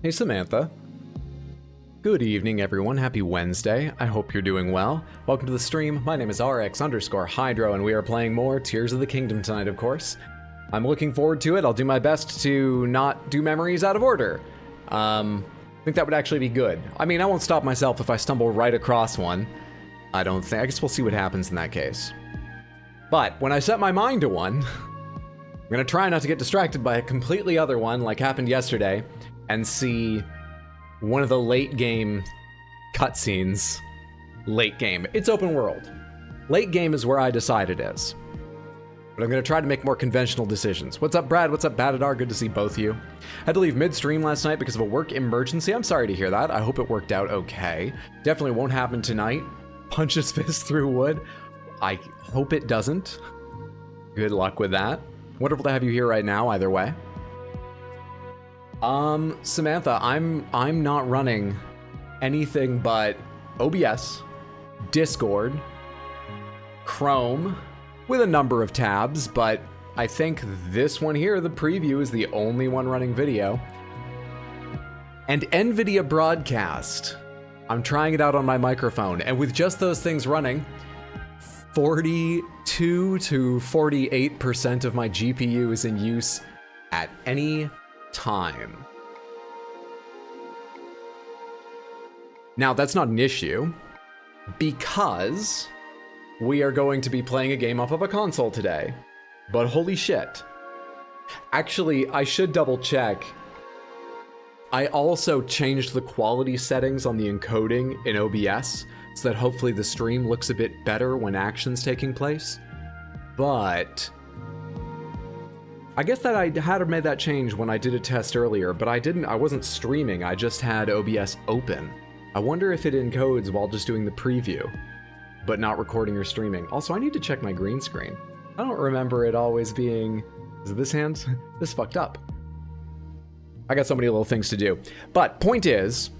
Hey Samantha. Good evening everyone, happy Wednesday. I hope you're doing well. Welcome to the stream. My name is RX_Hydro and we are playing more Tears of the Kingdom tonight, of course. I'm looking forward to it. I'll do my best to not do memories out of order. I think that would actually be good. I mean, I won't stop myself if I stumble right across one. I guess we'll see what happens in that case. But when I set my mind to one, I'm gonna try not to get distracted by a completely other one like happened yesterday and see one of the late game cutscenes. Late game. It's open world. Late game is where I decide it is. But I'm gonna try to make more conventional decisions. What's up, Brad? What's up, Badadar? Good to see both of you. Had to leave midstream last night because of a work emergency. I'm sorry to hear that. I hope it worked out okay. Definitely won't happen tonight. Punch his fist through wood. I hope it doesn't. Good luck with that. Wonderful to have you here right now, either way. Samantha, I'm not running anything but OBS, Discord, Chrome, with a number of tabs, but I think this one here, the preview, is the only one running video. And NVIDIA Broadcast. I'm trying it out on my microphone, and with just those things running, 42 to 48% of my GPU is in use at any time. Now, that's not an issue, because we are going to be playing a game off of a console today. But holy shit. Actually, I should double check. I also changed the quality settings on the encoding in OBS so that hopefully the stream looks a bit better when action's taking place. But I guess that I had made that change when I did a test earlier, but I wasn't streaming, I just had OBS open. I wonder if it encodes while just doing the preview, but not recording or streaming. Also, I need to check my green screen. I don't remember it always being... Is it this hand? This fucked up. I got so many little things to do. But point is,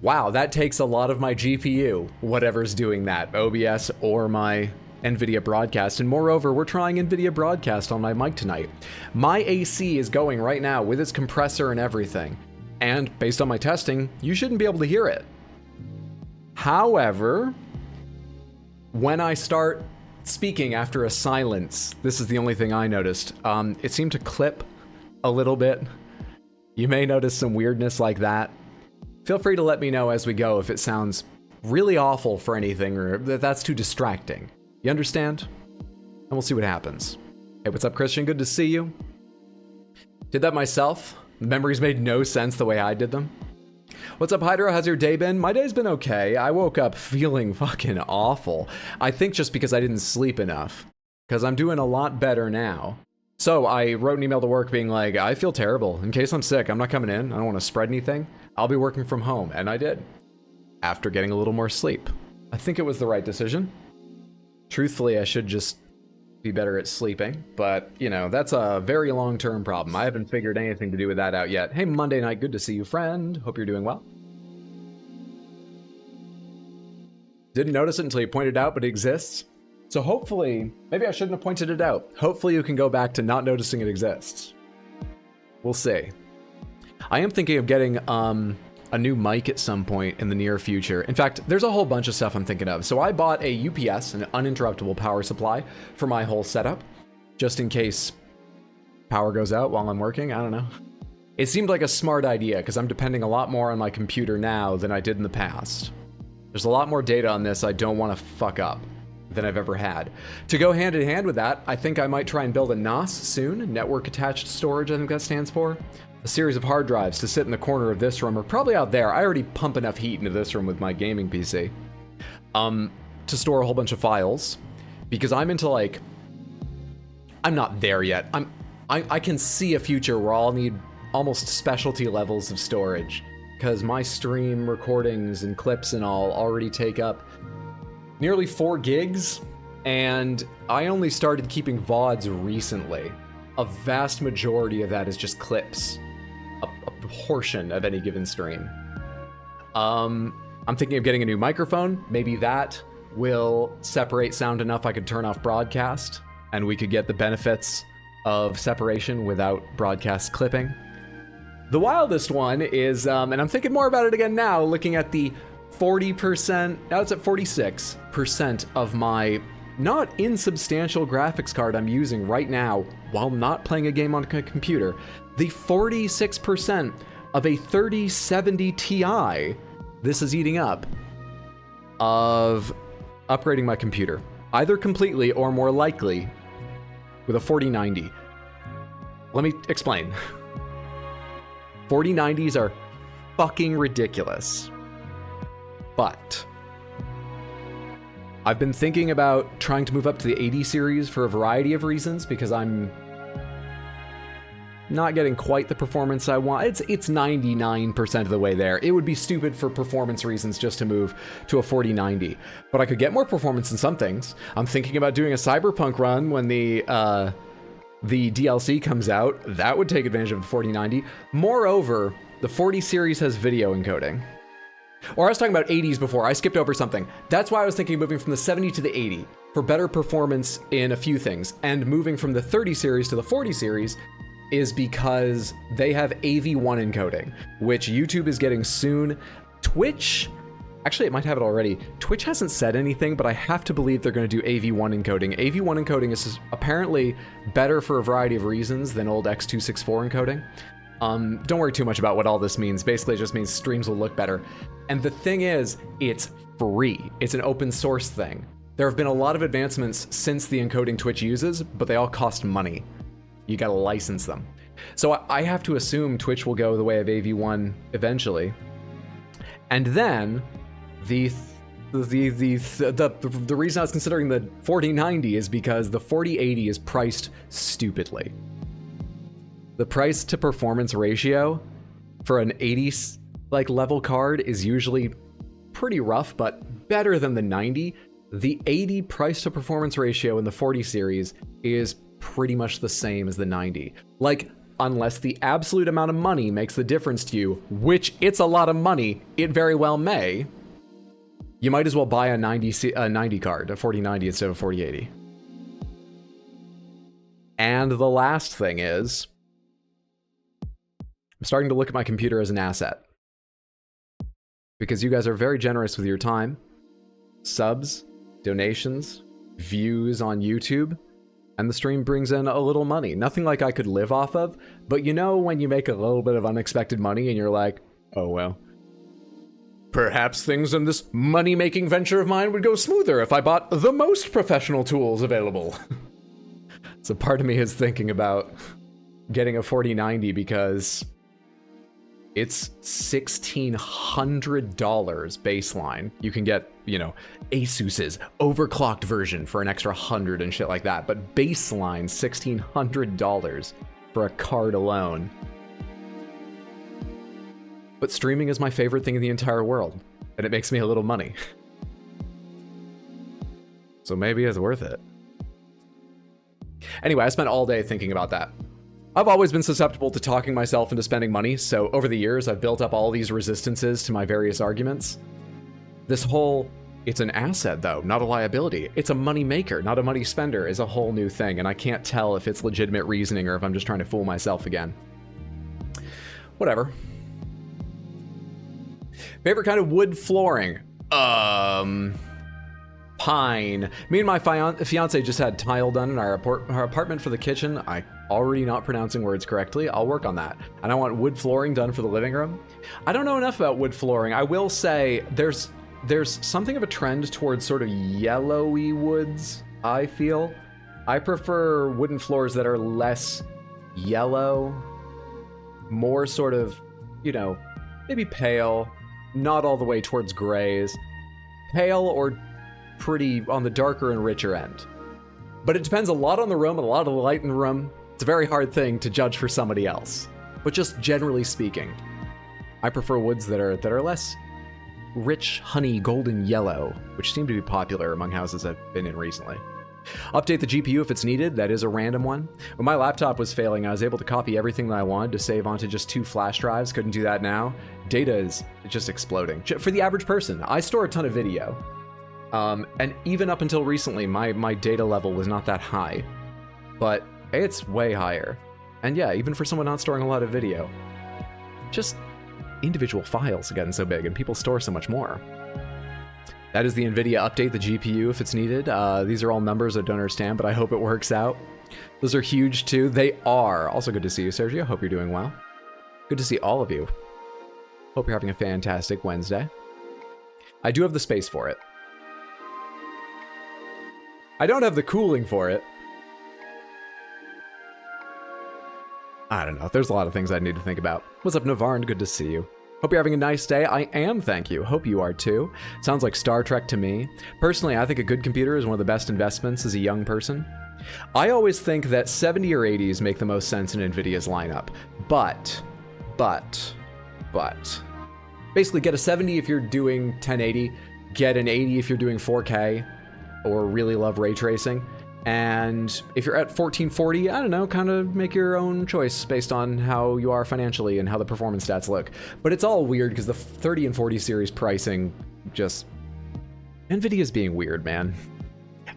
wow, that takes a lot of my GPU, whatever's doing that, OBS or my NVIDIA Broadcast. And moreover, we're trying NVIDIA Broadcast on my mic tonight. My AC is going right now with its compressor and everything. And based on my testing, you shouldn't be able to hear it. However, when I start speaking after a silence, this is the only thing I noticed. It seemed to clip a little bit. You may notice some weirdness like that. Feel free to let me know as we go if it sounds really awful for anything or that that's too distracting. You understand? And we'll see what happens. Hey, what's up, Christian? Good to see you. Did that myself. The memories made no sense the way I did them. What's up, Hydra? How's your day been? My day's been okay. I woke up feeling fucking awful. I think just because I didn't sleep enough. Because I'm doing a lot better now. So I wrote an email to work being like, I feel terrible. In case I'm sick, I'm not coming in. I don't want to spread anything. I'll be working from home. And I did. After getting a little more sleep. I think it was the right decision. Truthfully, I should just be better at sleeping. But, you know, that's a very long-term problem. I haven't figured anything to do with that out yet. Hey, Monday night. Good to see you, friend. Hope you're doing well. Didn't notice it until you pointed it out, but it exists. So hopefully, maybe I shouldn't have pointed it out. Hopefully you can go back to not noticing it exists. We'll see. I am thinking of getting a new mic at some point in the near future. In fact, there's a whole bunch of stuff I'm thinking of. So I bought a UPS, an uninterruptible power supply, for my whole setup, just in case power goes out while I'm working. I don't know. It seemed like a smart idea because I'm depending a lot more on my computer now than I did in the past. There's a lot more data on this I don't want to fuck up than I've ever had. To go hand in hand with that, I think I might try and build a NAS soon, network attached storage, I think that stands for. A series of hard drives to sit in the corner of this room, or probably out there. I already pump enough heat into this room with my gaming PC. To store a whole bunch of files, because I'm into like, I'm not there yet. I can see a future where I'll need almost specialty levels of storage, because my stream recordings and clips and all already take up nearly 4 gigs, and I only started keeping VODs recently. A vast majority of that is just clips, a portion of any given stream. I'm thinking of getting a new microphone. Maybe that will separate sound enough I could turn off broadcast, and we could get the benefits of separation without broadcast clipping. The wildest one is, and I'm thinking more about it again now, looking at the 40%, now it's at 46% of my not insubstantial graphics card I'm using right now while not playing a game on a computer. The 46% of a 3070 Ti, this is eating up, of upgrading my computer. Either completely or more likely with a 4090. Let me explain. 4090s are fucking ridiculous. But I've been thinking about trying to move up to the 80 series for a variety of reasons, because I'm not getting quite the performance I want. It's 99% of the way there. It would be stupid for performance reasons just to move to a 4090. But I could get more performance in some things. I'm thinking about doing a Cyberpunk run when the DLC comes out. That would take advantage of the 4090. Moreover, the 40 series has video encoding. Or I was talking about 80s before. I skipped over something. That's why I was thinking of moving from the 70 to the 80 for better performance in a few things. And moving from the 30 series to the 40 series is because they have AV1 encoding, which YouTube is getting soon. Twitch, actually it might have it already. Twitch hasn't said anything, but I have to believe they're going to do AV1 encoding. AV1 encoding is apparently better for a variety of reasons than old X264 encoding. Don't worry too much about what all this means. Basically, it just means streams will look better. And the thing is, it's free. It's an open source thing. There have been a lot of advancements since the encoding Twitch uses, but they all cost money. You gotta license them. So I have to assume Twitch will go the way of AV1 eventually. And then the reason I was considering the 4090 is because the 4080 is priced stupidly. The price to performance ratio for an 80 level card is usually pretty rough, but better than the 90. The 80 price to performance ratio in the 40 series is pretty much the same as the 90. Like, unless the absolute amount of money makes the difference to you, which it's a lot of money, it very well may, you might as well buy a 90 card, a 4090 instead of a 4080. And the last thing is, I'm starting to look at my computer as an asset. Because you guys are very generous with your time, subs, donations, views on YouTube, and the stream brings in a little money. Nothing like I could live off of, but you know when you make a little bit of unexpected money and you're like, oh well, perhaps things in this money-making venture of mine would go smoother if I bought the most professional tools available. So part of me is thinking about getting a 4090 because it's $1,600 baseline. You can get, you know, Asus's overclocked version for an extra $100 and shit like that. But baseline $1,600 for a card alone. But streaming is my favorite thing in the entire world, and it makes me a little money. So maybe it's worth it. Anyway, I spent all day thinking about that. I've always been susceptible to talking myself into spending money, so over the years I've built up all these resistances to my various arguments. This whole, it's an asset though, not a liability. It's a money maker, not a money spender, is a whole new thing, and I can't tell if it's legitimate reasoning or if I'm just trying to fool myself again. Whatever. Favorite kind of wood flooring? Pine. Me and my fiance just had tile done in our apartment for the kitchen. I already not pronouncing words correctly. I'll work on that. And I want wood flooring done for the living room. I don't know enough about wood flooring. I will say there's something of a trend towards sort of yellowy woods, I feel. I prefer wooden floors that are less yellow, more sort of, you know, maybe pale, not all the way towards grays. Pale or pretty on the darker and richer end. But it depends a lot on the room and a lot of the light in the room. It's a very hard thing to judge for somebody else. But just generally speaking, I prefer woods that are less rich, honey, golden yellow, which seem to be popular among houses I've been in recently. Update the GPU if it's needed. That is a random one. When my laptop was failing, I was able to copy everything that I wanted to save onto just 2 flash drives. Couldn't do that now. Data is just exploding. For the average person, I store a ton of video. And even up until recently, my data level was not that high. But it's way higher. And yeah, even for someone not storing a lot of video, just individual files have gotten so big and people store so much more. That is the NVIDIA update, the GPU if it's needed. These are all numbers I don't understand, but I hope it works out. Those are huge too. They are. Also good to see you, Sergio. Hope you're doing well. Good to see all of you. Hope you're having a fantastic Wednesday. I do have the space for it. I don't have the cooling for it. I don't know. There's a lot of things I need to think about. What's up, Navarn? Good to see you. Hope you're having a nice day. I am, thank you. Hope you are too. Sounds like Star Trek to me. Personally, I think a good computer is one of the best investments as a young person. I always think that 70 or 80s make the most sense in NVIDIA's lineup. But, basically get a 70 if you're doing 1080, get an 80 if you're doing 4K, or really love ray tracing. And if you're at 1440, I don't know, kind of make your own choice based on how you are financially and how the performance stats look. But it's all weird because the 30 and 40 series pricing just... NVIDIA's being weird, man.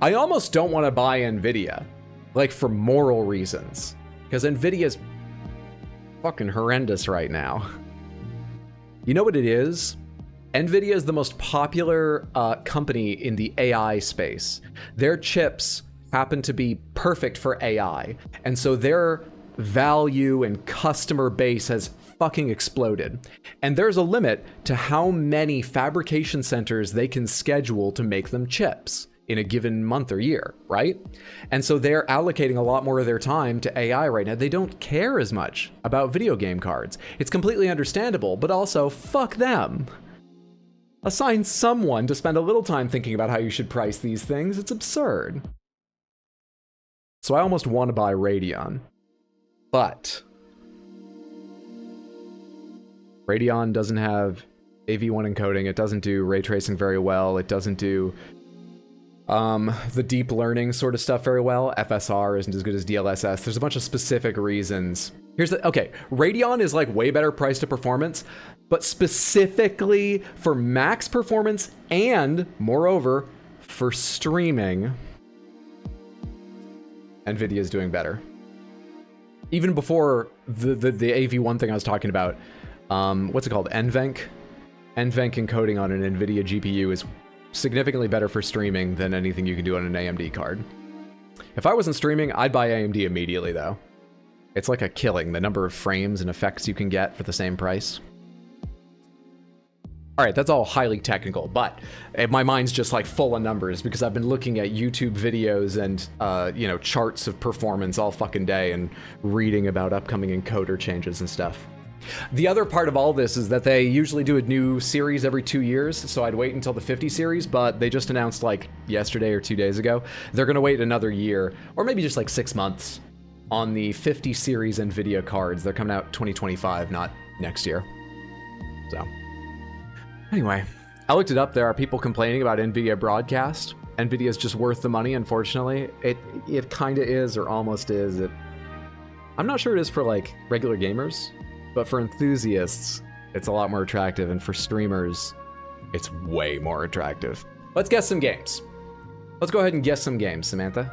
I almost don't want to buy NVIDIA, like for moral reasons, because NVIDIA's fucking horrendous right now. You know what it is? NVIDIA is the most popular company in the AI space. Their chips happen to be perfect for AI, and so their value and customer base has fucking exploded. And there's a limit to how many fabrication centers they can schedule to make them chips in a given month or year, right? And so they're allocating a lot more of their time to AI right now. They don't care as much about video game cards. It's completely understandable, but also fuck them. Assign someone to spend a little time thinking about how you should price these things. It's absurd. So I almost want to buy Radeon, but Radeon doesn't have AV1 encoding. It doesn't do ray tracing very well. It doesn't do the deep learning sort of stuff very well. FSR isn't as good as DLSS. There's a bunch of specific reasons. Okay, Radeon is like way better price to performance, but specifically for max performance and moreover for streaming, NVIDIA is doing better. Even before the AV1 thing I was talking about, what's it called? NVENC? NVENC encoding on an NVIDIA GPU is significantly better for streaming than anything you can do on an AMD card. If I wasn't streaming, I'd buy AMD immediately though. It's like a killing, the number of frames and effects you can get for the same price. All right, that's all highly technical, but my mind's just like full of numbers because I've been looking at YouTube videos and, you know, charts of performance all fucking day and reading about upcoming encoder changes and stuff. The other part of all this is that they usually do a new series every 2 years, so I'd wait until the 50 series, but they just announced like yesterday or 2 days ago, they're gonna wait another year, or maybe just like 6 months on the 50 series NVIDIA cards. They're coming out 2025, not next year. So. Anyway, I looked it up. There are people complaining about NVIDIA broadcast. NVIDIA is just worth the money, unfortunately. It kind of is, or almost is. I'm not sure it is for like regular gamers, but for enthusiasts, it's a lot more attractive, and for streamers, it's way more attractive. Let's guess some games. Let's go ahead and guess some games, Samantha.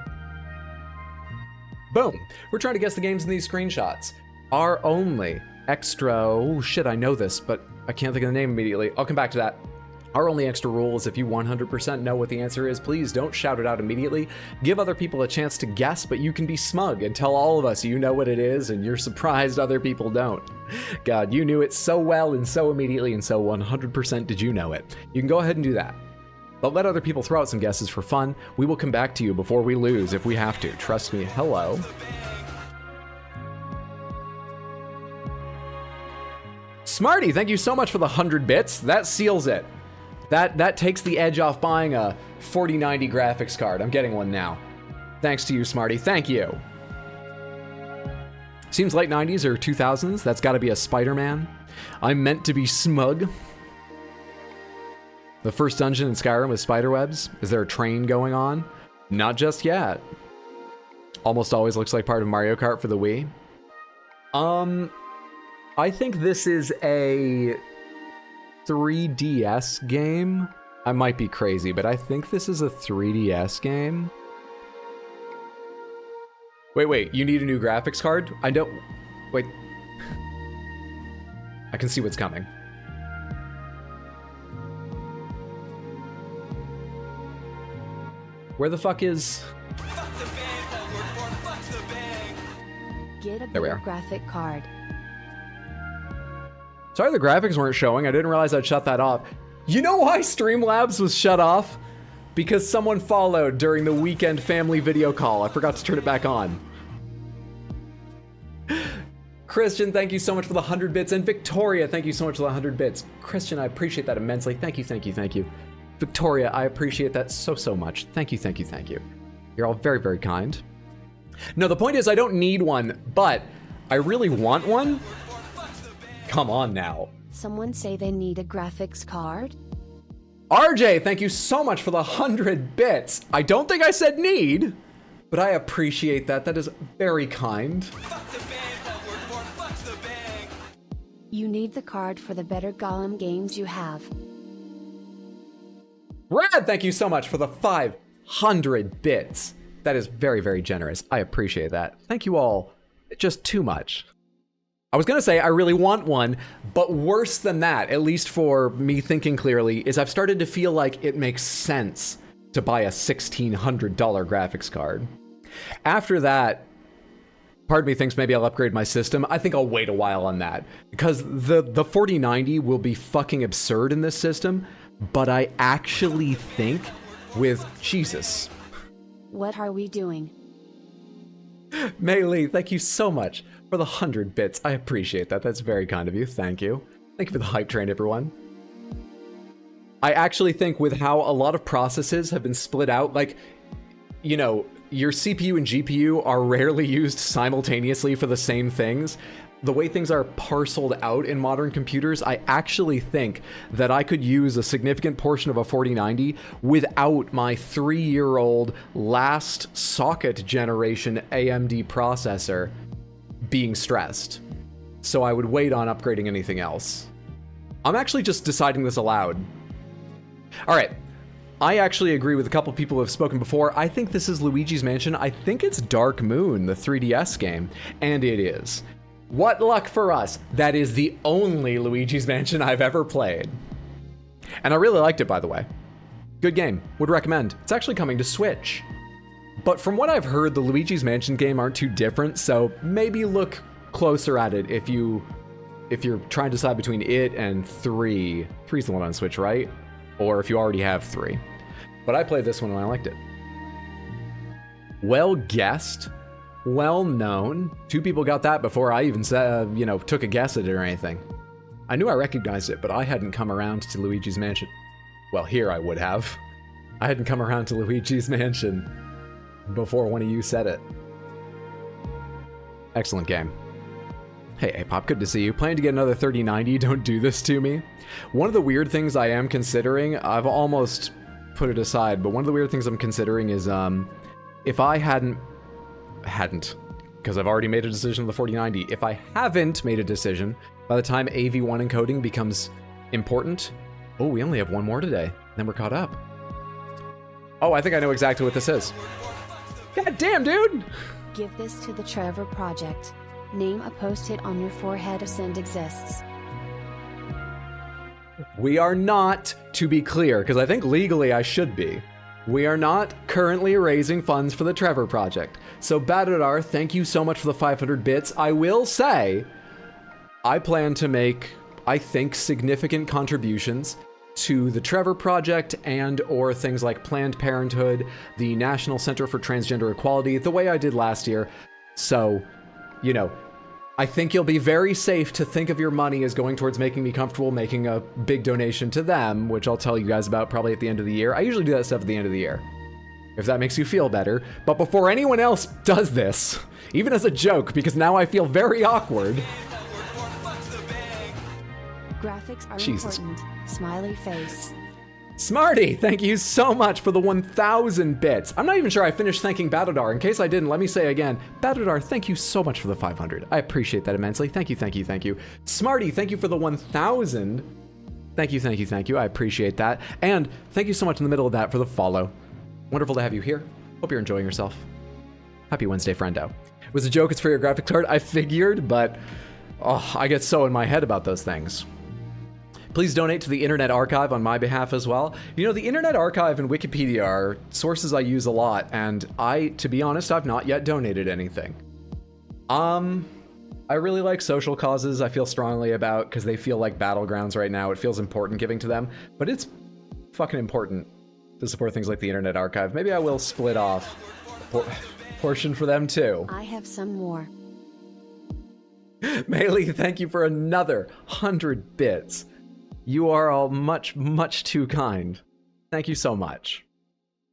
Boom. We're trying to guess the games in these screenshots. Our only extra... Oh shit, I know this, but I can't think of the name immediately. I'll come back to that. Our only extra rule is if you 100% know what the answer is, please don't shout it out immediately. Give other people a chance to guess, but you can be smug and tell all of us you know what it is and you're surprised other people don't. God, you knew it so well and so immediately and so 100% did you know it. You can go ahead and do that. But let other people throw out some guesses for fun. We will come back to you before we lose if we have to. Trust me. Hello. Smarty, thank you so much for the 100 bits. That seals it. That takes the edge off buying a 4090 graphics card. I'm getting one now. Thanks to you, Smarty. Thank you. Seems late 90s or 2000s. That's got to be a Spider-Man. I'm meant to be smug. The first dungeon in Skyrim with spiderwebs. Is there a train going on? Not just yet. Almost always looks like part of Mario Kart for the Wii. I think this is a 3DS game. I might be crazy, but I think this is a 3DS game. Wait, you need a new graphics card? I I can see what's coming. Where the fuck is... Get a There we better are. graphic card. Sorry the graphics weren't showing. I didn't realize I'd shut that off. You know why Streamlabs was shut off? Because someone followed during the weekend family video call. I forgot to turn it back on. Christian, thank you so much for the 100 bits. And Victoria, thank you so much for the 100 bits. Christian, I appreciate that immensely. Thank you, thank you, thank you. Victoria, I appreciate that so, so much. Thank you, thank you, thank you. You're all very, very kind. No, the point is I don't need one, but I really want one. Come on now. Someone say they need a graphics card? RJ, thank you so much for the 100 bits. I don't think I said need, but I appreciate that. That is very kind. You need the card for the better Gollum games you have. Rad, thank you so much for the 500 bits. That is very, very generous. I appreciate that. Thank you all just too much. I was going to say I really want one, but worse than that, at least for me thinking clearly, is I've started to feel like it makes sense to buy a $1,600 graphics card. After that, part of me thinks maybe I'll upgrade my system. I think I'll wait a while on that because the 4090 will be fucking absurd in this system, but I actually think with Jesus. What are we doing? Mei, thank you so much for the 100 bits. I appreciate that. That's very kind of you. Thank you. Thank you for the hype train, everyone. I actually think with how a lot of processes have been split out, like, you know, your CPU and GPU are rarely used simultaneously for the same things. The way things are parceled out in modern computers, I actually think that I could use a significant portion of a 4090 without my 3-year-old last socket generation AMD processor being stressed. So I would wait on upgrading anything else. I'm actually just deciding this aloud. All right. I actually agree with a couple people who have spoken before. I think this is Luigi's Mansion. I think it's Dark Moon, the 3DS game, and it is. What luck for us. That is the only Luigi's Mansion I've ever played. And I really liked it, by the way. Good game. Would recommend. It's actually coming to Switch. But from what I've heard, the Luigi's Mansion game aren't too different, so maybe look closer at it if you're trying to decide between it and 3. 3's the one on Switch, right? Or if you already have 3. But I played this one and I liked it. Well guessed. Well known. 2 people got that before I even said, took a guess at it or anything. I knew I recognized it, but I hadn't come around to Luigi's Mansion. Well, here I would have. I hadn't come around to Luigi's Mansion before one of you said it. Excellent game. Hey, Pop, good to see you. Planning to get another 3090, don't do this to me. One of the weird things I am considering, I've almost put it aside, but one of the weird things I'm considering is, if I hadn't, because I've already made a decision on the 4090, if I haven't made a decision, by the time AV1 encoding becomes important, oh, we only have one more today, then we're caught up. Oh, I think I know exactly what this is. God damn, dude! Give this to the Trevor Project. Name a post-it on your forehead. Ascend exists. We are not, to be clear, because I think legally I should be. We are not currently raising funds for the Trevor Project. So Badadar, thank you so much for the 500 bits. I will say, I plan to make, I think, significant contributions to the Trevor Project and or things like Planned Parenthood, the National Center for Transgender Equality, the way I did last year. So, I think you'll be very safe to think of your money as going towards making me comfortable making a big donation to them, which I'll tell you guys about probably at the end of the year. I usually do that stuff at the end of the year, if that makes you feel better. But before anyone else does this, even as a joke, because now I feel very awkward. Graphics are Jesus. important. Smiley face. Smarty, thank you so much for the 1,000 bits. I'm not even sure I finished thanking Badadar. In case I didn't, let me say again, Badadar, thank you so much for the 500. I appreciate that immensely. Thank you, thank you, thank you. Smarty, thank you for the 1,000. Thank you, thank you, thank you. I appreciate that. And thank you so much in the middle of that for the follow. Wonderful to have you here. Hope you're enjoying yourself. Happy Wednesday, friendo. It was a joke, it's for your graphics card. I figured, but Oh, I get so in my head about those things. Please donate to the Internet Archive on my behalf as well. You know, the Internet Archive and Wikipedia are sources I use a lot, and to be honest, I've not yet donated anything. I really like social causes I feel strongly about because they feel like battlegrounds right now. It feels important giving to them, but it's fucking important to support things like the Internet Archive. Maybe I will split off a portion for them too. I have some more. Melee, thank you for another 100 bits. You are all much, much too kind. Thank you so much.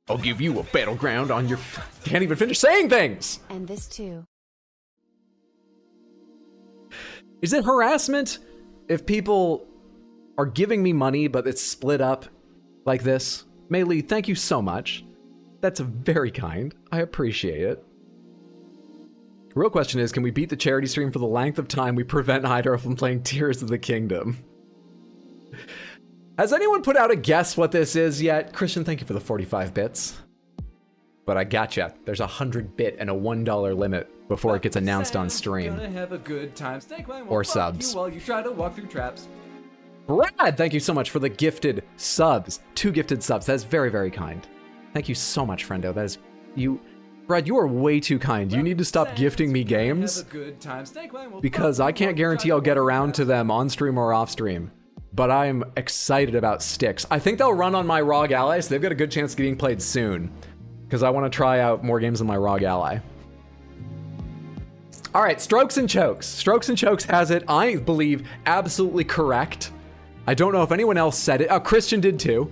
I'll give you a battleground on your... Can't even finish saying things! And this too. Is it harassment if people are giving me money, but it's split up like this? Melee, thank you so much. That's very kind. I appreciate it. The real question is, can we beat the charity stream for the length of time we prevent Hydro from playing Tears of the Kingdom? Has anyone put out a guess what this is yet? Christian, thank you for the 45 bits. But I gotcha. There's a 100-bit and a $1 limit before it gets announced on stream. Gonna have a good time. Or subs. While you try to walk through traps. Brad, thank you so much for the gifted subs. 2 gifted subs. That's very, very kind. Thank you so much, friendo. That is... Brad, you are way too kind. You need to stop gifting me games because I can't guarantee I'll get around to them on stream or off stream. But I'm excited about Styx. I think they'll run on my ROG Ally, so they've got a good chance of getting played soon. Because I want to try out more games on my ROG Ally. All right, Strokes and Chokes. Strokes and Chokes has it, I believe, absolutely correct. I don't know if anyone else said it. Oh, Christian did too.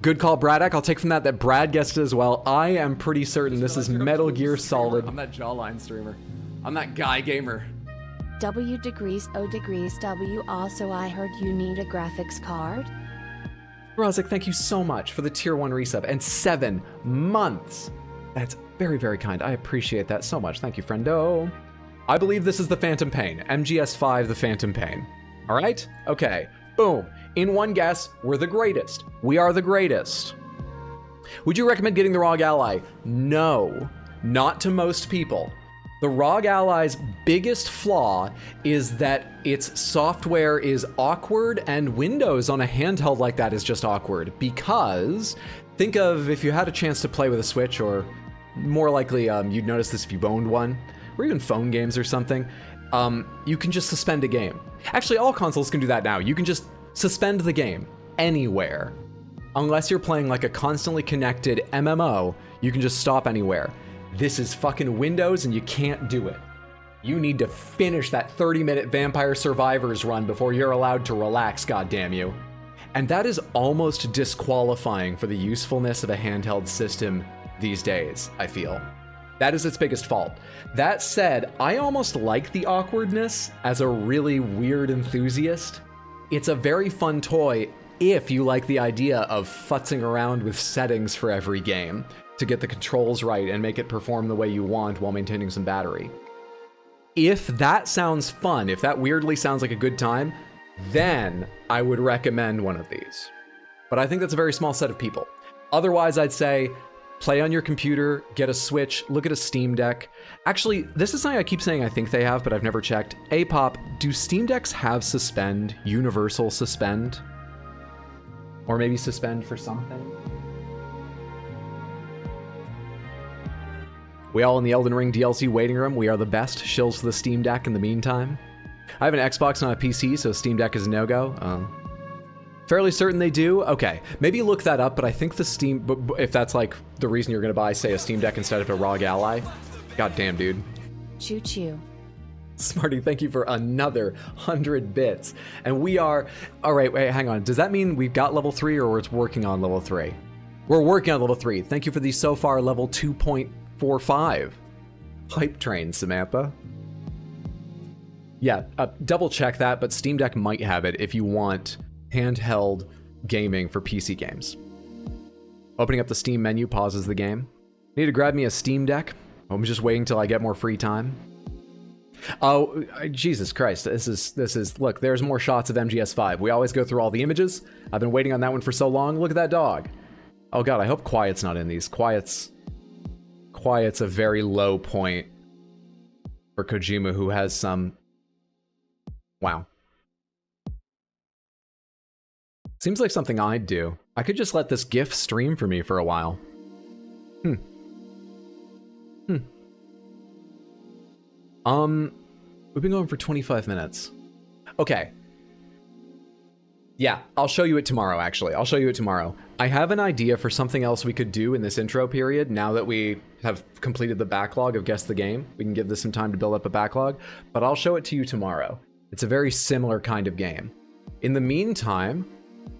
Good call, Braddock. I'll take from that Brad guessed it as well. I am pretty certain this is Metal Gear Solid. I'm that jawline streamer. I'm that guy gamer. W degrees O degrees W. Also, I heard you need a graphics card. Rozik, thank you so much for the tier 1 resub and 7 months. That's very, very kind. I appreciate that so much. Thank you, friendo. I believe this is the Phantom Pain. MGS5, the Phantom Pain. All right? Okay. Boom. In one guess, we're the greatest. We are the greatest. Would you recommend getting the ROG Ally? No, not to most people. The ROG Ally's biggest flaw is that its software is awkward, and Windows on a handheld like that is just awkward because think of if you had a chance to play with a Switch, or more likely you'd notice this if you owned one, or even phone games or something, you can just suspend a game. Actually, all consoles can do that now. You can just suspend the game anywhere. Unless you're playing like a constantly connected MMO, you can just stop anywhere. This is fucking Windows and you can't do it. You need to finish that 30-minute Vampire Survivors run before you're allowed to relax, goddamn you. And that is almost disqualifying for the usefulness of a handheld system these days, I feel. That is its biggest fault. That said, I almost like the awkwardness as a really weird enthusiast. It's a very fun toy if you like the idea of futzing around with settings for every game to get the controls right and make it perform the way you want while maintaining some battery. If that sounds fun, if that weirdly sounds like a good time, then I would recommend one of these. But I think that's a very small set of people. Otherwise, I'd say play on your computer, get a Switch, look at a Steam Deck. Actually, this is something I keep saying I think they have, but I've never checked. Apop, do Steam Decks have suspend, universal suspend? Or maybe suspend for something? We all in the Elden Ring DLC waiting room. We are the best. Shills for the Steam Deck in the meantime. I have an Xbox, not a PC, so Steam Deck is a no-go. Fairly certain they do. Okay, maybe look that up, but I think the Steam... If that's like the reason you're going to buy, say, a Steam Deck instead of a ROG Ally. God damn, dude. Choo choo. Smarty, thank you for another 100 bits. And we are... All right, wait, hang on. Does that mean we've got level 3 or it's working on level 3? We're working on level 3. Thank you for the so far level 2.45. Hype train, Samantha. Yeah, double check that, but Steam Deck might have it if you want handheld gaming for PC games. Opening up the Steam menu pauses the game. Need to grab me a Steam Deck. I'm just waiting till I get more free time. Oh, Jesus Christ. This is, look, there's more shots of MGS5. We always go through all the images. I've been waiting on that one for so long. Look at that dog. Oh God, I hope Quiet's not in these. Quiet's a very low point for Kojima, who has some Wow. Seems like something I'd do. I could just let this GIF stream for me for a while. We've been going for 25 minutes. Okay. Yeah, I'll show you it tomorrow, actually. I'll show you it tomorrow. I have an idea for something else we could do in this intro period now that we have completed the backlog of Guess the Game. We can give this some time to build up a backlog, but I'll show it to you tomorrow. It's a very similar kind of game. In the meantime,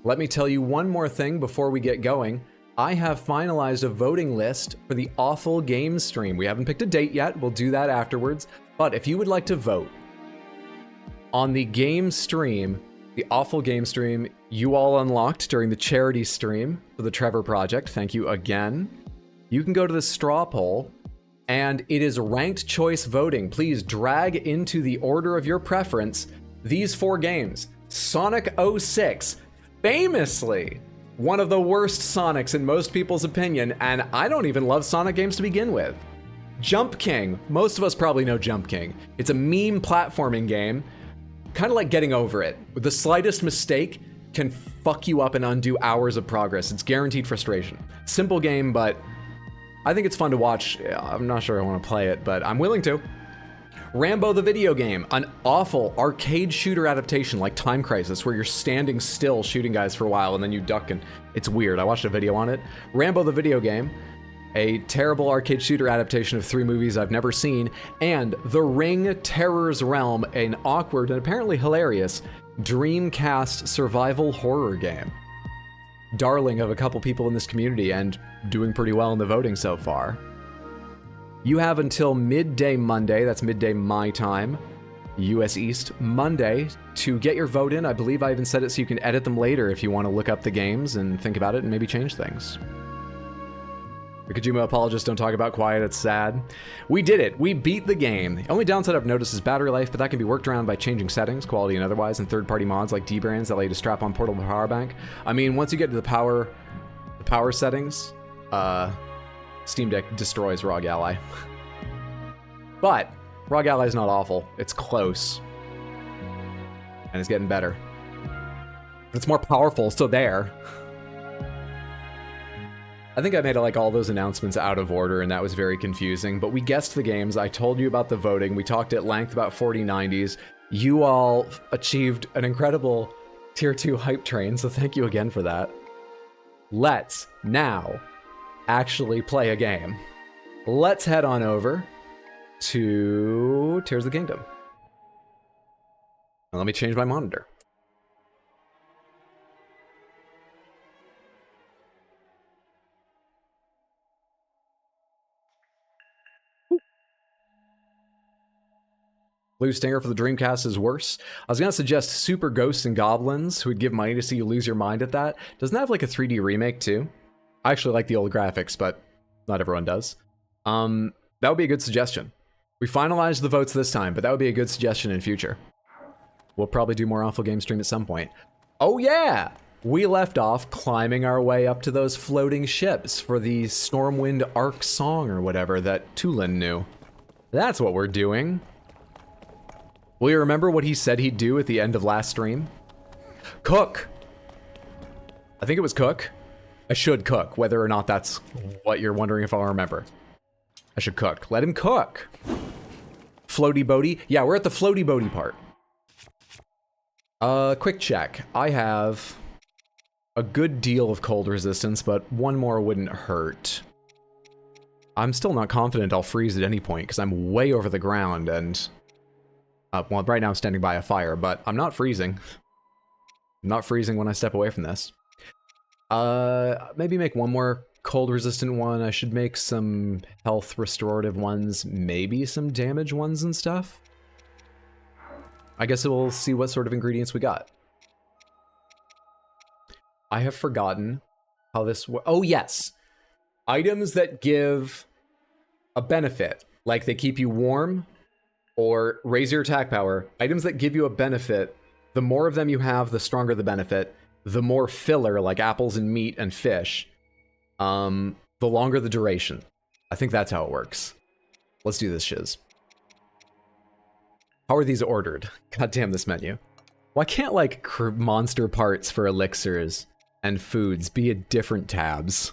let me tell you one more thing before we get going. I have finalized a voting list for the Awful Game stream. We haven't picked a date yet. We'll do that afterwards. But if you would like to vote on the game stream, the Awful Game stream you all unlocked during the charity stream for the Trevor Project, thank you again. You can go to the straw poll, and it is ranked choice voting. Please drag into the order of your preference these 4 games. Sonic 06, famously one of the worst Sonics in most people's opinion, and I don't even love Sonic games to begin with. Jump King, most of us probably know Jump King. It's a meme platforming game, kind of like Getting Over It. With the slightest mistake can fuck you up and undo hours of progress. It's guaranteed frustration. Simple game, but I think it's fun to watch. I'm not sure I want to play it, but I'm willing to. Rambo the video game, an awful arcade shooter adaptation like Time Crisis, where you're standing still shooting guys for a while and then you duck, and it's weird. I watched a video on it. Rambo the video game, a terrible arcade shooter adaptation of 3 movies I've never seen, and The Ring Terror's Realm, an awkward and apparently hilarious Dreamcast survival horror game. Darling of a couple people in this community and doing pretty well in the voting so far. You have until midday Monday, that's midday my time, US East, Monday, to get your vote in. I believe I even said it so you can edit them later if you want to look up the games and think about it and maybe change things. The Kojima apologists don't talk about quiet, it's sad. We did it, we beat the game. The only downside I've noticed is battery life, but that can be worked around by changing settings, quality and otherwise, and third-party mods like dBrands that allow you to strap on portable power bank. I mean, once you get to the power settings, Steam Deck destroys ROG Ally. But ROG Ally is not awful. It's close. And it's getting better. It's more powerful, so there. I think I made like all those announcements out of order, and that was very confusing, but we guessed the games. I told you about the voting. We talked at length about 4090s. You all achieved an incredible Tier 2 hype train, so thank you again for that. Let's now actually play a game. Let's head on over to Tears of the Kingdom. Now let me change my monitor. Blue Stinger for the Dreamcast is worse. I was going to suggest Super Ghosts and Goblins, who would give money to see you lose your mind at that. Doesn't that have like a 3D remake too? I actually like the old graphics, but not everyone does. That would be a good suggestion. We finalized the votes this time, but that would be a good suggestion in future. We'll probably do more Awful Game stream at some point. Oh yeah! We left off climbing our way up to those floating ships for the Stormwind Arc song or whatever that Tulin knew. That's what we're doing. Will you remember what he said he'd do at the end of last stream? Cook! I think it was cook. I should cook, whether or not that's what you're wondering if I'll remember. I should cook. Let him cook. Floaty boaty. Yeah, we're at the floaty boaty part. Quick check. I have a good deal of cold resistance, but one more wouldn't hurt. I'm still not confident I'll freeze at any point because I'm way over the ground and... well, right now I'm standing by a fire, but I'm not freezing. I'm not freezing when I step away from this. Maybe make one more cold resistant one. I should make some health restorative ones, maybe some damage ones and stuff. I guess we'll see what sort of ingredients we got. I have forgotten how this oh yes! Items that give a benefit, like they keep you warm, or raise your attack power. Items that give you a benefit, the more of them you have, the stronger the benefit. The more filler, like apples and meat and fish, the longer the duration. I think that's how it works. Let's do this shiz. How are these ordered? God damn this menu. Why can't, like, monster parts for elixirs and foods be at different tabs?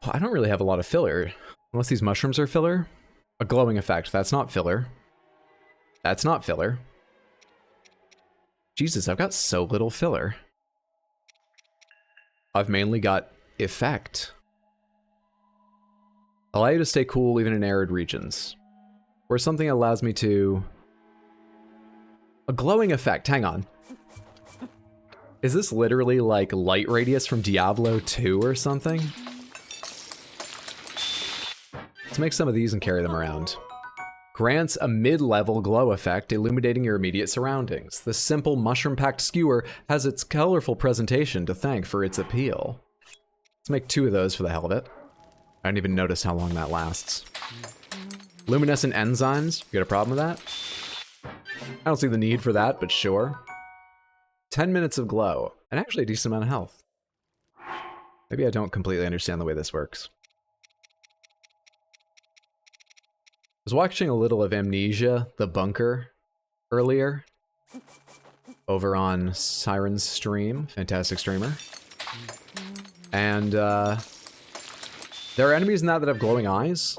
Well, I don't really have a lot of filler. Unless these mushrooms are filler. A glowing effect. That's not filler. That's not filler. Jesus, I've got so little filler. I've mainly got effect. Allow you to stay cool even in arid regions. Or something allows me to... A glowing effect, hang on. Is this literally like light radius from Diablo 2 or something? Let's make some of these and carry them around. Grants a mid-level glow effect, illuminating your immediate surroundings. The simple mushroom-packed skewer has its colorful presentation to thank for its appeal. Let's make 2 of those for the hell of it. I didn't even notice how long that lasts. Luminescent enzymes, you got a problem with that? I don't see the need for that, but sure. 10 minutes of glow, and actually a decent amount of health. Maybe I don't completely understand the way this works. I was watching a little of Amnesia, the Bunker, earlier. Over on Siren's stream, fantastic streamer. And, there are enemies in that have glowing eyes.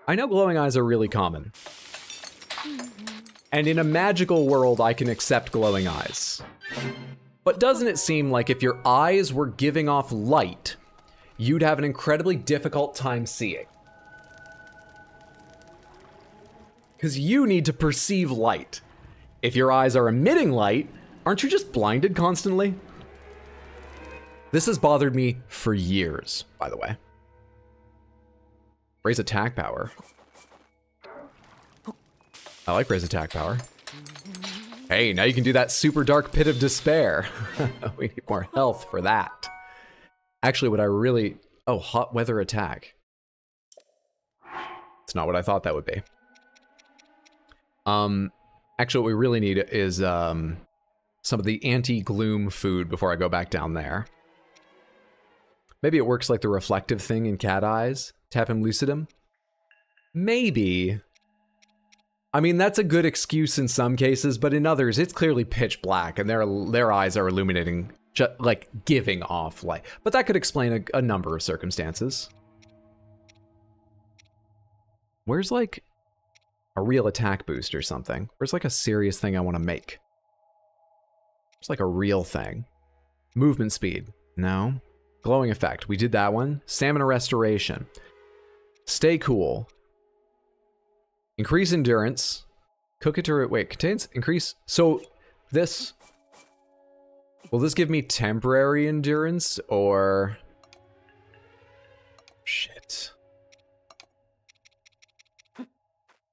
I know glowing eyes are really common. And in a magical world, I can accept glowing eyes. But doesn't it seem like if your eyes were giving off light, you'd have an incredibly difficult time seeing? Because you need to perceive light. If your eyes are emitting light, aren't you just blinded constantly? This has bothered me for years, by the way. Raise attack power. I like raise attack power. Hey, now you can do that super dark pit of despair. We need more health for that. Actually, what I really... Oh, hot weather attack. It's not what I thought that would be. Actually, what we really need is some of the anti-gloom food before I go back down there. Maybe it works like the reflective thing in Cat Eyes. Tapim Lucidum. Maybe. I mean, that's a good excuse in some cases, but in others, it's clearly pitch black, and their eyes are illuminating, like, giving off light. But that could explain a number of circumstances. Where's, like, a real attack boost or something? Where's, like, a serious thing I want to make? It's like a real thing. Movement speed. No. Glowing effect. We did that one. Stamina restoration. Stay cool. Increase endurance. Cook it to... Wait, contains... Increase... So, this... Will this give me temporary endurance, or... Shit.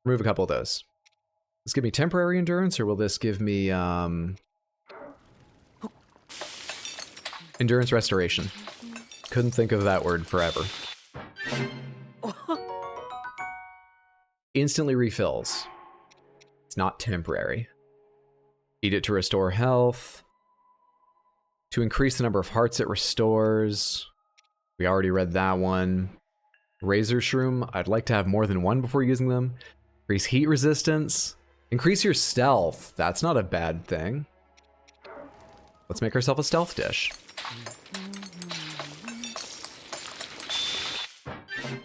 Remove a couple of those. This give me temporary endurance, or will this give me, endurance restoration? Couldn't think of that word forever. Instantly refills. It's not temporary. Eat it to restore health. To increase the number of hearts it restores. We already read that one. Razor Shroom. I'd like to have more than one before using them. Increase heat resistance. Increase your stealth. That's not a bad thing. Let's make ourselves a stealth dish.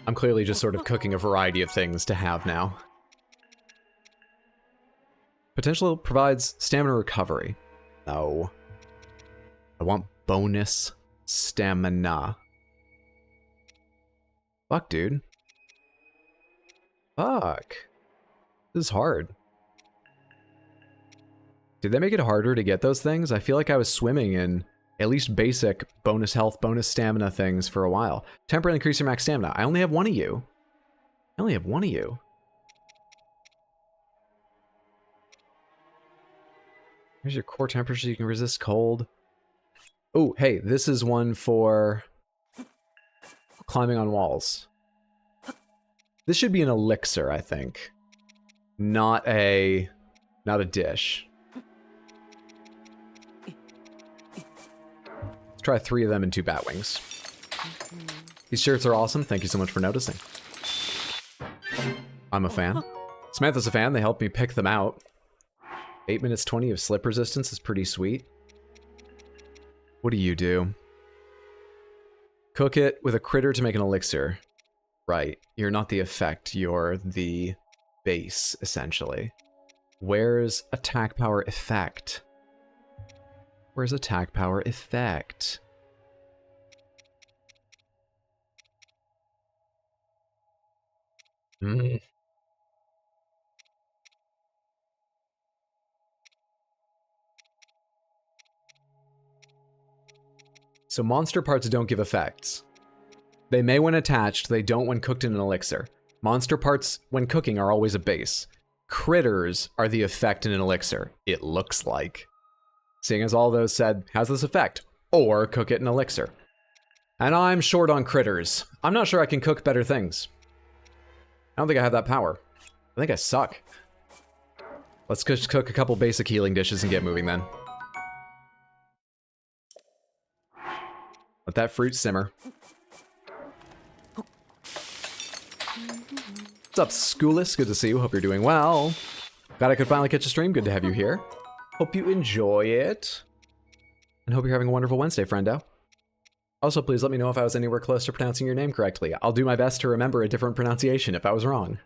I'm clearly just sort of cooking a variety of things to have now. Potential provides stamina recovery. No. I want bonus stamina. Fuck, dude. Fuck. This is hard. Did they make it harder to get those things? I feel like I was swimming in at least basic bonus health, bonus stamina things for a while. Temporarily increase your max stamina. I only have one of you. I only have one of you. Here's your core temperature so you can resist cold. Oh, hey, this is one for climbing on walls. This should be an elixir, I think. Not a dish. Let's try 3 of them and 2 bat wings. These shirts are awesome. Thank you so much for noticing. I'm a fan. Samantha's a fan. They helped me pick them out. 8 minutes 20 of slip resistance is pretty sweet. What do you do? Cook it with a critter to make an elixir. Right. You're not the effect. You're the base, essentially. Where's attack power effect? Where's attack power effect? So monster parts don't give effects. They may when attached, they don't when cooked in an elixir. Monster parts, when cooking, are always a base. Critters are the effect in an elixir, it looks like. Seeing as all those said, has this effect, or cook it in elixir. And I'm short on critters. I'm not sure I can cook better things. I don't think I have that power. I think I suck. Let's just cook a couple basic healing dishes and get moving then. Let that fruit simmer. What's up, Schoolis? Good to see you. Hope you're doing well. Glad I could finally catch a stream. Good to have you here. Hope you enjoy it. And hope you're having a wonderful Wednesday, friendo. Also, please let me know if I was anywhere close to pronouncing your name correctly. I'll do my best to remember a different pronunciation if I was wrong.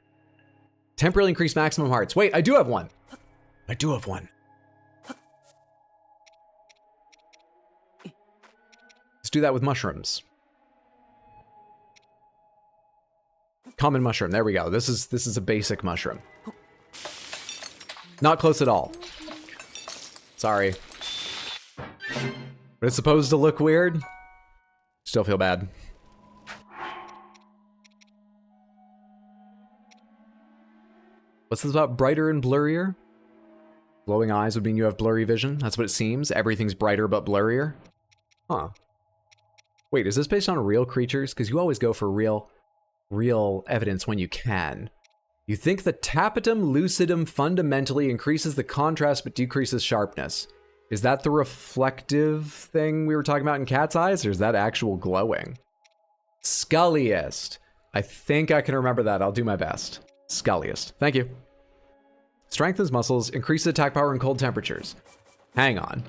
Temporarily increase maximum hearts. Wait, I do have one. I do have one. Let's do that with mushrooms. Common mushroom. There we go. This is a basic mushroom. Not close at all. Sorry. But it's supposed to look weird. Still feel bad. What's this about brighter and blurrier? Glowing eyes would mean you have blurry vision. That's what it seems. Everything's brighter but blurrier. Huh. Wait, is this based on real creatures? Because you always go for real evidence when you can. You think the tapetum lucidum fundamentally increases the contrast but decreases sharpness. Is that the reflective thing we were talking about in Cat's Eyes, or is that actual glowing? Sculliest. I think I can remember that. I'll do my best. Sculliest. Thank you. Strengthens muscles, increases attack power in cold temperatures. Hang on.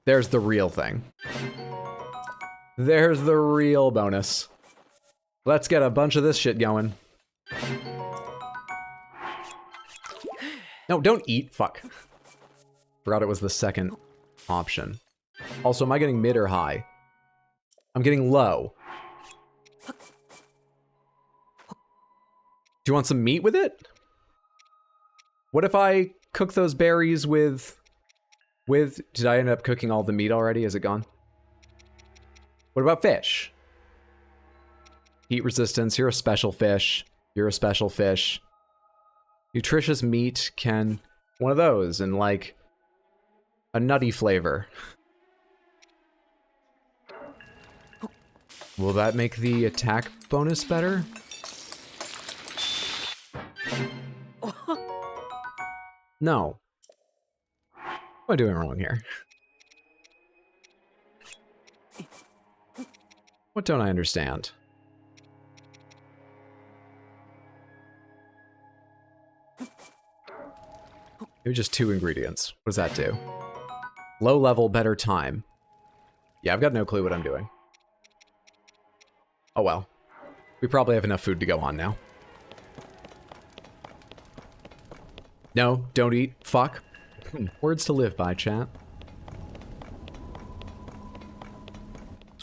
There's the real thing. There's the real bonus. Let's get a bunch of this shit going. No, don't eat. Fuck. Forgot it was the second option. Also, am I getting mid or high? I'm getting low. Do you want some meat with it? What if I cook those berries with... Did I end up cooking all the meat already? Is it gone? What about fish? Heat resistance. You're a special fish. You're a special fish. Nutritious meat can... One of those and like... a nutty flavor. Will that make the attack bonus better? No. What am I doing wrong here? What don't I understand? Maybe just 2 ingredients. What does that do? Low level, better time. Yeah, I've got no clue what I'm doing. Oh well. We probably have enough food to go on now. No, don't eat. Fuck. Words to live by, chat.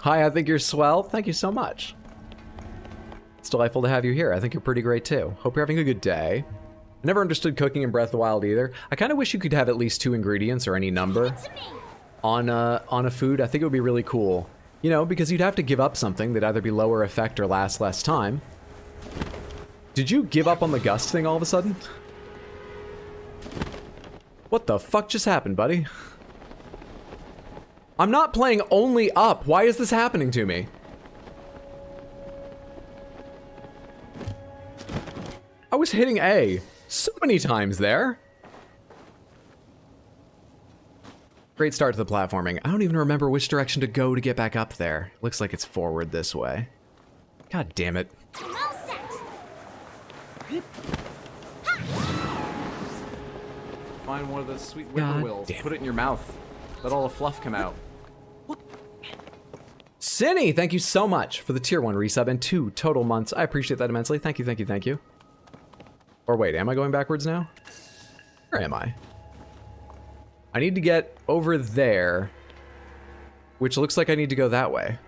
Hi, I think you're swell. Thank you so much. It's delightful to have you here. I think you're pretty great too. Hope you're having a good day. I never understood cooking in Breath of the Wild either. I kind of wish you could have at least 2 ingredients or any number on a food. I think it would be really cool. You know, because you'd have to give up something that'd either be lower effect or last less time. Did you give up on the gust thing all of a sudden? What the fuck just happened, buddy? I'm not playing only up. Why is this happening to me? I was hitting A so many times there. Great start to the platforming. I don't even remember which direction to go to get back up there. Looks like it's forward this way. God damn it. I'm all set. Find one of those sweet God whippoorwills. damn Put it in your mouth. Let all the fluff come out. Cinny, thank you so much for the tier 1 resub and 2 total months. I appreciate that immensely. Thank you, thank you, thank you. Or wait, am I going backwards now? Where am I? I need to get over there, which looks like I need to go that way.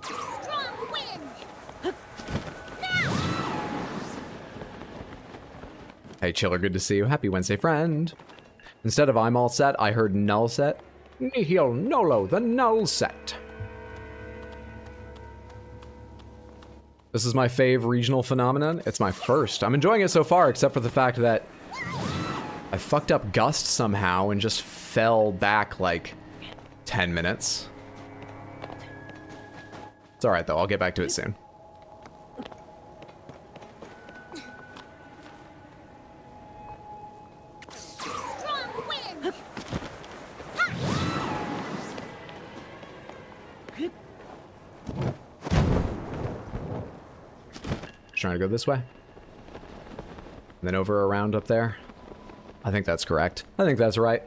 Strong wind. Hey, Chiller, good to see you. Happy Wednesday, friend. Instead of I'm all set, I heard null set. Nihil nolo, the null set. This is my fave regional phenomenon. It's my first. I'm enjoying it so far, except for the fact that I fucked up Gust somehow and just fell back like 10 minutes. It's alright though, I'll get back to it soon. Strong wind. Just trying to go this way. And then over around up there. I think that's correct. I think that's right.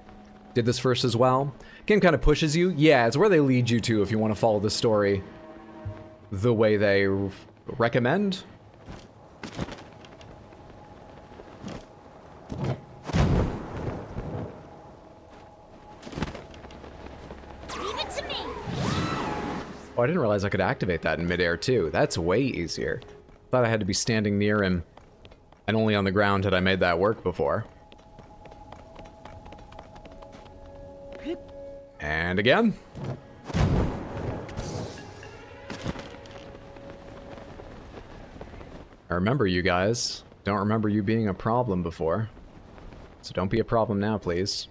Did this first as well. Game kind of pushes you. Yeah, it's where they lead you to if you want to follow the story the way they recommend. Leave it to me. Oh, I didn't realize I could activate that in midair too. That's way easier. Thought I had to be standing near him, and only on the ground had I made that work before. And again. I remember you guys. Don't remember you being a problem before. So don't be a problem now, please.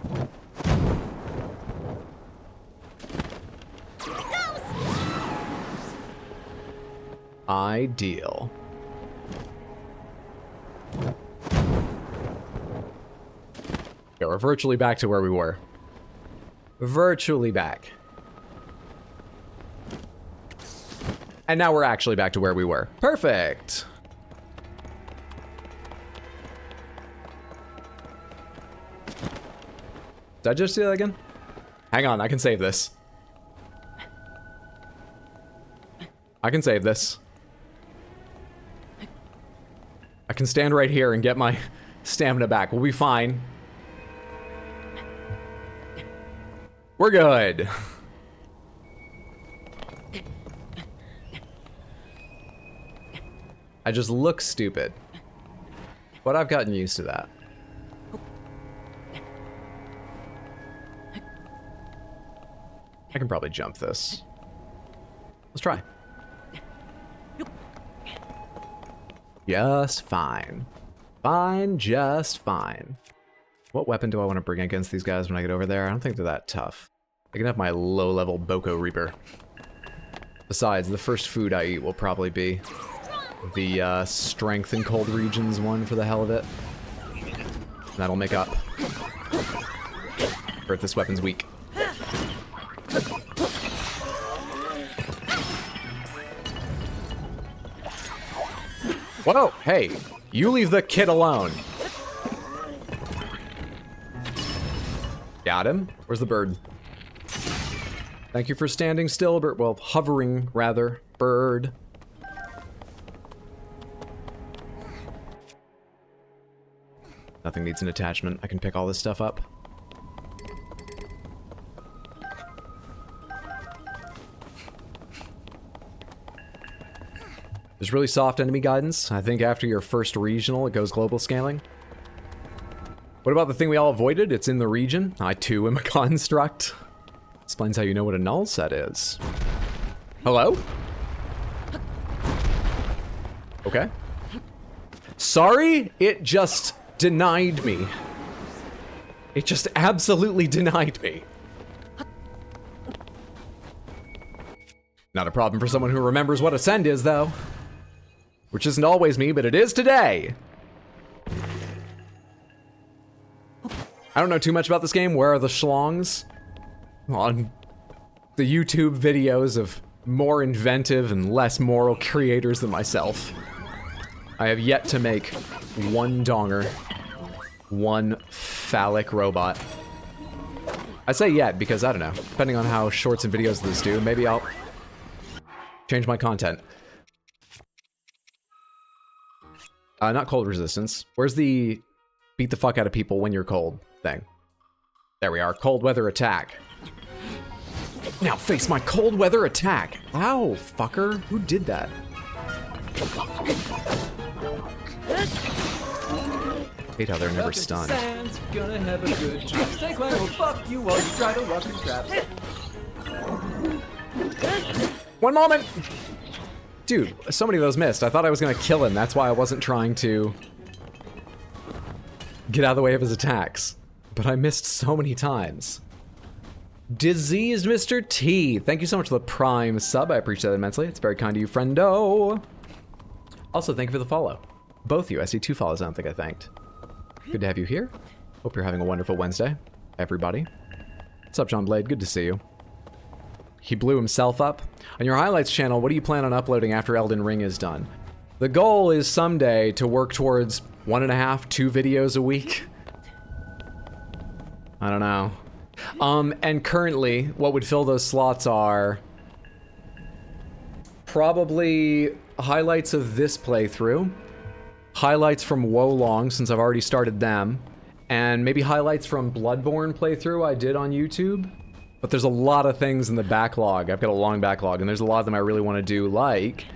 Here it goes. Ideal. Yeah, we're virtually back to where we were. Virtually back. And now we're actually back to where we were. Perfect! Did I just do that again? Hang on, I can save this. I can save this. I can stand right here and get my stamina back. We'll be fine. We're good. I just look stupid. But I've gotten used to that. I can probably jump this. Let's try. Just fine. Fine, just fine. What weapon do I want to bring against these guys when I get over there? I don't think they're that tough. I can have my low-level Boko Reaper. Besides, the first food I eat will probably be the strength in cold regions one for the hell of it. That'll make up for if this weapon's weak. Whoa, hey, you leave the kid alone. Got him. Where's the bird? Thank you for standing still, bird. Well, hovering, rather. Bird. Nothing needs an attachment. I can pick all this stuff up. There's really soft enemy guidance. I think after your first regional, it goes global scaling. What about the thing we all avoided? It's in the region. I too am a construct. Explains how you know what a null set is. Hello? Okay. Sorry, it just denied me. It just absolutely denied me. Not a problem for someone who remembers what Ascend is, though. Which isn't always me, but it is today. I don't know too much about this game. Where are the schlongs? On the YouTube videos of more inventive and less moral creators than myself. I have yet to make one donger, one phallic robot. I say yet because, I don't know, depending on how shorts and videos of this do, maybe I'll change my content. Not cold resistance. Where's the beat the fuck out of people when you're cold thing? There we are, cold weather attack. Now face my cold weather attack. Ow, fucker, who did that? Hate how they're never stunned. Gonna have a good time. Snake man will fuck you while you try to lock your traps. One moment! Dude, so many of those missed. I thought I was gonna kill him. That's why I wasn't trying to get out of the way of his attacks. But I missed so many times. Diseased Mr. T. Thank you so much for the Prime sub. I appreciate it immensely. It's very kind of you, friendo. Also, thank you for the follow. Both of you. I see 2 follows. I don't think I thanked. Good to have you here. Hope you're having a wonderful Wednesday, everybody. What's up, John Blade? Good to see you. He blew himself up. On your highlights channel, what do you plan on uploading after Elden Ring is done? The goal is someday to work towards 1.5, 2 videos a week. I don't know. And currently, what would fill those slots are probably highlights of this playthrough, highlights from Wolong, since I've already started them, and maybe highlights from Bloodborne playthrough I did on YouTube. But there's a lot of things in the backlog. I've got a long backlog, and there's a lot of them I really want to do, like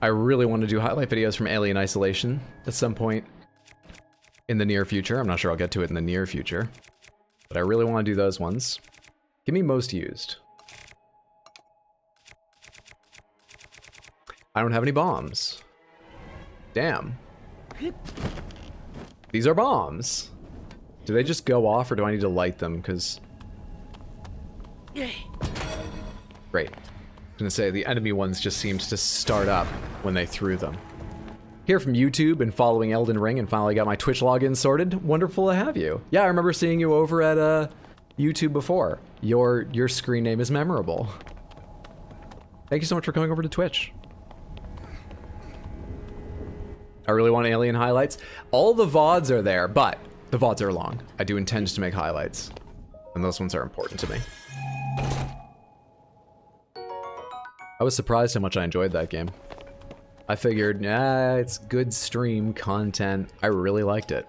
I really want to do highlight videos from Alien Isolation at some point in the near future. I'm not sure I'll get to it in the near future, but I really want to do those ones. Give me most used. I don't have any bombs. Damn. These are bombs. Do they just go off, or do I need to light them? Because... Great. I was gonna say, the enemy ones just seemed to start up when they threw them. Here from YouTube and following Elden Ring, and finally got my Twitch login sorted. Wonderful to have you. Yeah, I remember seeing you over at YouTube before. Your screen name is memorable. Thank you so much for coming over to Twitch. I really want Alien highlights. All the VODs are there, but the VODs are long. I do intend to make highlights, and those ones are important to me. I was surprised how much I enjoyed that game. I figured, it's good stream content. I really liked it.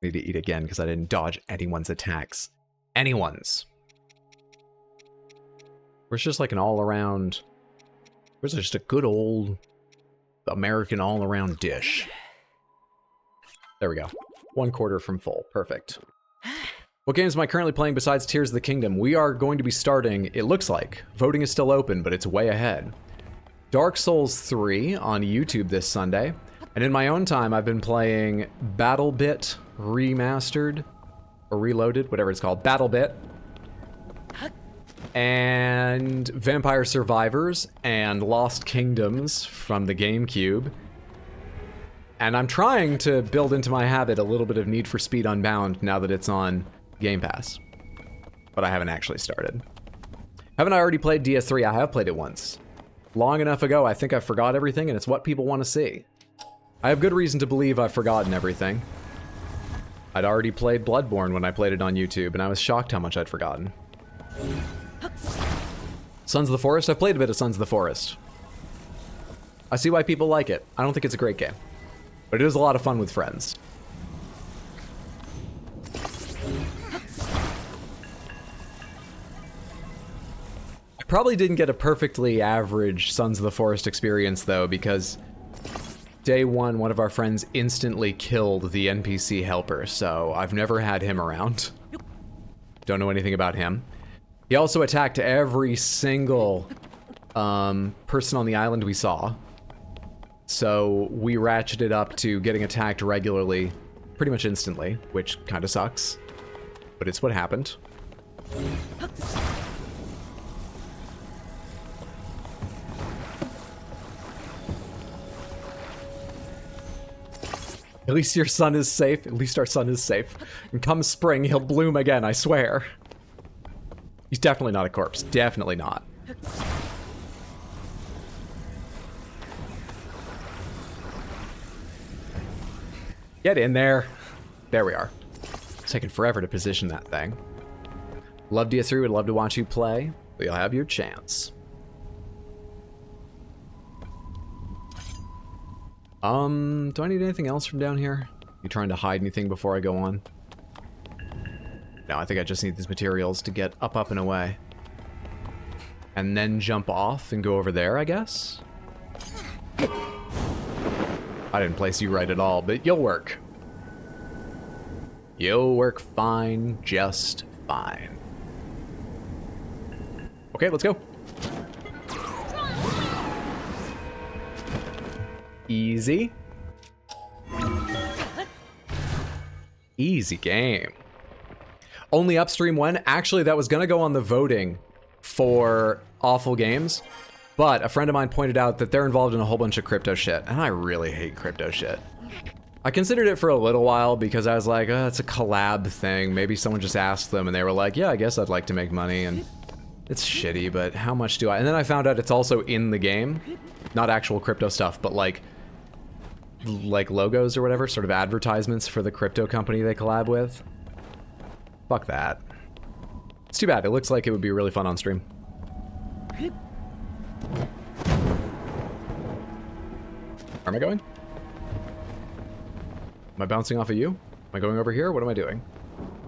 Need to eat again because I didn't dodge anyone's attacks. Anyone's. Where's just like an all-around... Where's just a good old American all-around dish? There we go. 1/4 from full. Perfect. What games am I currently playing besides Tears of the Kingdom? We are going to be starting, it looks like. Voting is still open, but it's way ahead. Dark Souls 3 on YouTube this Sunday. And in my own time, I've been playing BattleBit Remastered, or Reloaded, whatever it's called. BattleBit. And Vampire Survivors and Lost Kingdoms from the GameCube. And I'm trying to build into my habit a little bit of Need for Speed Unbound now that it's on Game Pass. But I haven't actually started. Haven't I already played DS3? I have played it once. Long enough ago, I think I forgot everything, and it's what people want to see. I have good reason to believe I've forgotten everything. I'd already played Bloodborne when I played it on YouTube, and I was shocked how much I'd forgotten. Sons of the Forest? I've played a bit of Sons of the Forest. I see why people like it. I don't think it's a great game. But it is a lot of fun with friends. I probably didn't get a perfectly average Sons of the Forest experience, though, because day one of our friends instantly killed the NPC helper, so I've never had him around. Don't know anything about him. He also attacked every single person on the island we saw. So we ratcheted up to getting attacked regularly, pretty much instantly, which kind of sucks. But it's what happened. At least your son is safe. At least our son is safe. And come spring, he'll bloom again, I swear. He's definitely not a corpse. Definitely not. Get in there. There we are. It's taking forever to position that thing. Love DS3, would love to watch you play. But you'll have your chance. Do I need anything else from down here? You trying to hide anything before I go on? No, I think I just need these materials to get up, and away. And then jump off and go over there, I guess? I didn't place you right at all, but you'll work. You'll work fine, just fine. Okay, let's go. Easy. Easy game. Only upstream when? Actually, that was gonna go on the voting for awful games, but a friend of mine pointed out that they're involved in a whole bunch of crypto shit, and I really hate crypto shit. I considered it for a little while because I was like, oh, it's a collab thing. Maybe someone just asked them and they were like, yeah, I guess I'd like to make money, and it's shitty, but how much do I? And then I found out it's also in the game. Not actual crypto stuff, but like logos or whatever, sort of advertisements for the crypto company they collab with. Fuck that. It's too bad. It looks like it would be really fun on stream. Where am I going? Am I bouncing off of you? Am I going over here? What am I doing?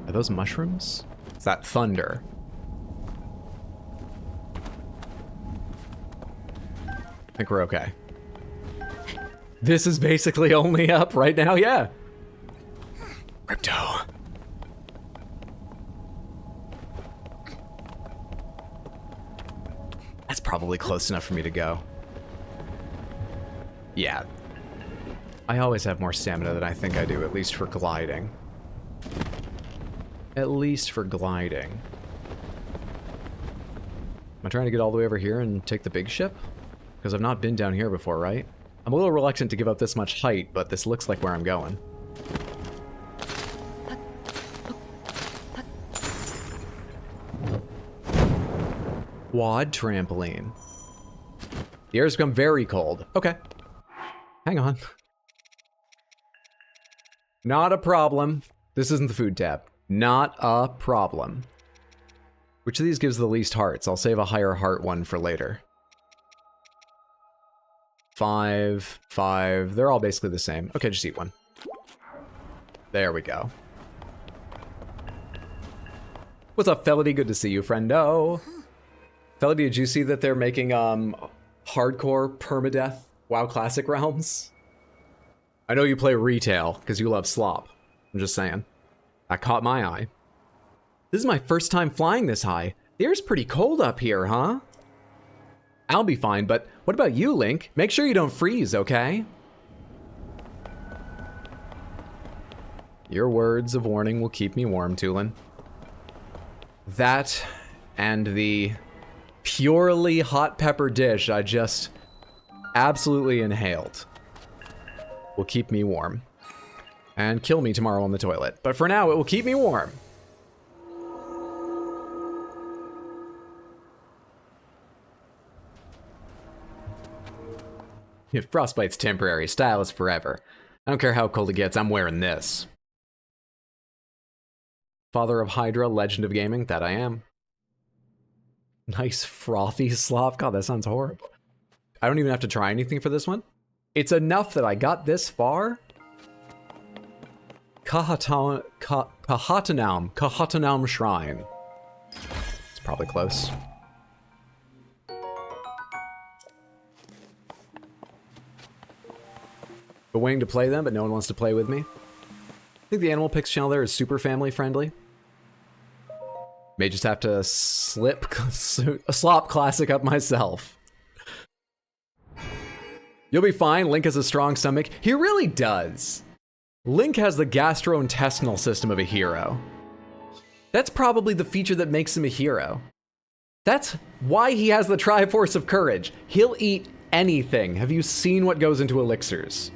Are those mushrooms? It's that thunder. I think we're okay. This is basically only up right now, yeah. Crypto. That's probably close enough for me to go. Yeah. I always have more stamina than I think I do, at least for gliding. At least for gliding. Am I trying to get all the way over here and take the big ship? Because I've not been down here before, right? I'm a little reluctant to give up this much height, but this looks like where I'm going. Quad trampoline. The air's become very cold. Okay. Hang on. Not a problem. This isn't the food tab. Not a problem. Which of these gives the least hearts? I'll save a higher heart one for later. 5, 5. They're all basically the same. Okay, just eat one. There we go. What's up, Felody? Good to see you, friendo. Felody, did you see that they're making hardcore permadeath WoW Classic realms? I know you play retail because you love slop. I'm just saying. That caught my eye. This is my first time flying this high. The air's pretty cold up here, huh? I'll be fine, but what about you, Link? Make sure you don't freeze, okay? Your words of warning will keep me warm, Tulin. That and the purely hot pepper dish I just absolutely inhaled will keep me warm. And kill me tomorrow on the toilet. But for now, it will keep me warm. If frostbite's temporary, style is forever. I don't care how cold it gets, I'm wearing this. Father of Hydra, legend of gaming, that I am. Nice frothy slop. God, that sounds horrible. I don't even have to try anything for this one. It's enough that I got this far. Kahatanam Shrine. It's probably close. Been waiting to play them, but no one wants to play with me. I think the Animal Pix channel there is super family friendly. May just have to slip a slop classic up myself. You'll be fine. Link has a strong stomach. He really does. Link has the gastrointestinal system of a hero. That's probably the feature that makes him a hero. That's why he has the Triforce of Courage. He'll eat anything. Have you seen what goes into elixirs?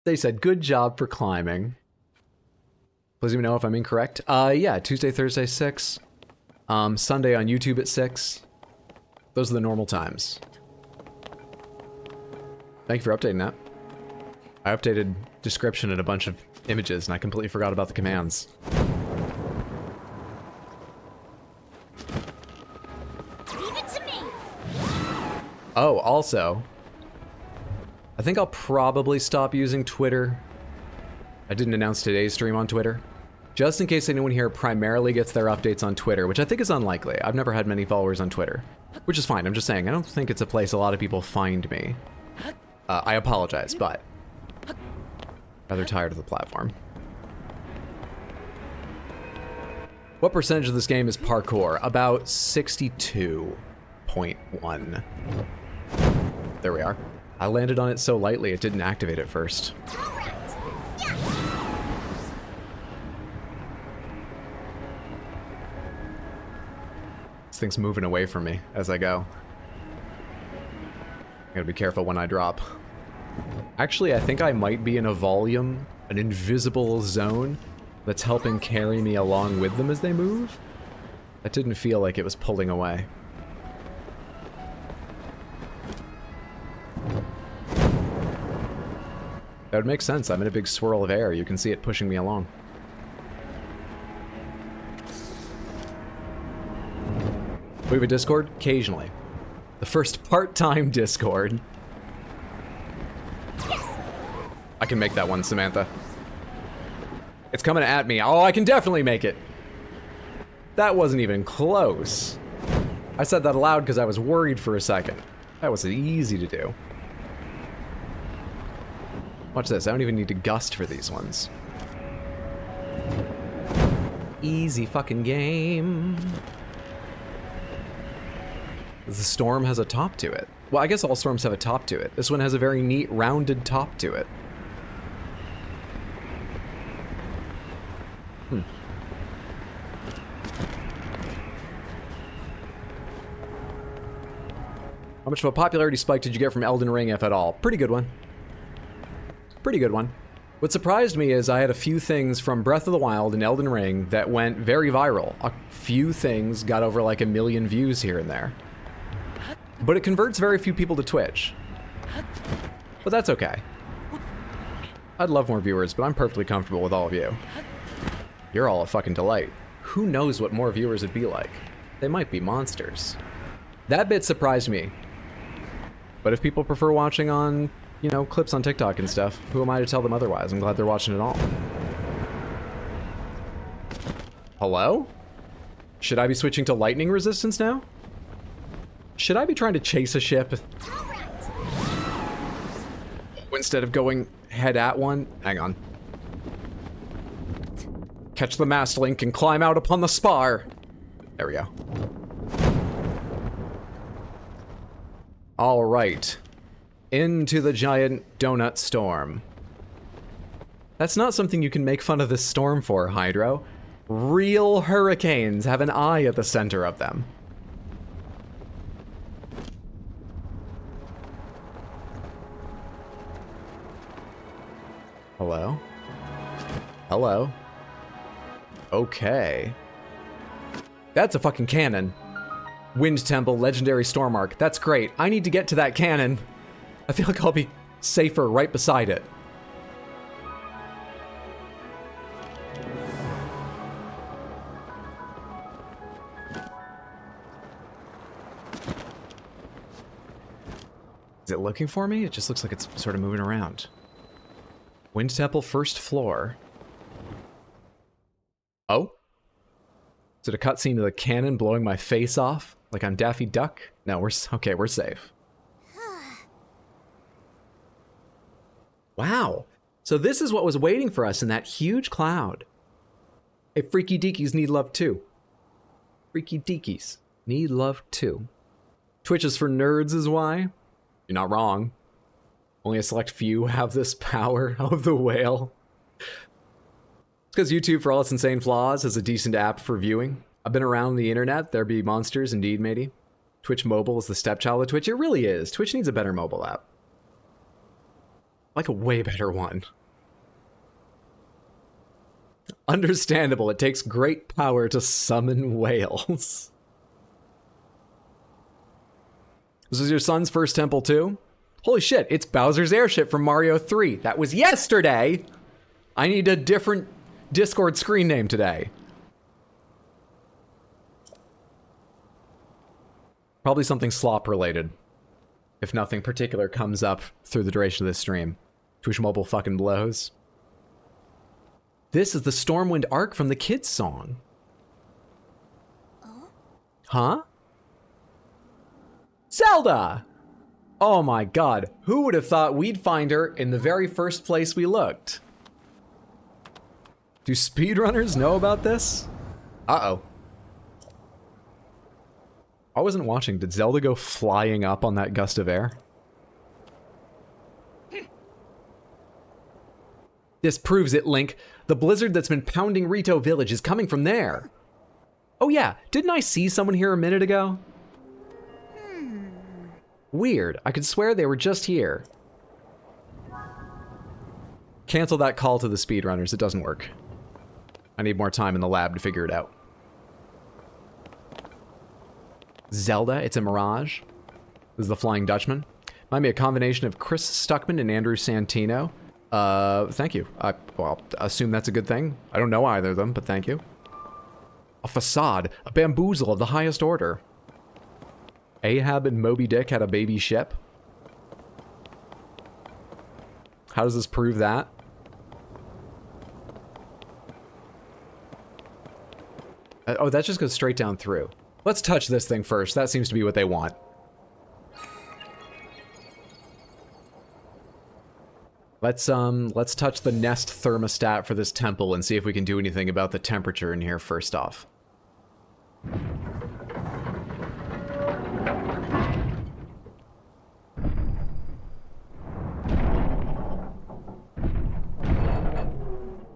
They said, good job for climbing. Please let me know if I'm incorrect. Yeah, Tuesday, Thursday, 6. Sunday on YouTube at 6. Those are the normal times. Thank you for updating that. I updated description and a bunch of images, and I completely forgot about the commands. Leave it to me. Oh, also, I think I'll probably stop using Twitter. I didn't announce today's stream on Twitter. Just in case anyone here primarily gets their updates on Twitter, which I think is unlikely. I've never had many followers on Twitter, which is fine. I'm just saying, I don't think it's a place a lot of people find me. I apologize, but rather tired of the platform. What percentage of this game is parkour? About 62.1. There we are. I landed on it so lightly it didn't activate at first. All right. Yeah. This thing's moving away from me as I go. I gotta be careful when I drop. Actually, I think I might be in a volume, an invisible zone that's helping carry me along with them as they move. That didn't feel like it was pulling away. That would make sense. I'm in a big swirl of air. You can see it pushing me along. We have a Discord? Occasionally. The first part-time Discord. Yes. I can make that one, Samantha. It's coming at me. Oh, I can definitely make it. That wasn't even close. I said that aloud because I was worried for a second. That was easy to do. Watch this. I don't even need to gust for these ones. Easy fucking game. The storm has a top to it. Well, I guess all storms have a top to it. This one has a very neat, rounded top to it. How much of a popularity spike did you get from Elden Ring, if at all? Pretty good one. Pretty good one. What surprised me is I had a few things from Breath of the Wild and Elden Ring that went very viral. A few things got over like 1 million views here and there. But it converts very few people to Twitch. But that's okay. I'd love more viewers, but I'm perfectly comfortable with all of you. You're all a fucking delight. Who knows what more viewers would be like? They might be monsters. That bit surprised me. But if people prefer watching on, you know, clips on TikTok and stuff, who am I to tell them otherwise? I'm glad they're watching it all. Hello? Should I be switching to lightning resistance now? Should I be trying to chase a ship All right. instead of going head at one? Hang on. Catch the mast link and climb out upon the spar. There we go. All right. Into the giant donut storm. That's not something you can make fun of this storm for, Hydro. Real hurricanes have an eye at the center of them. Hello? Hello? Okay. That's a fucking cannon. Wind Temple, Legendary Storm Arc. That's great. I need to get to that cannon. I feel like I'll be safer right beside it. Is it looking for me? It just looks like it's sort of moving around. Wind Temple, first floor. Oh? Is it a cutscene of the cannon blowing my face off? Like I'm Daffy Duck? No, we're safe. Wow. So this is what was waiting for us in that huge cloud. Hey, Freaky Deakies need love too. Freaky Deakies need love too. Twitch is for nerds is why? You're not wrong. Only a select few have this power of the whale. It's because YouTube, for all its insane flaws, is a decent app for viewing. I've been around the internet. There be monsters, indeed, matey. Twitch Mobile is the stepchild of Twitch. It really is. Twitch needs a better mobile app. Like a way better one. Understandable, it takes great power to summon whales. This is your son's first temple too? Holy shit, it's Bowser's airship from Mario 3. That was yesterday! I need a different Discord screen name today. Probably something slop related. If nothing particular comes up through the duration of this stream. Twitch Mobile fucking blows. This is the Stormwind arc from the kids' song. Huh? Zelda! Oh my god, who would have thought we'd find her in the very first place we looked? Do speedrunners know about this? Uh-oh. I wasn't watching. Did Zelda go flying up on that gust of air? This proves it, Link. The blizzard that's been pounding Rito Village is coming from there. Oh yeah, didn't I see someone here a minute ago? Weird. I could swear they were just here. Cancel that call to the speedrunners. It doesn't work. I need more time in the lab to figure it out. Zelda, it's a mirage. This is the Flying Dutchman. Might be a combination of Chris Stuckman and Andrew Santino. Thank you. Well, assume that's a good thing. I don't know either of them, but thank you. A facade, a bamboozle of the highest order. Ahab and Moby Dick had a baby ship. How does this prove that? Oh, that just goes straight down through. Let's touch this thing first. That seems to be what they want. Let's touch the Nest thermostat for this temple and see if we can do anything about the temperature in here first off.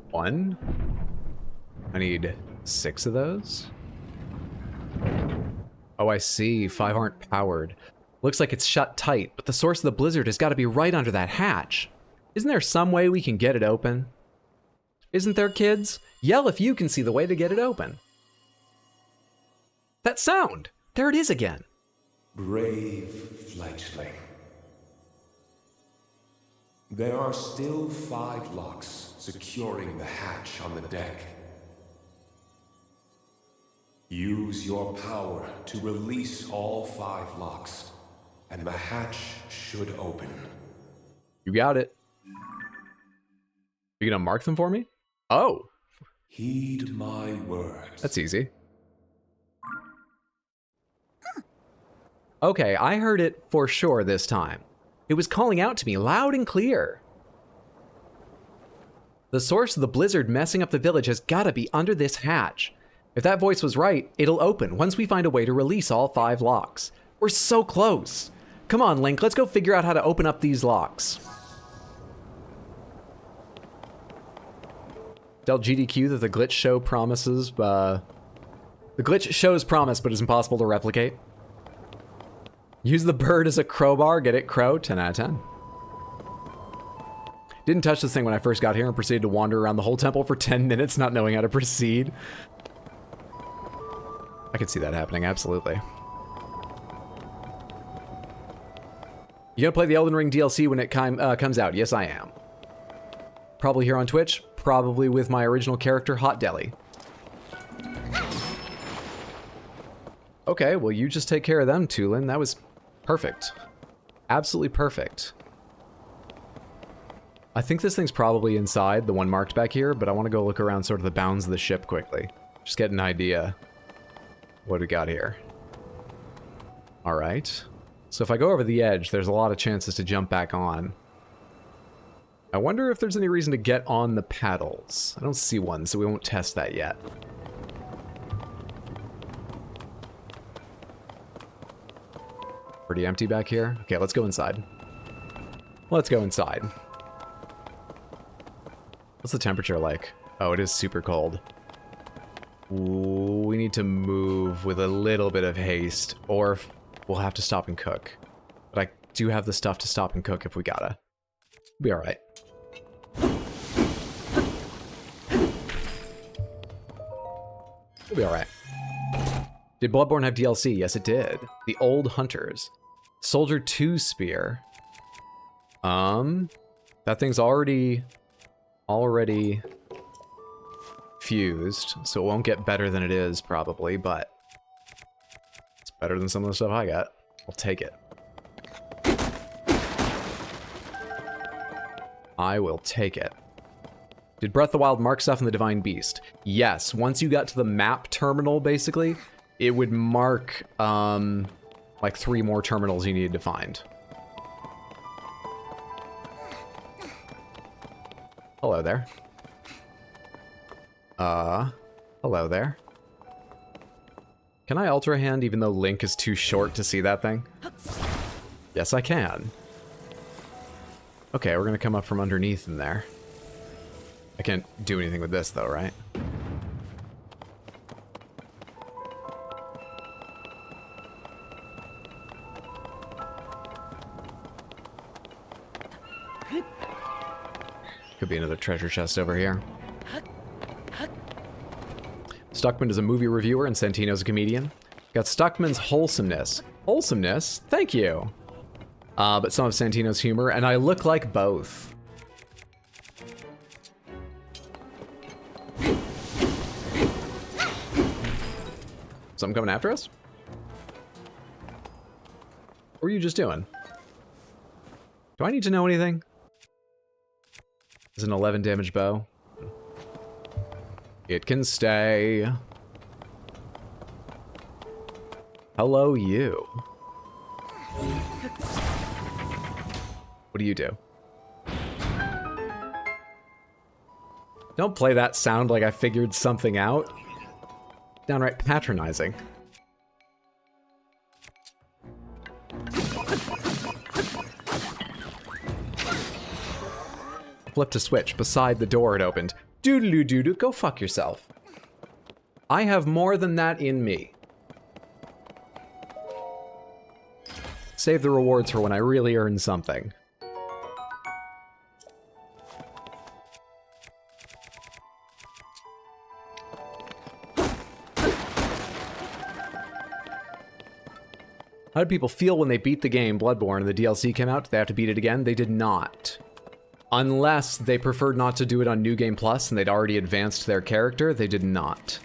One. I need 6 of those. Oh, I see. 5 aren't powered. Looks like it's shut tight, but the source of the blizzard has got to be right under that hatch. Isn't there some way we can get it open? Isn't there, kids? Yell if you can see the way to get it open. That sound! There it is again. Brave fledgling. There are still 5 locks securing the hatch on the deck. Use your power to release all 5 locks, and the hatch should open. You got it. You gonna mark them for me? Oh. Heed my words. That's easy. Okay, I heard it for sure this time. It was calling out to me loud and clear. The source of the blizzard messing up the village has gotta be under this hatch. If that voice was right, it'll open once we find a way to release all 5 locks. We're so close. Come on, Link, let's go figure out how to open up these locks. Tell GDQ that the glitch show promises, the glitch shows promise, but is impossible to replicate. Use the bird as a crowbar, get it, crow, 10 out of 10. Didn't touch this thing when I first got here and proceeded to wander around the whole temple for 10 minutes not knowing how to proceed. I could see that happening, absolutely. You gonna play the Elden Ring DLC when it comes out? Yes, I am. Probably here on Twitch, probably with my original character, Hot Deli. Okay, well you just take care of them, Tulin. That was perfect. Absolutely perfect. I think this thing's probably inside, the one marked back here, but I want to go look around sort of the bounds of the ship quickly. Just get an idea what we got here. Alright. So if I go over the edge, there's a lot of chances to jump back on. I wonder if there's any reason to get on the paddles. I don't see one, so we won't test that yet. Pretty empty back here. Okay, let's go inside. Let's go inside. What's the temperature like? Oh, it is super cold. Ooh, we need to move with a little bit of haste, or we'll have to stop and cook. But I do have the stuff to stop and cook if we gotta. Be alright. We'll be alright. Did Bloodborne have DLC? Yes, it did. The Old Hunters. Soldier 2 Spear. That thing's already fused, so it won't get better than it is, probably, but it's better than some of the stuff I got. I'll take it. I will take it. Did Breath of the Wild mark stuff in the Divine Beast? Yes. Once you got to the map terminal, basically, it would mark, like 3 more terminals you needed to find. Hello there. Hello there. Can I Ultra Hand even though Link is too short to see that thing? Yes, I can. Okay, we're gonna come up from underneath in there. I can't do anything with this though, right? Could be another treasure chest over here. Stuckman is a movie reviewer and Santino's a comedian. Got Stuckman's wholesomeness. Wholesomeness? Thank you. But some of Santino's humor, and I look like both. Something coming after us? What are you just doing? Do I need to know anything? Is an 11 damage bow. It can stay. Hello, you. What do you do? Don't play that sound like I figured something out. Downright patronizing. Flipped a switch beside the door it opened. Doodaloo-doo-doo, go fuck yourself. I have more than that in me. Save the rewards for when I really earn something. How did people feel when they beat the game Bloodborne and the DLC came out? Did they have to beat it again? They did not. Unless they preferred not to do it on New Game Plus and they'd already advanced their character, they did not.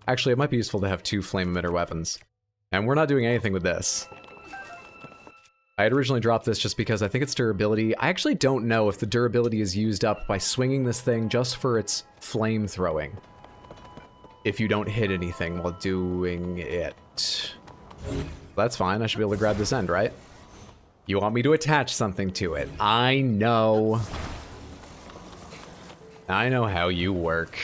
Actually, it might be useful to have 2 flame emitter weapons. And we're not doing anything with this. I had originally dropped this just because I think its durability... I actually don't know if the durability is used up by swinging this thing just for its flame throwing. If you don't hit anything while doing it. That's fine, I should be able to grab this end, right? You want me to attach something to it. I know. I know how you work.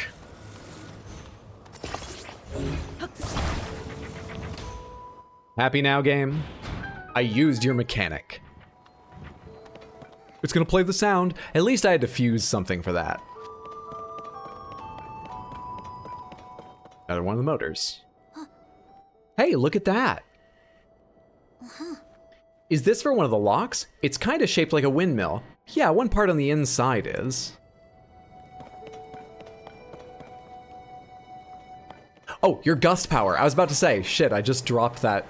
Happy now, game? I used your mechanic. It's gonna play the sound. At least I had to fuse something for that. Another one of the motors. Hey, look at that. Is this for one of the locks? It's kind of shaped like a windmill. Yeah, one part on the inside is. Oh, your gust power. I was about to say, shit, I just dropped that.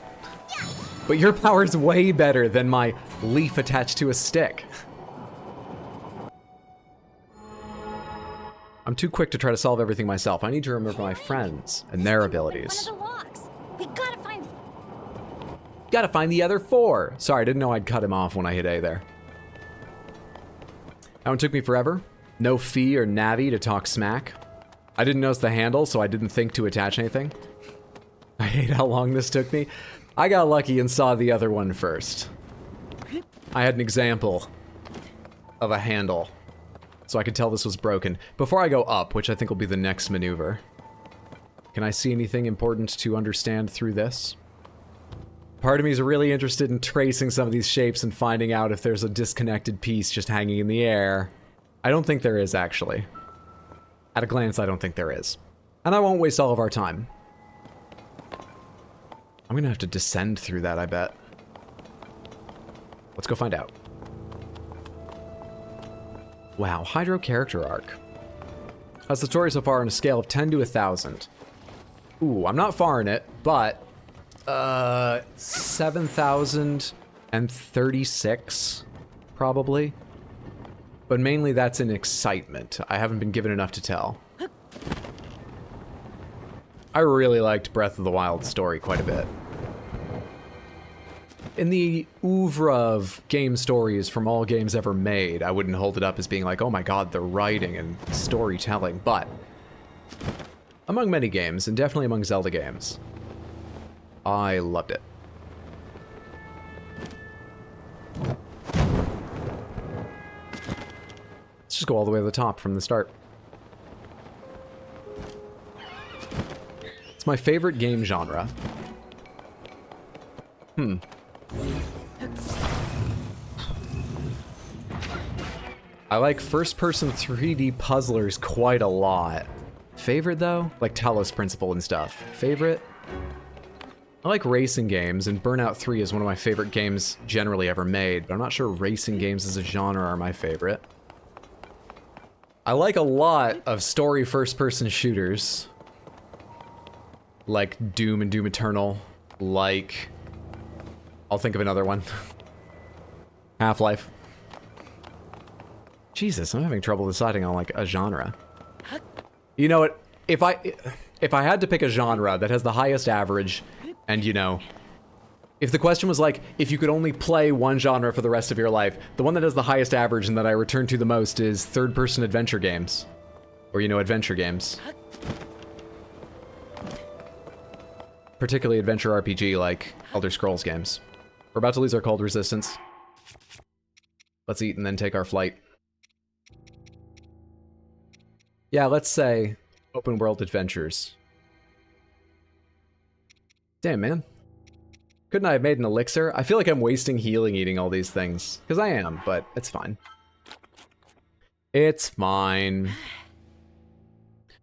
But your power's way better than my leaf attached to a stick. I'm too quick to try to solve everything myself. I need to remember my friends and their abilities. One of the locks. We gotta find. Gotta find the other 4. Sorry, I didn't know I'd cut him off when I hit A there. That one took me forever. No Fee or Navi to talk smack. I didn't notice the handle, so I didn't think to attach anything. I hate how long this took me. I got lucky and saw the other one first. I had an example of a handle, so I could tell this was broken. Before I go up, which I think will be the next maneuver, can I see anything important to understand through this? Part of me is really interested in tracing some of these shapes and finding out if there's a disconnected piece just hanging in the air. I don't think there is, actually. At a glance, I don't think there is. And I won't waste all of our time. I'm gonna have to descend through that, I bet. Let's go find out. Wow, Hydro character arc. How's the story so far on a scale of 10 to 1,000? Ooh, I'm not far in it, but 7,036 probably. But mainly that's in excitement. I haven't been given enough to tell. I really liked Breath of the Wild story quite a bit. In the oeuvre of game stories from all games ever made, I wouldn't hold it up as being like, oh my god, the writing and storytelling, but among many games, and definitely among Zelda games, I loved it. Let's just go all the way to the top from the start. It's my favorite game genre. I like first-person 3D puzzlers quite a lot. Favorite, though? Like Talos Principle and stuff. Favorite? I like racing games, and Burnout 3 is one of my favorite games generally ever made, but I'm not sure racing games as a genre are my favorite. I like a lot of story first-person shooters. Like Doom and Doom Eternal. Like... I'll think of another one. Half-Life. Jesus, I'm having trouble deciding on, like, a genre. You know what? If I had to pick a genre that has the highest average, and, you know, if the question was like, if you could only play one genre for the rest of your life, the one that has the highest average and that I return to the most is third-person adventure games. Or, you know, adventure games. Particularly adventure RPG like Elder Scrolls games. We're about to lose our cold resistance. Let's eat and then take our flight. Yeah, let's say open world adventures. Damn, man. Couldn't I have made an elixir? I feel like I'm wasting healing eating all these things. Because I am, but it's fine. It's fine.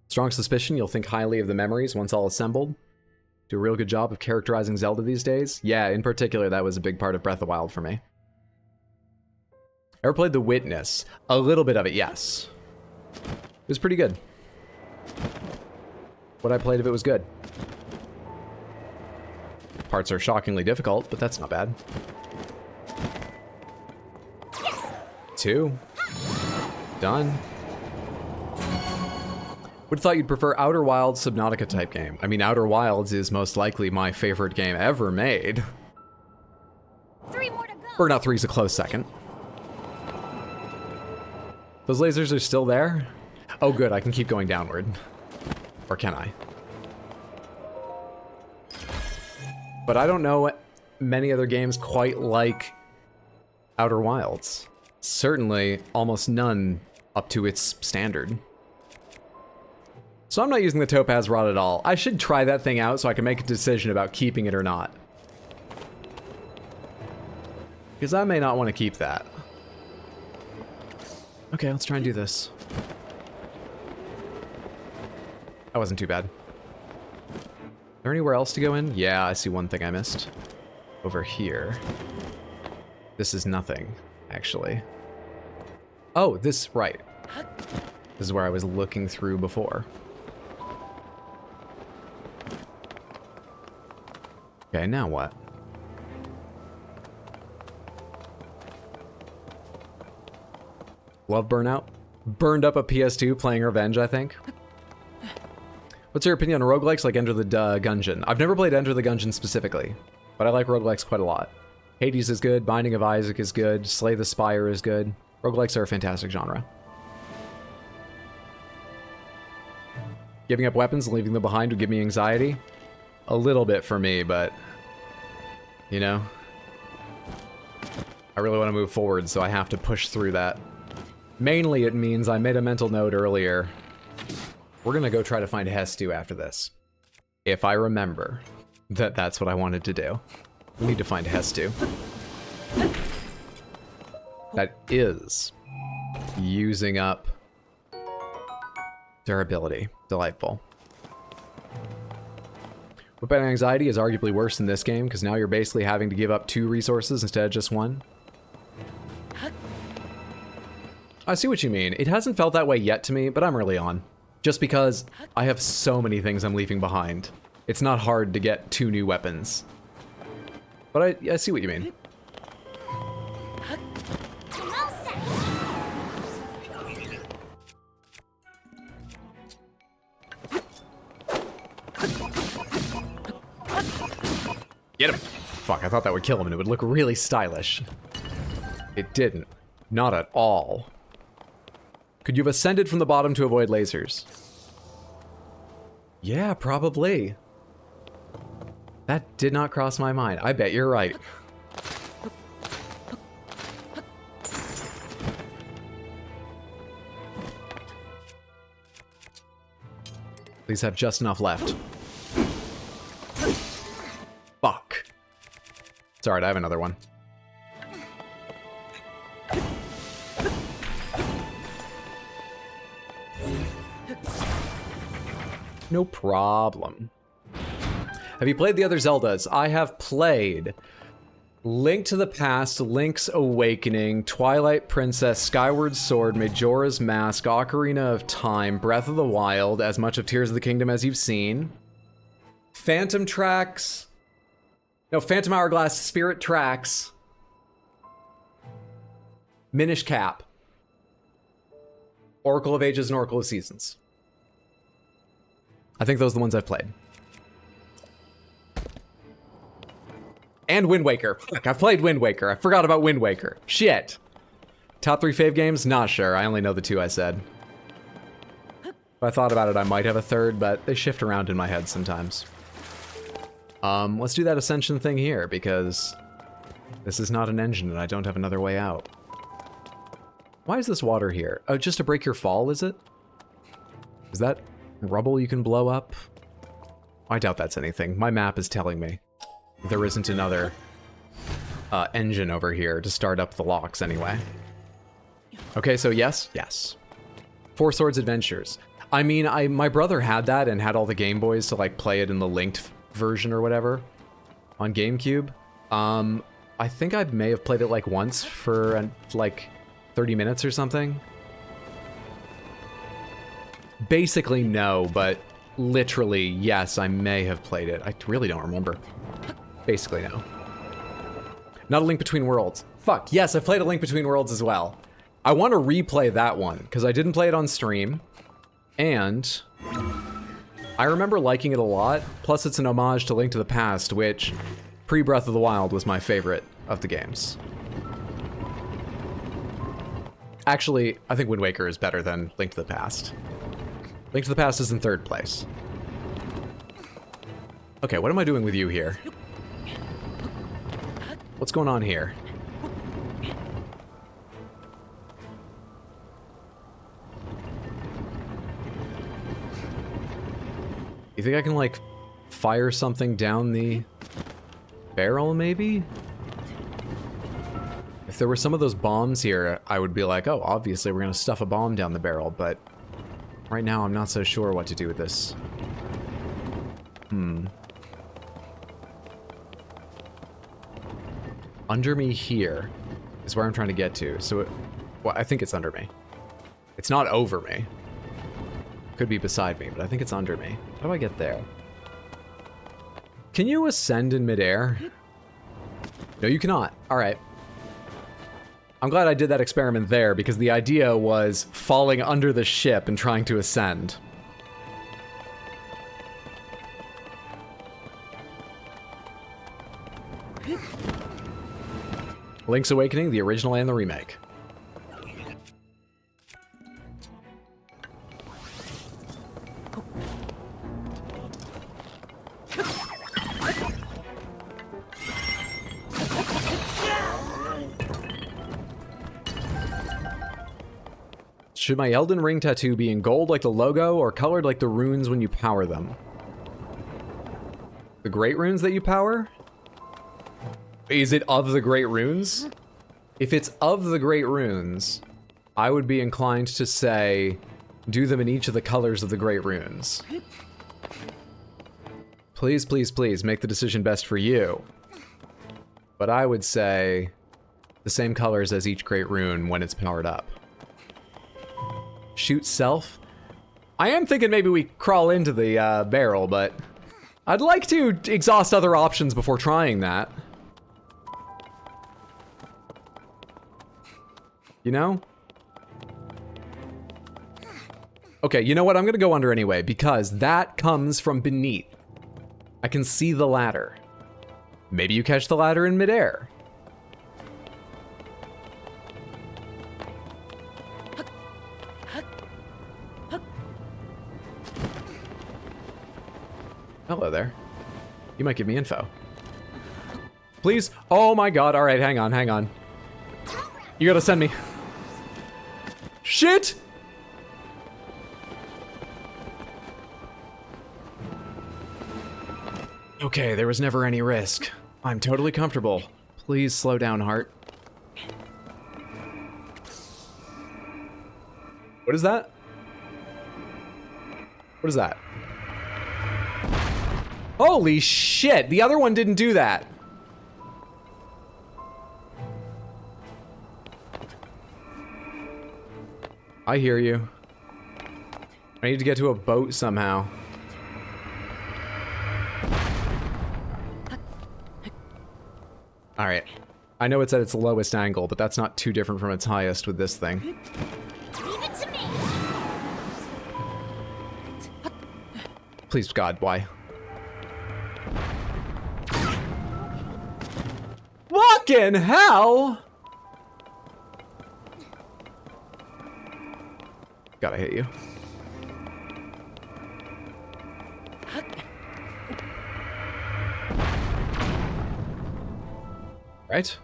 Strong suspicion you'll think highly of the memories once all assembled. Do a real good job of characterizing Zelda these days. Yeah, in particular, that was a big part of Breath of the Wild for me. Ever played The Witness? A little bit of it, yes. It was pretty good. What I played of it was good. Parts are shockingly difficult, but that's not bad. 2. Done. Would have thought you'd prefer Outer Wilds Subnautica type game. I mean, Outer Wilds is most likely my favorite game ever made. 3 more to go. Burnout 3 is a close second. Those lasers are still there? Oh good, I can keep going downward. Or can I? But I don't know many other games quite like Outer Wilds. Certainly, almost none up to its standard. So I'm not using the Topaz Rod at all. I should try that thing out so I can make a decision about keeping it or not. Because I may not want to keep that. Okay, let's try and do this. That wasn't too bad. Is there anywhere else to go in? Yeah, I see one thing I missed. Over here. This is nothing, actually. Oh, this, right. This is where I was looking through before. Okay, now what? Love Burnout. Burned up a PS2 playing Revenge, I think. What's your opinion on roguelikes like Enter the Gungeon? I've never played Enter the Gungeon specifically, but I like roguelikes quite a lot. Hades is good, Binding of Isaac is good, Slay the Spire is good. Roguelikes are a fantastic genre. Giving up weapons and leaving them behind would give me anxiety. A little bit for me, but... you know? I really want to move forward, so I have to push through that. Mainly it means I made a mental note earlier. We're gonna go try to find Hestu after this. If I remember that that's what I wanted to do. We need to find Hestu. That is using up durability. Delightful. Weapon anxiety is arguably worse in this game, because now you're basically having to give up 2 resources instead of just 1. I see what you mean. It hasn't felt that way yet to me, but I'm early on. Just because I have so many things I'm leaving behind. It's not hard to get 2 new weapons. But I see what you mean. Well set. Get him! Fuck, I thought that would kill him and it would look really stylish. It didn't. Not at all. Could you have ascended from the bottom to avoid lasers? Yeah, probably. That did not cross my mind. I bet you're right. Please have just enough left. Fuck. It's alright, I have another one. No problem. Have you played the other Zeldas? I have played Link to the Past, Link's Awakening, Twilight Princess, Skyward Sword, Majora's Mask, Ocarina of Time, Breath of the Wild, as much of Tears of the Kingdom as you've seen. Phantom Tracks. No, Phantom Hourglass, Spirit Tracks. Minish Cap. Oracle of Ages and Oracle of Seasons. I think those are the ones I've played. And Wind Waker. Fuck, I've played Wind Waker. I forgot about Wind Waker. Shit. Top 3 fave games? Not sure. I only know the 2 I said. If I thought about it, I might have a third, but they shift around in my head sometimes. Let's do that Ascension thing here, because this is not an engine and I don't have another way out. Why is this water here? Oh, just to break your fall, is it? Is that rubble you can blow up? I doubt that's anything. My map is telling me there isn't another engine over here to start up the locks anyway. Okay, so yes, yes. Four Swords Adventures. I mean, my brother had that and had all the Game Boys to like play it in the linked version or whatever on GameCube. I think I may have played it like once for like 30 minutes or something. Basically no, but literally yes, I may have played it. I really don't remember. Basically no. Not A Link Between Worlds. Fuck, yes, I played A Link Between Worlds as well. I want to replay that one, because I didn't play it on stream, and I remember liking it a lot, plus it's an homage to Link to the Past, which, pre-Breath of the Wild, was my favorite of the games. Actually, I think Wind Waker is better than Link to the Past. Link to the Past is in third place. Okay, what am I doing with you here? What's going on here? You think I can, like, fire something down the barrel, maybe? If there were some of those bombs here, I would be like, oh, obviously we're gonna stuff a bomb down the barrel, but right now I'm not so sure what to do with this. Under me here is where I'm trying to get to, so well, I think it's under me. It's not over me. Could be beside me, but I think it's under me. How do I get there? Can you ascend in midair? No, you cannot. All right. I'm glad I did that experiment there, because the idea was falling under the ship and trying to ascend. Link's Awakening, the original and the remake. Should my Elden Ring tattoo be in gold like the logo or colored like the runes when you power them? The great runes that you power? Is it of the great runes? If it's of the great runes, I would be inclined to say, do them in each of the colors of the great runes. Please, please, please, make the decision best for you. But I would say the same colors as each great rune when it's powered up. Shoot self. I am thinking maybe we crawl into the barrel, but I'd like to exhaust other options before trying that. You know? Okay, you know what? I'm gonna go under anyway, because that comes from beneath. I can see the ladder. Maybe you catch the ladder in midair. Hello there. You might give me info. Please? Oh my god, alright, hang on, hang on. You gotta send me. Shit! Okay, there was never any risk. I'm totally comfortable. Please slow down, heart. What is that? What is that? Holy shit! The other one didn't do that. I hear you. I need to get to a boat somehow. Alright. I know it's at its lowest angle, but that's not too different from its highest with this thing. Leave it to me. Please, God, why? Fucking hell! Gotta hit you. Right?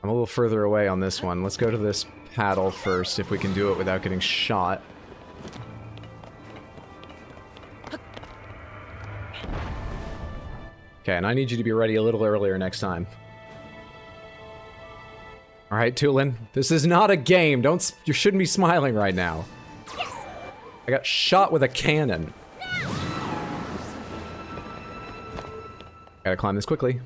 I'm a little further away on this one. Let's go to this paddle first, if we can do it without getting shot. Okay, and I need you to be ready a little earlier next time. Alright, Tulin, this is not a game. You shouldn't be smiling right now. Yes. I got shot with a cannon. Gotta climb this quickly.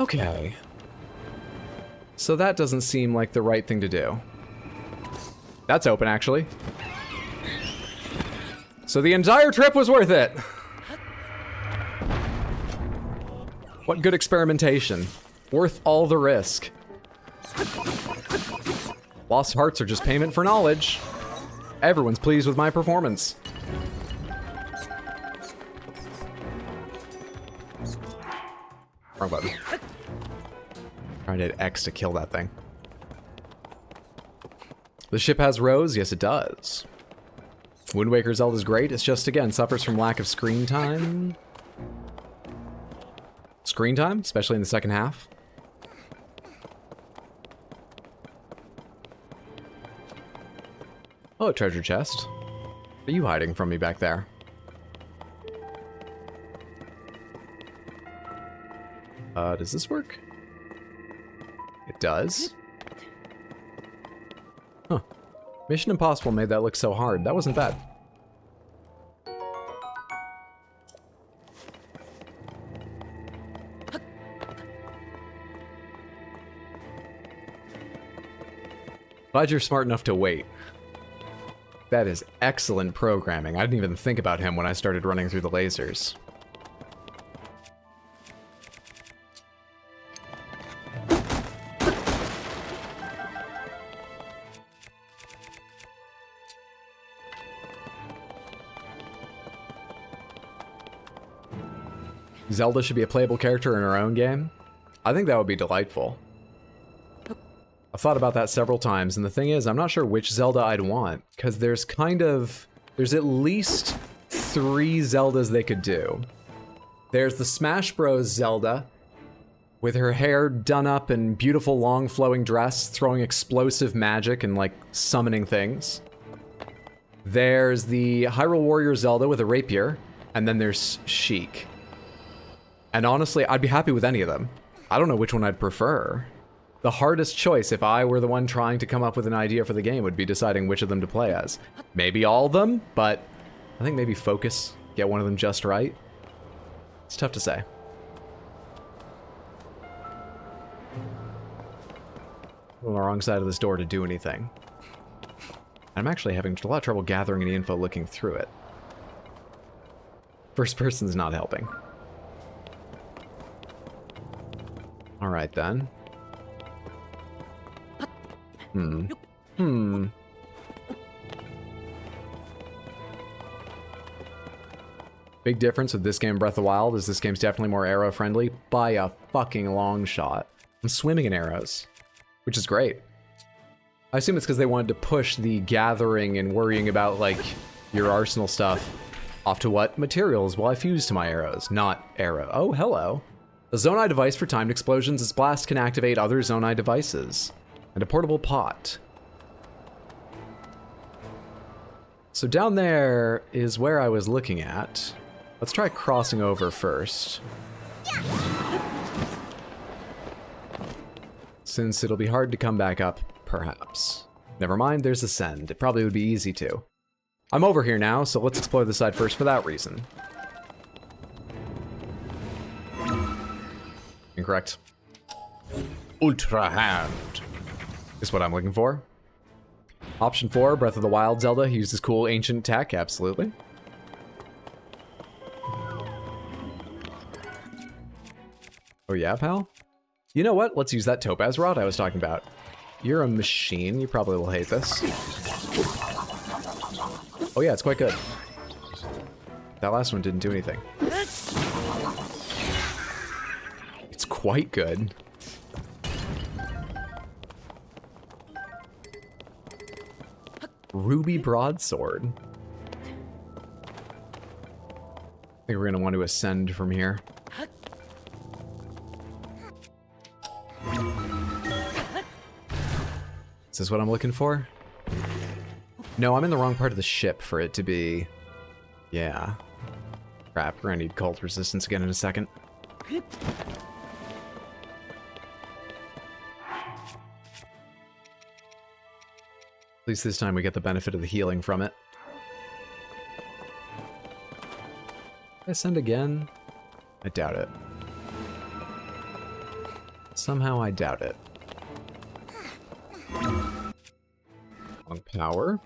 Okay. So that doesn't seem like the right thing to do. That's open, actually. So the entire trip was worth it. What good experimentation. Worth all the risk. Lost hearts are just payment for knowledge. Everyone's pleased with my performance. Wrong button. Trying to hit X to kill that thing. The ship has rows? Yes, it does. Wind Waker Zelda's great. It's just, again, suffers from lack of screen time. Screen time, especially in the second half. Oh, a treasure chest. What are you hiding from me back there? Does this work? It does? Huh. Mission Impossible made that look so hard. That wasn't bad. Glad you're smart enough to wait. That is excellent programming. I didn't even think about him when I started running through the lasers. Zelda should be a playable character in her own game? I think that would be delightful. I've thought about that several times, and the thing is, I'm not sure which Zelda I'd want, because there's at least 3 Zeldas they could do. There's the Smash Bros. Zelda, with her hair done up in beautiful long flowing dress, throwing explosive magic and, like, summoning things. There's the Hyrule Warrior Zelda with a rapier, and then there's Sheik. And honestly, I'd be happy with any of them. I don't know which one I'd prefer. The hardest choice, if I were the one trying to come up with an idea for the game, would be deciding which of them to play as. Maybe all of them, but I think maybe focus, get one of them just right. It's tough to say. on the wrong side of this door to do anything. I'm actually having a lot of trouble gathering any info looking through it. First person's not helping. Alright then. Big difference with this game and Breath of the Wild is this game's definitely more arrow friendly by a fucking long shot. I'm swimming in arrows, which is great. I assume it's because they wanted to push the gathering and worrying about like your arsenal stuff off to what materials will I fuse to my arrows, not arrow. Oh, hello. A Zonai device for timed explosions. Its blast can activate other Zonai devices. And a portable pot. So down there is where I was looking at. Let's try crossing over first. Since it'll be hard to come back up, perhaps. Never mind, there's Ascend. It probably would be easy to. I'm over here now, so let's explore the side first for that reason. Incorrect. Ultra Hand is what I'm looking for. Option 4, Breath of the Wild Zelda uses cool ancient tech, absolutely. Oh yeah, pal? You know what? Let's use that topaz rod I was talking about. You're a machine. You probably will hate this. Oh yeah, it's quite good. That last one didn't do anything. It's quite good. Ruby broadsword. I think we're gonna want to ascend from here. Is this what I'm looking for? No, I'm in the wrong part of the ship for it to be... Yeah. Crap, we're gonna need cold resistance again in a second. At least this time we get the benefit of the healing from it. Ascend again? I doubt it. Somehow I doubt it. Long power.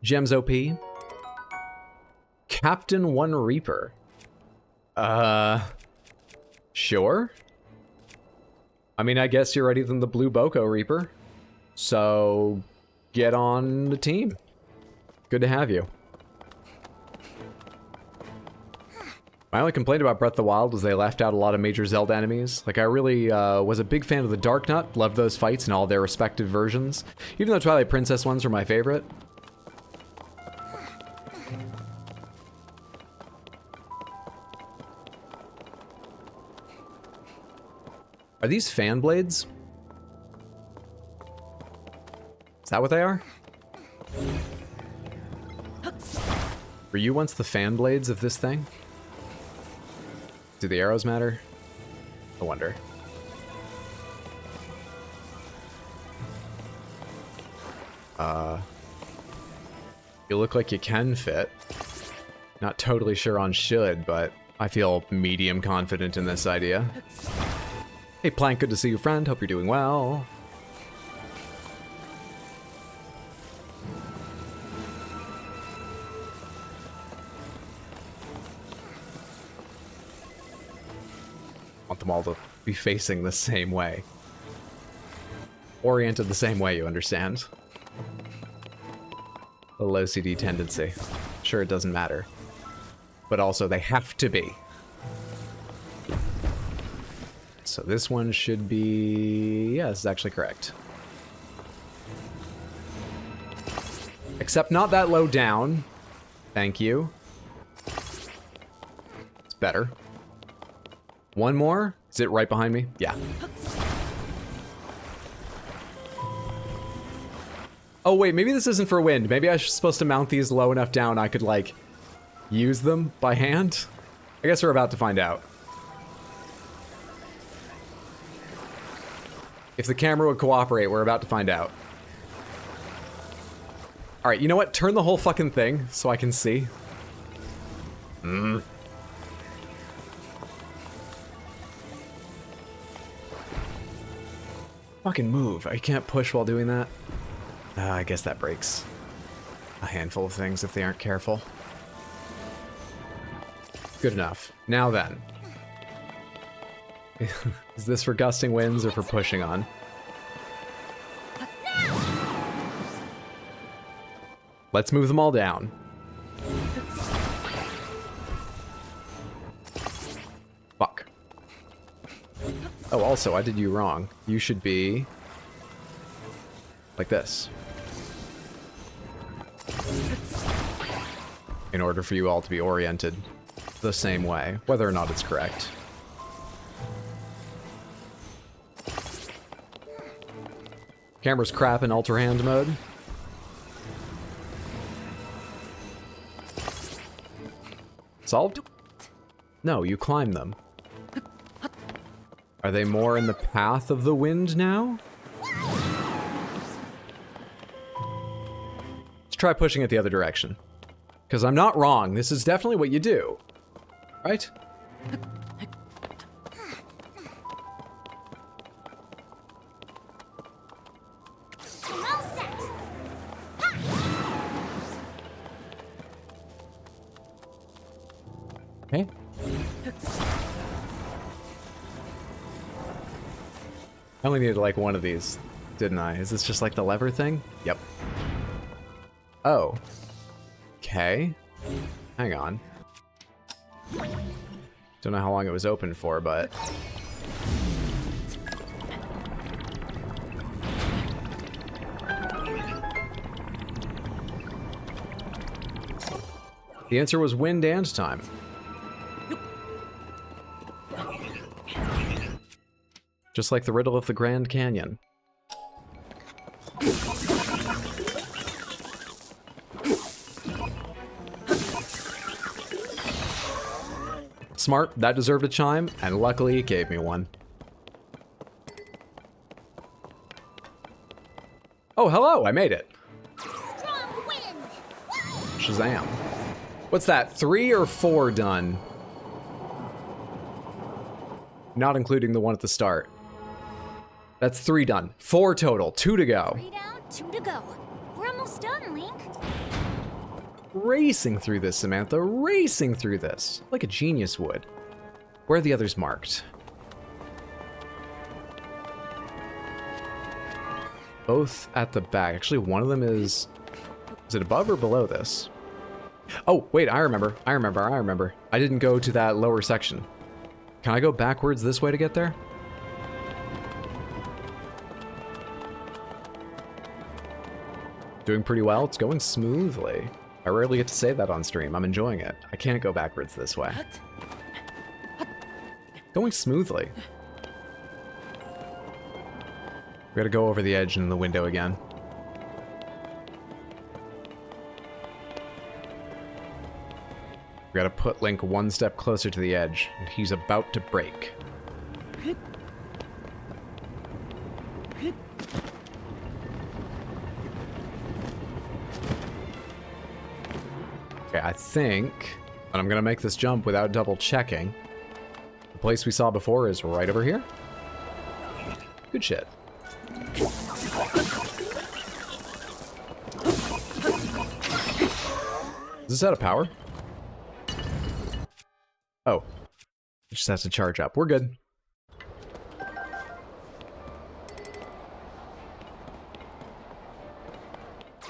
Gems OP. Captain One Reaper. Sure. I mean, I guess you're ready than the Blue Boko Reaper. So, get on the team. Good to have you. My only complaint about Breath of the Wild was they left out a lot of major Zelda enemies. Like, I really was a big fan of the Dark Nut. Loved those fights in all their respective versions. Even though Twilight Princess ones were my favorite. Are these fan blades? Is that what they are? Were you once the fan blades of this thing? Do the arrows matter? I wonder. You look like you can fit. Not totally sure on should, but I feel medium confident in this idea. Hey Plank, good to see you, friend. Hope you're doing well. Want them all to be facing the same way. Oriented the same way, you understand. A low CD tendency. Sure, it doesn't matter. But also, they have to be. So this one should be... Yeah, this is actually correct. Except not that low down. Thank you. It's better. One more? Is it right behind me? Yeah. Oh wait, maybe this isn't for wind. Maybe I was supposed to mount these low enough down I could, like, use them by hand? I guess we're about to find out. If the camera would cooperate, we're about to find out. Alright, you know what? Turn the whole fucking thing so I can see. Fucking move. I can't push while doing that. I guess that breaks a handful of things if they aren't careful. Good enough. Now then. Is this for gusting winds or for pushing on? Let's move them all down. Fuck. Oh, also, I did you wrong. You should be like this. In order for you all to be oriented the same way, whether or not it's correct. Camera's crap in Ultra Hand mode. Solved? No, you climb them. Are they more in the path of the wind now? Let's try pushing it the other direction. Because I'm not wrong, this is definitely what you do. Right? All set. Okay. I only needed like one of these, didn't I? Is this just like the lever thing? Yep. Oh. Okay. Hang on. Don't know how long it was open for, but... The answer was wind and time. Just like the riddle of the Grand Canyon. Smart, that deserved a chime, and luckily it gave me one. Oh, hello, I made it. Strong wind. Shazam. What's that, 3 or 4 done? Not including the one at the start. That's 3 done. 4 total, 2 to go. 3 down, 2 to go. We're almost done, Link. Racing through this, Samantha, racing through this. Like a genius would. Where are the others marked? Both at the back. Actually, one of them is it above or below this? Oh, wait, I remember. I didn't go to that lower section. Can I go backwards this way to get there? Doing pretty well. It's going smoothly. I rarely get to say that on stream. I'm enjoying it. I can't go backwards this way. Going smoothly. We gotta go over the edge and the window again. We gotta put Link one step closer to the edge, and he's about to break. Okay, I think, and I'm gonna make this jump without double checking. The place we saw before is right over here. Good shit. Is this out of power? Oh. It just has to charge up. We're good.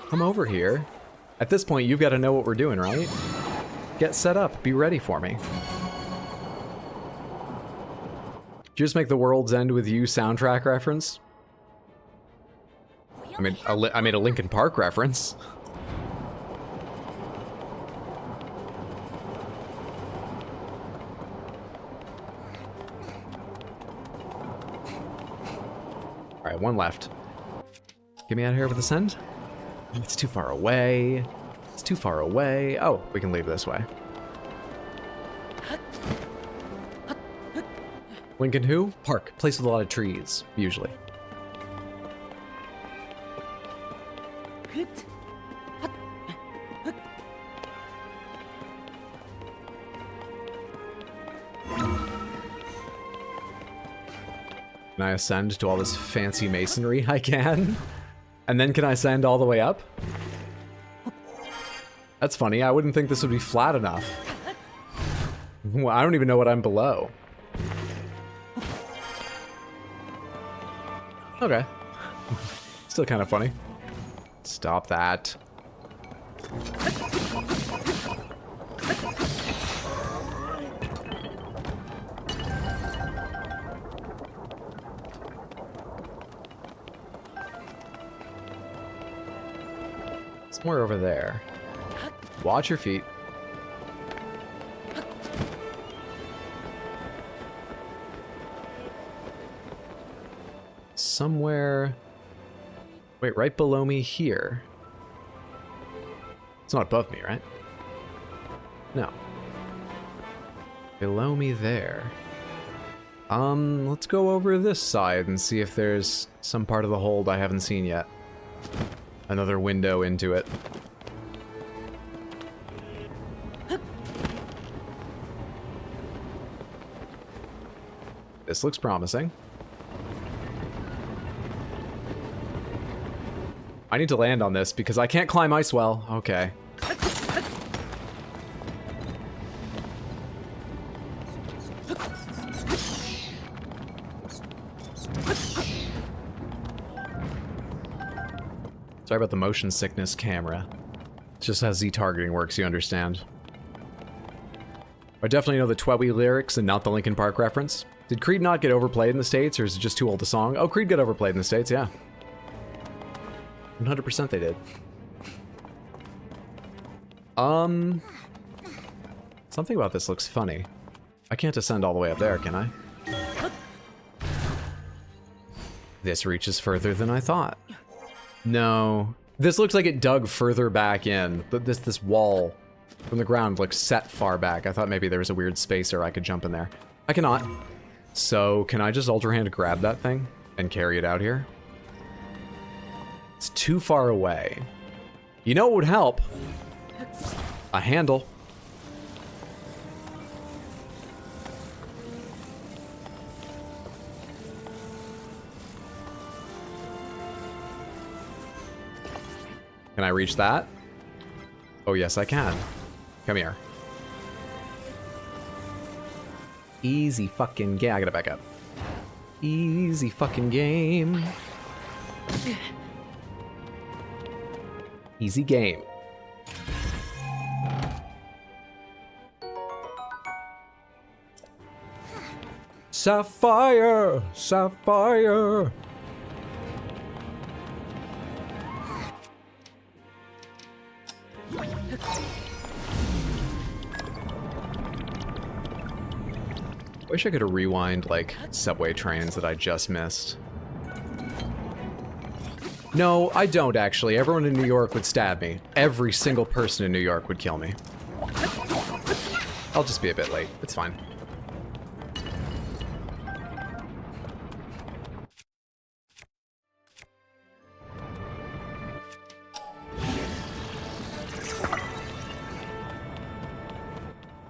Come over here. At this point, you've got to know what we're doing, right? Get set up. Be ready for me. Did you just make the World's End with You soundtrack reference? I made a Linkin Park reference. Alright, one left. Get me out of here with the send. It's too far away. It's too far away. Oh, we can leave this way. Lincoln who? Park. Place with a lot of trees, usually. Can I ascend to all this fancy masonry? I can. And then can I ascend all the way up? That's funny. I wouldn't think this would be flat enough. Well, I don't even know what I'm below. Okay. Still kind of funny. Stop that. Somewhere over there. Watch your feet. Somewhere... Wait, right below me here. It's not above me, right? No. Below me there. Let's go over this side and see if there's some part of the hold I haven't seen yet. Another window into it. This looks promising. I need to land on this because I can't climb Icewell. Okay. Sorry about the motion sickness camera. It's just how Z targeting works, you understand. I definitely know the Twewy lyrics and not the Linkin Park reference. Did Creed not get overplayed in the States, or is it just too old a song? Oh, Creed got overplayed in the States, yeah. 100% they did. Something about this looks funny. I can't ascend all the way up there, can I? This reaches further than I thought. No. This looks like it dug further back in. This wall from the ground looks set far back. I thought maybe there was a weird spacer I could jump in there. I cannot. So, can I just Ultra Hand grab that thing and carry it out here? It's too far away. You know what would help? A handle. Can I reach that? Oh, yes, I can. Come here. Easy fucking game. I gotta back up. Easy fucking game. Easy game. Sapphire! Sapphire! Wish I could rewind, like, subway trains that I just missed. No, I don't, actually. Everyone in New York would stab me. Every single person in New York would kill me. I'll just be a bit late. It's fine.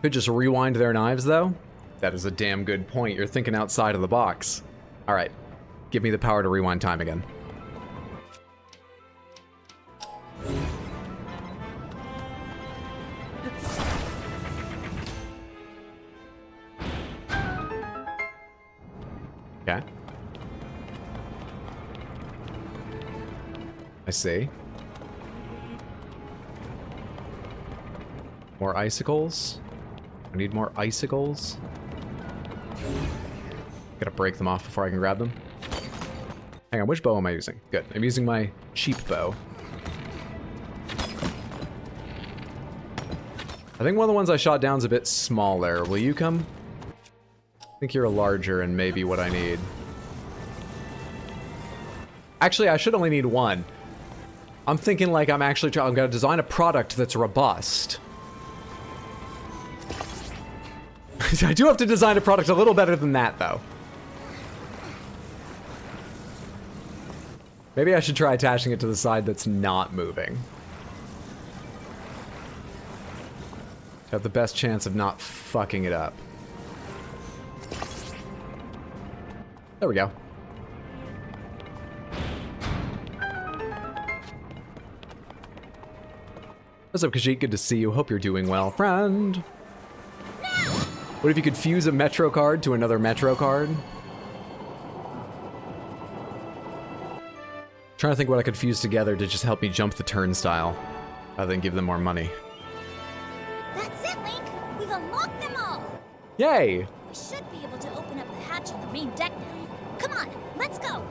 Could just rewind their knives, though? That is a damn good point. You're thinking outside of the box. Alright. Give me the power to rewind time again. Okay. I see. More icicles. I need more icicles. Gotta break them off before I can grab them. Hang on, which bow am I using? Good. I'm using my cheap bow. I think one of the ones I shot down is a bit smaller. Will you come? I think you're a larger and maybe what I need. Actually, I should only need one. I'm thinking like I'm gonna design a product that's robust. I do have to design a product a little better than that, though. Maybe I should try attaching it to the side that's not moving. Have the best chance of not fucking it up. There we go. What's up, Khajiit? Good to see you. Hope you're doing well, friend. What if you could fuse a Metro card to another Metro card? Trying to think what I could fuse together to just help me jump the turnstile, rather than give them more money. That's it, Link. We've unlocked them all. Yay! We should be able to open up the hatch on the main deck now. Come on, let's go.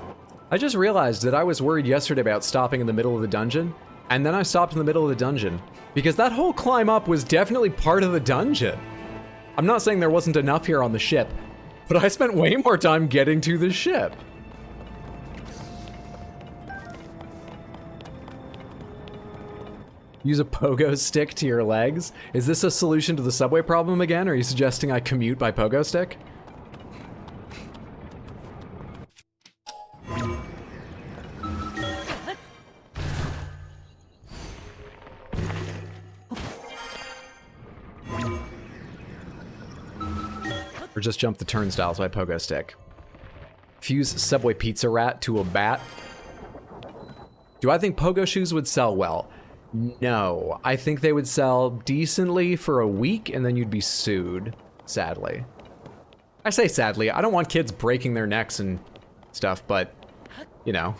I just realized that I was worried yesterday about stopping in the middle of the dungeon, and then I stopped in the middle of the dungeon, because that whole climb up was definitely part of the dungeon. I'm not saying there wasn't enough here on the ship, but I spent way more time getting to the ship. Use a pogo stick to your legs? Is this a solution to the subway problem again? Or are you suggesting I commute by pogo stick? Or just jump the turnstiles by pogo stick. Fuse Subway Pizza Rat to a bat. Do I think pogo shoes would sell well? No, I think they would sell decently for a week and then you'd be sued, sadly. I say sadly, I don't want kids breaking their necks and stuff, but, you know.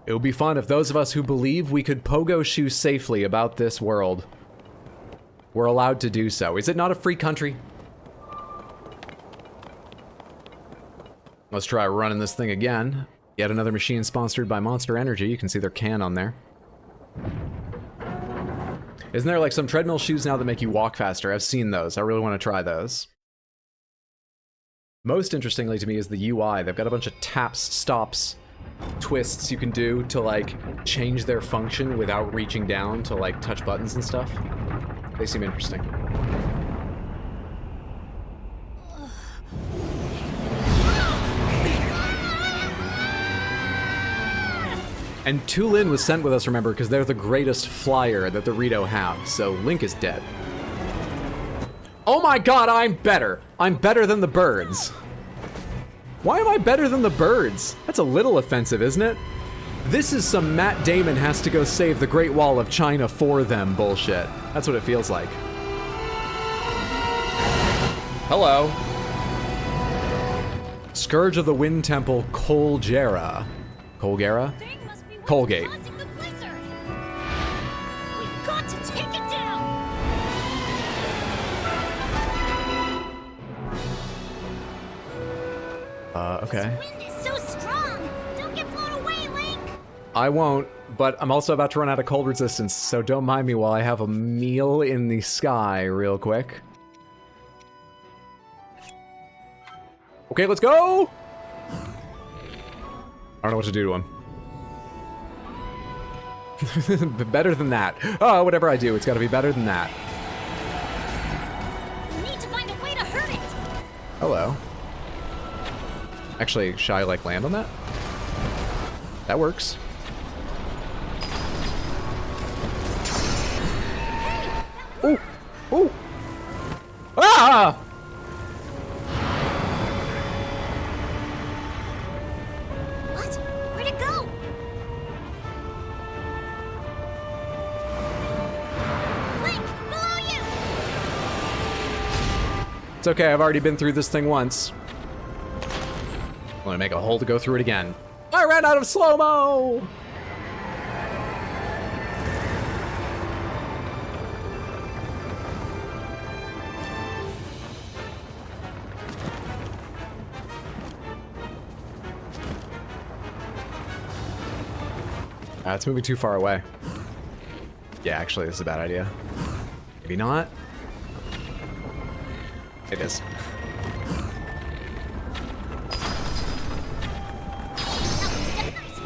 It would be fun if those of us who believe we could pogo shoe safely about this world were allowed to do so. Is it not a free country? Let's try running this thing again. Yet another machine sponsored by Monster Energy. You can see their can on there. Isn't there like some treadmill shoes now that make you walk faster? I've seen those. I really want to try those. Most interestingly to me is the UI. They've got a bunch of taps, stops, twists you can do to like change their function without reaching down to like touch buttons and stuff. They seem interesting. And Tulin was sent with us, remember, because they're the greatest flyer that the Rito have, so Link is dead. Oh my god, I'm better! I'm better than the birds. Why am I better than the birds? That's a little offensive, isn't it? This is some Matt Damon has to go save the Great Wall of China for them bullshit. That's what it feels like. Hello. Scourge of the Wind Temple, Colgera. Colgera? Colgate. Causing the blizzard. We've got to take it down. Okay. This wind is so strong. Don't get blown away, Link. I won't, but I'm also about to run out of cold resistance, so don't mind me while I have a meal in the sky real quick. Okay, let's go! I don't know what to do to him. Better than that. Oh, whatever I do, it's gotta be better than that. We need to find a way to hurt it. Hello. Actually, should I, like, land on that? That works. Ooh! Ooh! Ah! What? Where'd it go? Link, below you. It's okay, I've already been through this thing once. I'm gonna make a hole to go through it again. I ran out of slow-mo! It's moving too far away. Yeah, actually, this is a bad idea. Maybe not. It is.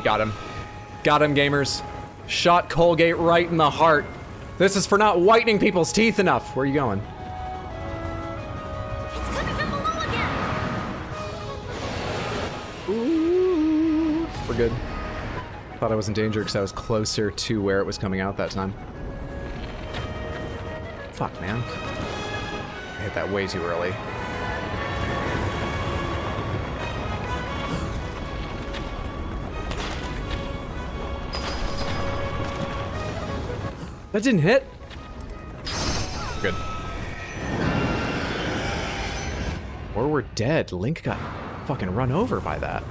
Got him. Got him, gamers. Shot Colgate right in the heart. This is for not whitening people's teeth enough. Where are you going? It's coming from below again. Ooh, we're good. Thought I was in danger because I was closer to where it was coming out that time. Fuck, man. I hit that way too early. That didn't hit. Good. Or we're dead. Link got fucking run over by that.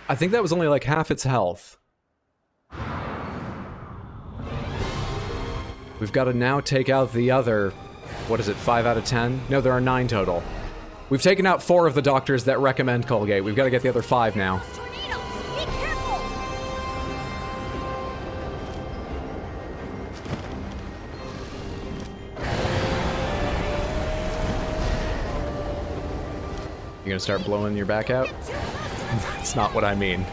I think that was only like half its health. We've got to now take out the other, what is it, 5 out of 10? No, there are 9 total. We've taken out 4 of the doctors that recommend Colgate. We've got to get the other 5 now. Tornadoes! Be careful! You gonna start blowing your back out? That's not what I mean.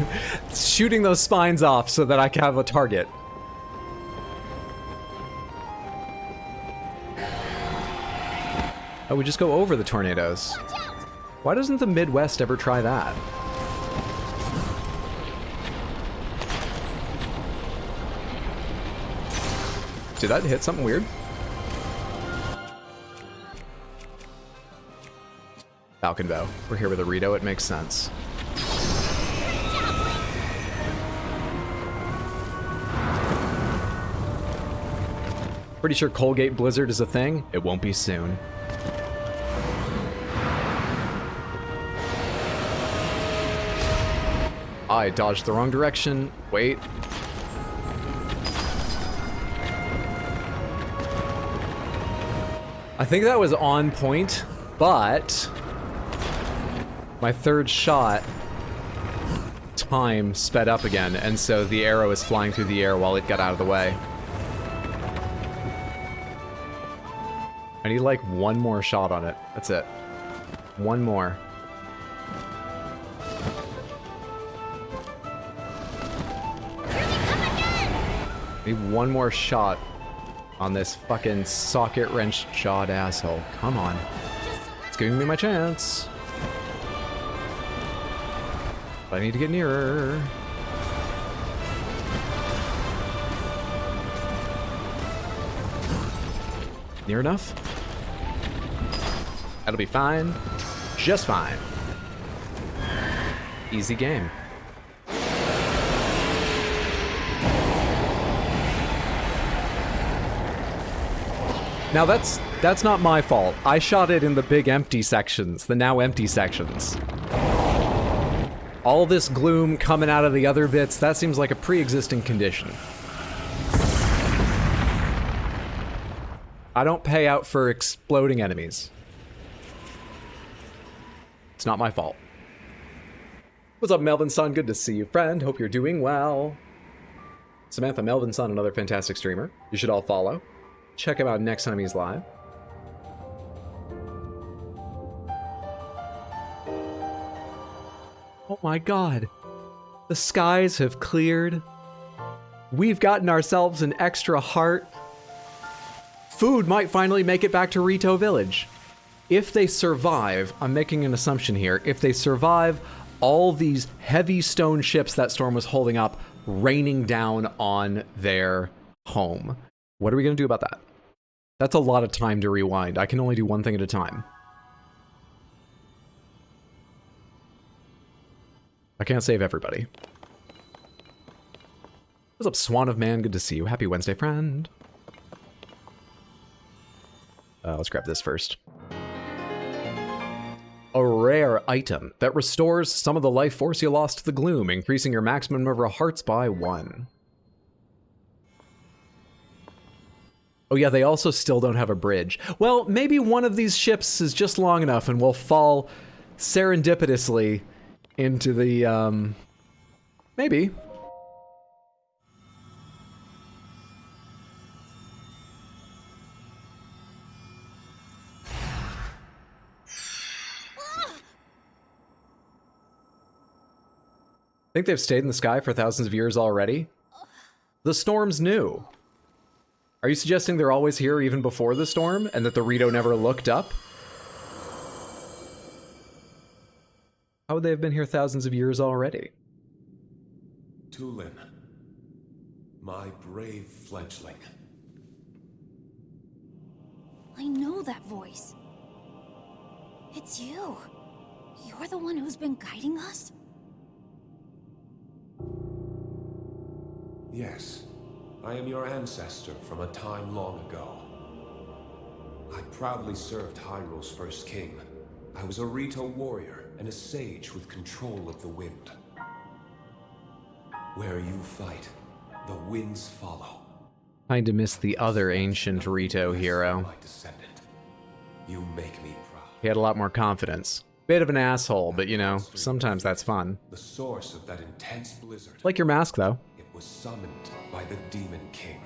It's shooting those spines off so that I can have a target. Oh, we just go over the tornadoes. Why doesn't the Midwest ever try that? Did that hit something weird? Falcon Bow. We're here with a Rito, it makes sense. Pretty sure Colgate Blizzard is a thing. It won't be soon. I dodged the wrong direction. Wait. I think that was on point, but my third shot time sped up again, and so the arrow is flying through the air while it got out of the way. I need like one more shot on it. That's it. One more. I need one more shot on this fucking socket wrench jawed asshole. Come on. It's giving me my chance. But I need to get nearer. Near enough? That'll be fine. Just fine. Easy game. Now that's not my fault. I shot it in the big empty sections, the now empty sections. All this gloom coming out of the other bits, that seems like a pre-existing condition. I don't pay out for exploding enemies. It's not my fault. What's up, Melvin Son? Good to see you, friend. Hope you're doing well. Samantha, Melvin Son, another fantastic streamer. You should all follow. Check him out next time he's live. Oh my god. The skies have cleared. We've gotten ourselves an extra heart. Food might finally make it back to Rito Village. If they survive, I'm making an assumption here, if they survive all these heavy stone ships that Storm was holding up raining down on their home, what are we going to do about that? That's a lot of time to rewind. I can only do one thing at a time. I can't save everybody. What's up, Swan of Man? Good to see you. Happy Wednesday, friend. Let's grab this first. A rare item that restores some of the life force you lost to the gloom, increasing your maximum number of hearts by 1. Oh yeah, they also still don't have a bridge. Well, maybe one of these ships is just long enough and will fall serendipitously into the, maybe. Think they've stayed in the sky for thousands of years already? The storm's new. Are you suggesting they're always here even before the storm, and that the Rito never looked up? How would they have been here thousands of years already? Tulin, my brave fledgling. I know that voice. It's you. You're the one who's been guiding us? Yes, I am your ancestor from a time long ago. I proudly served Hyrule's first king. I was a Rito warrior and a sage with control of the wind. Where you fight, the winds follow. Kinda miss the other ancient Rito hero. My descendant, you make me proud. He had a lot more confidence. Bit of an asshole, but you know, sometimes that's fun. The source of that intense blizzard. Like your mask, though. It was summoned by the Demon King.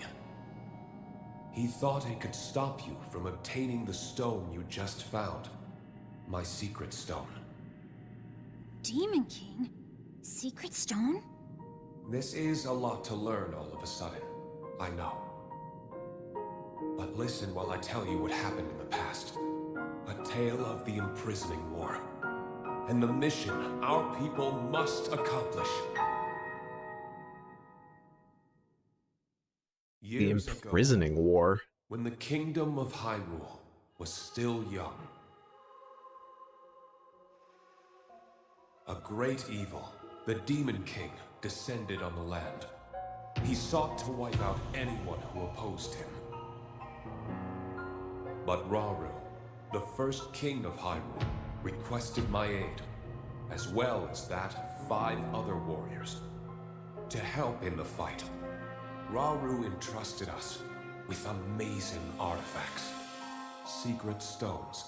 He thought it could stop you from obtaining the stone you just found. My secret stone. Demon King? Secret stone? This is a lot to learn all of a sudden. I know. But listen while I tell you what happened in the past. A tale of the imprisoning war. And the mission our people must accomplish. The Years ago, imprisoning war. when the kingdom of Hyrule was still young, a great evil, the Demon King, descended on the land. He sought to wipe out anyone who opposed him. But Rauru, the first king of Hyrule, requested my aid, as well as that of 5 other warriors, to help in the fight. Rauru entrusted us with amazing artifacts, secret stones,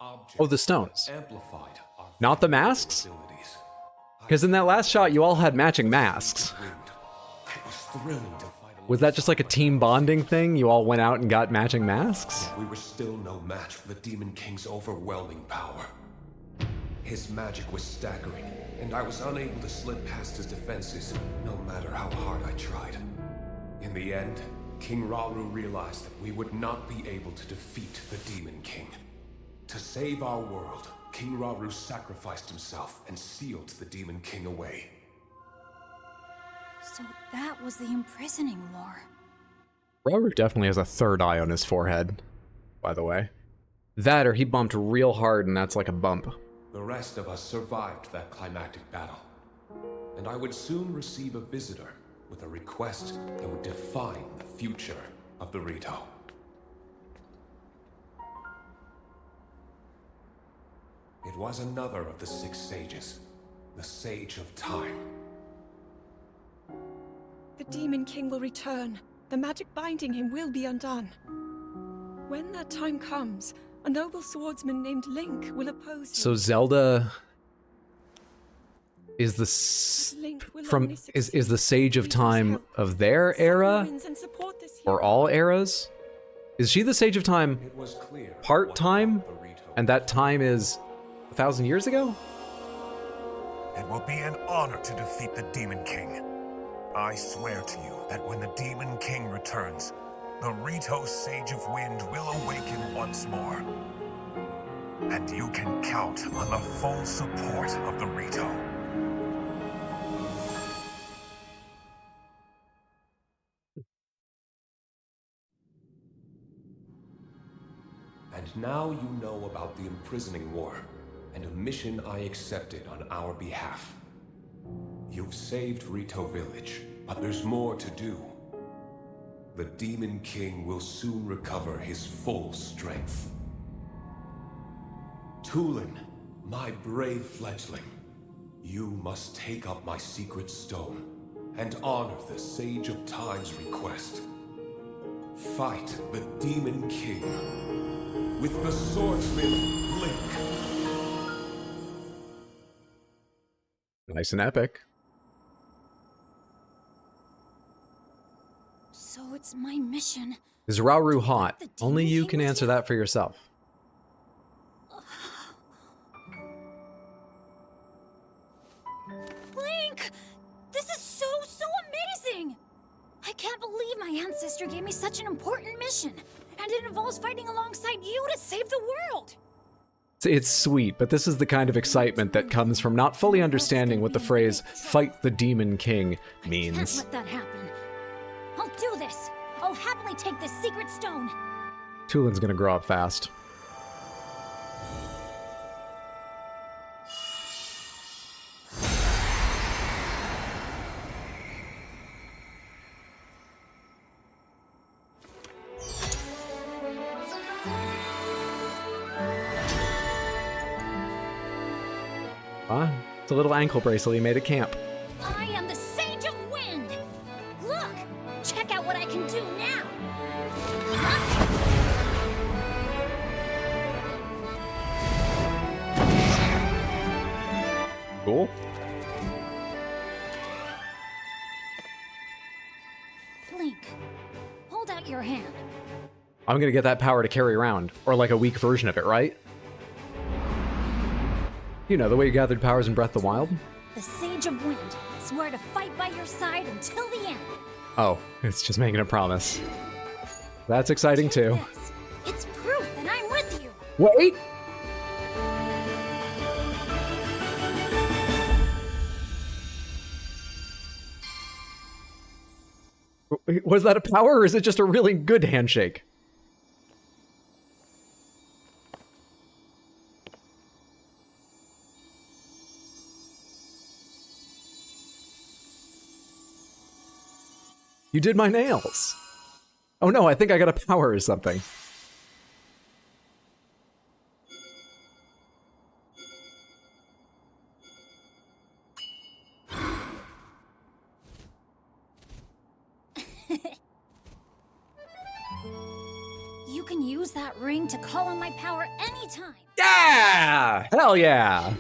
objects Oh, the stones. amplified our Not the masks? abilities. Because in that last shot, you all had matching masks. It was thrilling to fight along. Was that just like a team bonding thing? You all went out and got matching masks? We were still no match for the Demon King's overwhelming power. His magic was staggering, and I was unable to slip past his defenses, no matter how hard I tried. In the end, King Rauru realized that we would not be able to defeat the Demon King. To save our world, King Rauru sacrificed himself and sealed the Demon King away. So that was the imprisoning war. Rauru definitely has a third eye on his forehead, by the way. That or he bumped real hard and that's like a bump. The rest of us survived that climactic battle, and I would soon receive a visitor with a request that would define the future of the Rito. It was another of the 6 sages, the Sage of Time. The Demon King will return. The magic binding him will be undone. When that time comes, a noble swordsman named Link will oppose him. So Zelda is the Link will from only is succeed the Sage of with Time help. of their Summon era winds and support this or hero. all eras? Is she the Sage of Time It was clear part what time, the Rito and that time is 1,000 years ago? It will be an honor to defeat the Demon King. I swear to you that when the Demon King returns, the Rito Sage of Wind will awaken once more. And you can count on the full support of the Rito. And now you know about the imprisoning war, and a mission I accepted on our behalf. You've saved Rito Village, but there's more to do. The Demon King will soon recover his full strength. Tulin, my brave fledgling, you must take up my secret stone and honor the Sage of Time's request. Fight the Demon King with the swordsman Link. Nice and epic. So it's my mission. Is Rauru hot? Only you can answer that for yourself. Link! This is so amazing! I can't believe my ancestor gave me such an important mission. And it involves fighting alongside you to save the world. It's sweet, but this is the kind of excitement that comes from not fully understanding what the phrase "fight the Demon King" Can't means. let that happen. I'll do this. I'll happily take this secret stone. Tulin's gonna grow up fast. It's a little ankle bracelet he made at camp. I am the Sage of Wind! Look! Check out what I can do now! Cool. Link, hold out your hand. I'm gonna get that power to carry around. Or like a weak version of it, right? You know, the way you gathered powers in Breath of the Wild? The Sage of Wind. Swear to fight by your side until the end. Oh, it's just making a promise. That's exciting too. This. It's proof that I'm with you. Wait! Was that a power or is it just a really good handshake? You did my nails. Oh no, I think I got a power or something. You can use that ring to call on my power anytime. Yeah! Hell yeah!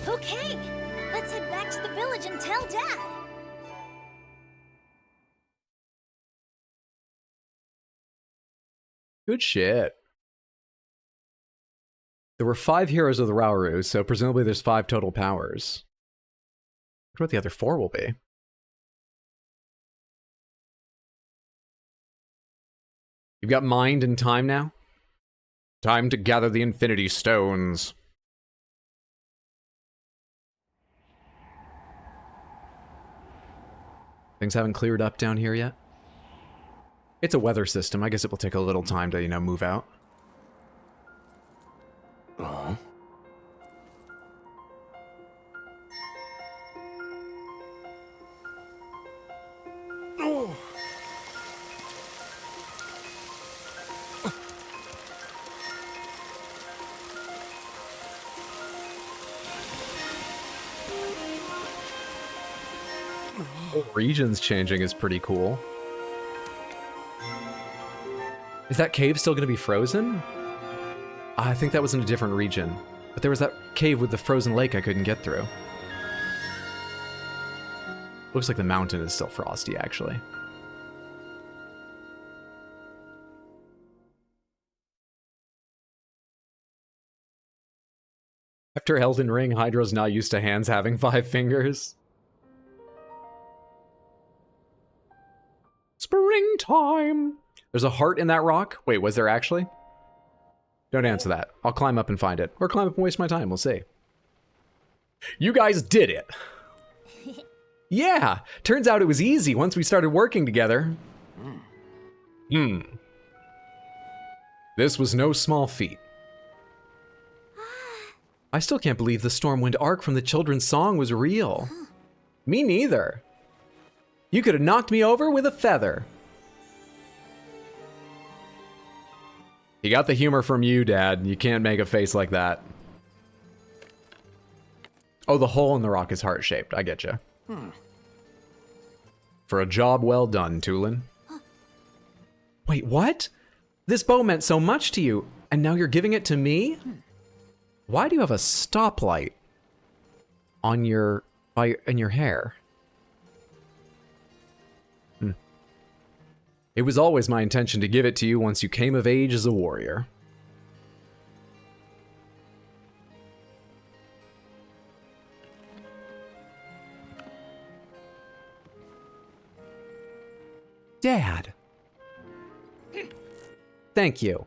Okay, let's head back to the village and tell Dad. Good shit. There were 5 heroes of the Rauru, so presumably there's 5 total powers. I wonder what the other 4 will be. You've got mind and time now? Time to gather the Infinity Stones. Things haven't cleared up down here yet? It's a weather system. I guess it will take a little time to, you know, move out. Regions changing is pretty cool. Is that cave still going to be frozen? I think that was in a different region. But there was that cave with the frozen lake I couldn't get through. Looks like the mountain is still frosty, actually. After Elden Ring, Hydra's not used to hands having 5 fingers. Springtime! There's a heart in that rock? Wait, was there actually? Don't answer that. I'll climb up and find it. Or climb up and waste my time, we'll see. You guys did it! Yeah! Turns out it was easy once we started working together. This was no small feat. I still can't believe the Stormwind arc from the children's song was real. Me neither. You could have knocked me over with a feather. He got the humor from you, Dad. You can't make a face like that. Oh, the hole in the rock is heart-shaped. I get you. For a job well done, Tulin. Wait, what? This bow meant so much to you, and now you're giving it to me? Why do you have a stoplight on your in your hair? It was always my intention to give it to you once you came of age as a warrior. Dad. Thank you.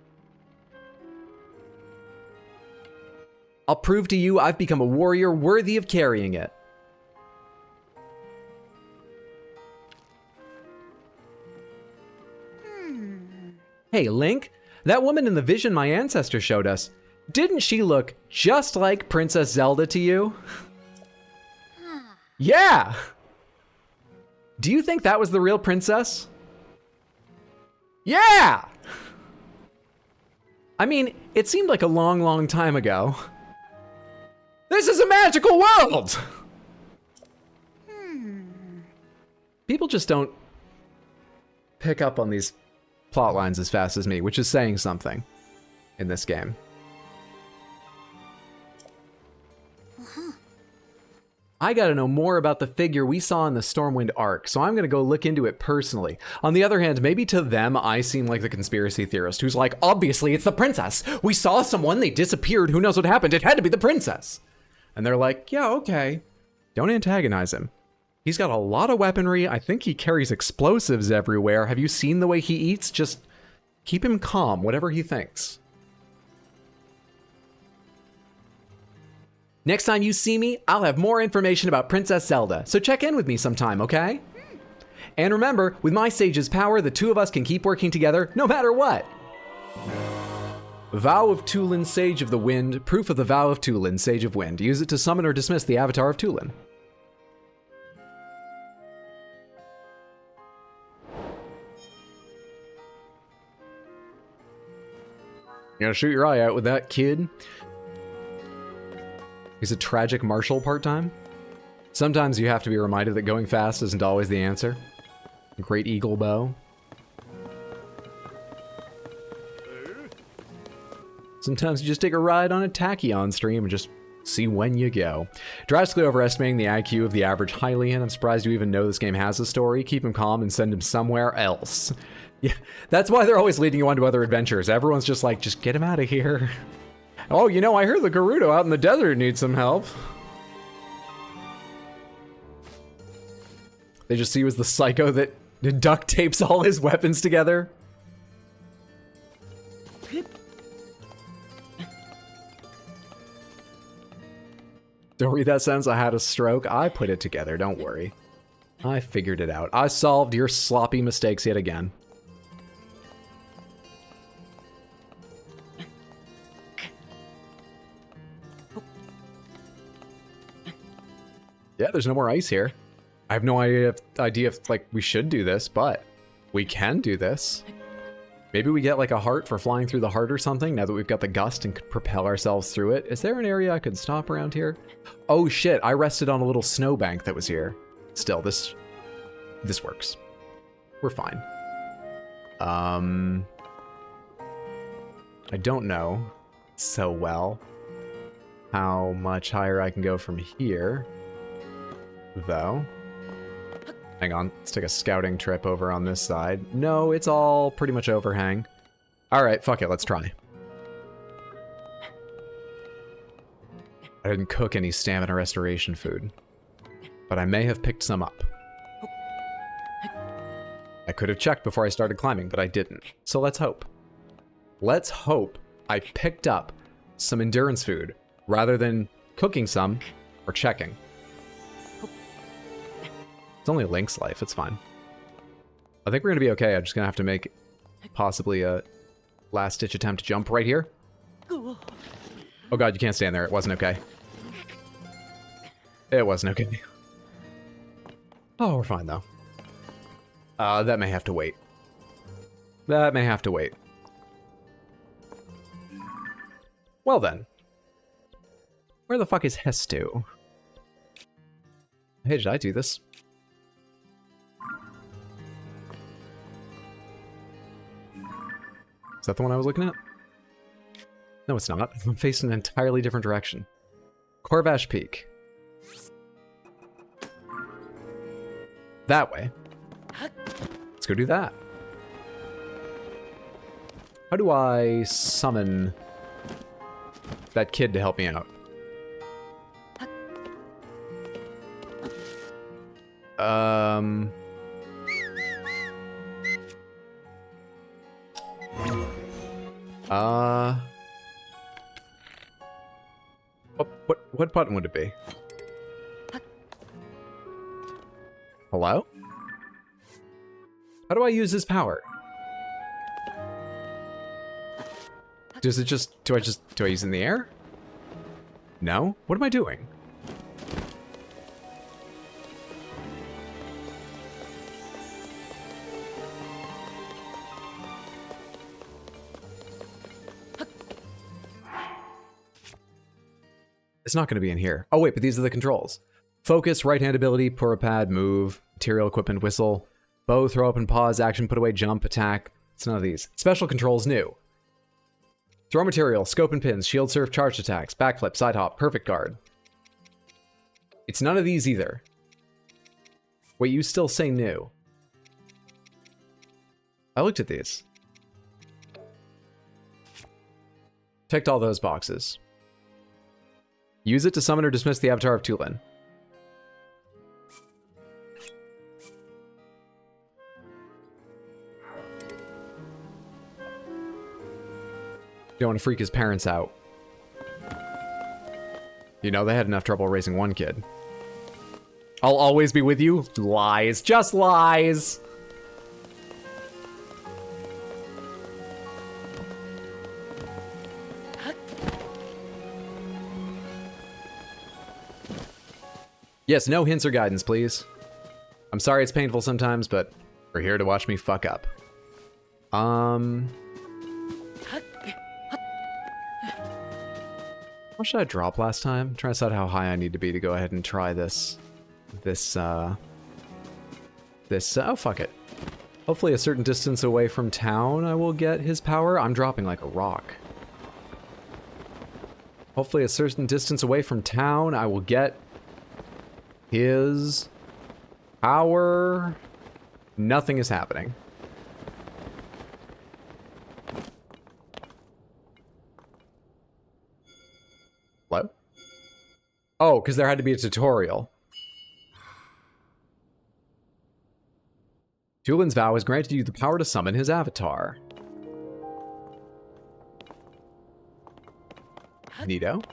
I'll prove to you I've become a warrior worthy of carrying it. Hey, Link, that woman in the vision my ancestor showed us, didn't she look just like Princess Zelda to you? Yeah! Do you think that was the real princess? Yeah! I mean, it seemed like a long, long time ago. This is a magical world! People just don't pick up on these plot lines as fast as me, which is saying something in this game. I gotta know more about the figure we saw in the Stormwind arc, so I'm gonna go look into it personally. On the other hand, maybe to them, I seem like the conspiracy theorist who's like, obviously it's the princess. We saw someone, they disappeared, who knows what happened, it had to be the princess. And they're like, yeah, okay. Don't antagonize him. He's got a lot of weaponry, I think he carries explosives everywhere. Have you seen the way he eats? Just keep him calm, whatever he thinks. Next time you see me, I'll have more information about Princess Zelda, so check in with me sometime, okay? And remember, with my Sage's power, the two of us can keep working together no matter what. Vow of Tulin, Sage of the Wind. Proof of the Vow of Tulin, Sage of Wind. Use it to summon or dismiss the Avatar of Tulin. You gonna shoot your eye out with that, kid? He's a tragic marshal part-time. Sometimes you have to be reminded that going fast isn't always the answer. Great eagle bow. Sometimes you just take a ride on a Tachyon stream and just see when you go. Drastically overestimating the IQ of the average Hylian. I'm surprised you even know this game has a story. Keep him calm and send him somewhere else. Yeah, that's why they're always leading you on to other adventures. Everyone's just like, just get him out of here. Oh, you know, I heard the Gerudo out in the desert needs some help. They just see you as the psycho that duct tapes all his weapons together. Don't read that sentence, I had a stroke. I put it together, don't worry. I figured it out. I solved your sloppy mistakes yet again. Yeah, there's no more ice here. I have no idea if like we should do this, but we can do this. Maybe we get like a heart for flying through the heart or something now that we've got the gust and could propel ourselves through it. Is there an area I could stop around here? Oh shit, I rested on a little snowbank that was here. Still, this works. We're fine. I don't know so well how much higher I can go from here, though. Hang on, let's take a scouting trip over on this side. No, it's all pretty much overhang. Alright, fuck it, let's try. I didn't cook any stamina restoration food, but I may have picked some up. I could have checked before I started climbing, but I didn't. So let's hope. Let's hope I picked up some endurance food rather than cooking some or checking. It's only Link's life, it's fine. I think we're gonna be okay. I'm just gonna have to make possibly a last-ditch attempt to jump right here. Oh god, you can't stand there. It wasn't okay. It wasn't okay. Oh, we're fine though. That may have to wait. That may have to wait. Well then. Where the fuck is Hestu? Hey, did I do this? Is that the one I was looking at? No, it's not. I'm facing an entirely different direction. Corvash Peak. That way. Let's go do that. How do I summon that kid to help me out? What button would it be? Hello? How do I use his power? Does it just, do I use it in the air? No? What am I doing? It's not going to be in here. Oh wait, but these are the controls. Focus, right-hand ability, Purapad, move, material equipment, whistle, bow, throw up and pause, action, put away, jump, attack. It's none of these. Special controls new. Throw material, scope and pins, shield surf, charged attacks, backflip, side hop, perfect guard. It's none of these either. Wait, you still say new. I looked at these. Ticked all those boxes. Use it to summon or dismiss the avatar of Tulin. Don't want to freak his parents out. You know, they had enough trouble raising one kid. I'll always be with you? Lies. Just lies. Yes, no hints or guidance, please. I'm sorry it's painful sometimes, but we're here to watch me fuck up. What should I drop last time? I'm trying to decide how high I need to be to go ahead and try this. Oh, fuck it. Hopefully a certain distance away from town I will get his power. I'm dropping like a rock. Hopefully a certain distance away from town I will get his power. Nothing is happening. Hello? Oh, because there had to be a tutorial. Tulin's vow has granted you the power to summon his avatar. Neato.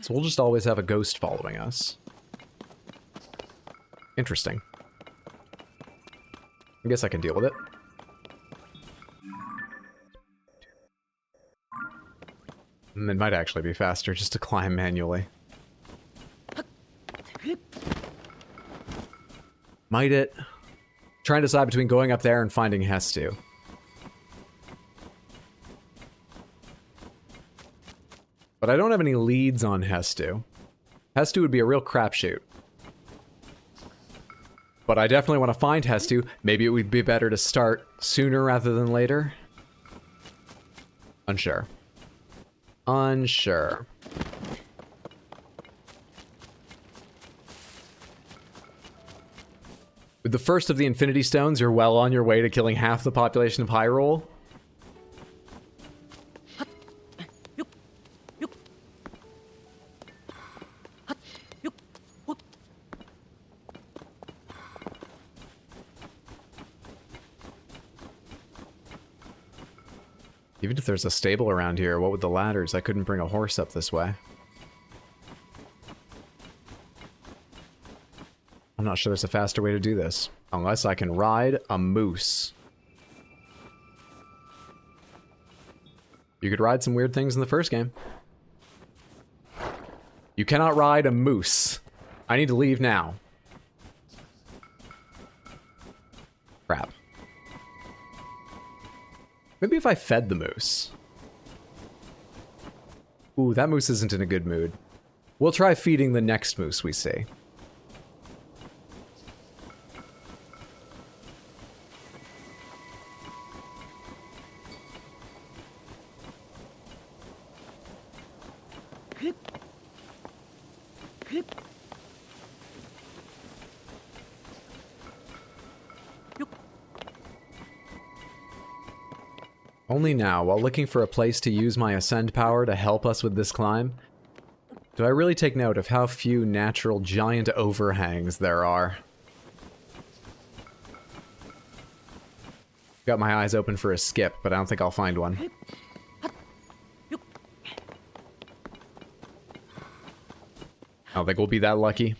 So we'll just always have a ghost following us. Interesting. I guess I can deal with it. It might actually be faster just to climb manually. Might it? Trying to decide between going up there and finding Hestu. But I don't have any leads on Hestu. Hestu would be a real crapshoot. But I definitely want to find Hestu. Maybe it would be better to start sooner rather than later. Unsure. Unsure. With the first of the Infinity Stones, you're well on your way to killing half the population of Hyrule. Even if there's a stable around here, what with the ladders? I couldn't bring a horse up this way. I'm not sure there's a faster way to do this. Unless I can ride a moose. You could ride some weird things in the first game. You cannot ride a moose. I need to leave now. Crap. Maybe if I fed the moose. Ooh, that moose isn't in a good mood. We'll try feeding the next moose we see. Only now, while looking for a place to use my Ascend power to help us with this climb, do I really take note of how few natural giant overhangs there are. Got my eyes open for a skip, but I don't think I'll find one. I don't think we'll be that lucky.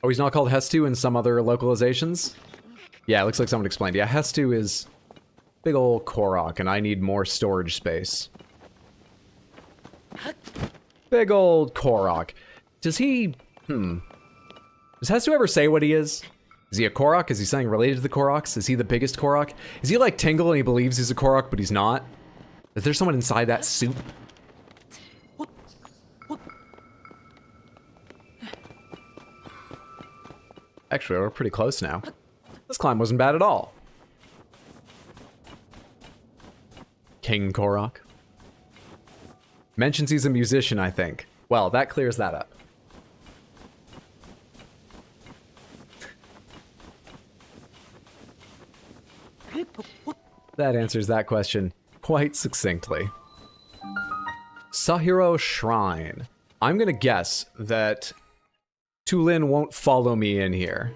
Oh, he's not called Hestu in some other localizations? Yeah, it looks like someone explained. Yeah, Hestu is big old Korok, and I need more storage space. Big old Korok. Does he... Does Hestu ever say what he is? Is he a Korok? Is he something related to the Koroks? Is he the biggest Korok? Is he like Tingle and he believes he's a Korok, but he's not? Is there someone inside that suit? Actually, we're pretty close now. This climb wasn't bad at all. King Korok. Mentions he's a musician, I think. Well, that clears that up. That answers that question quite succinctly. Sahiro Shrine. I'm gonna guess that Tulin won't follow me in here.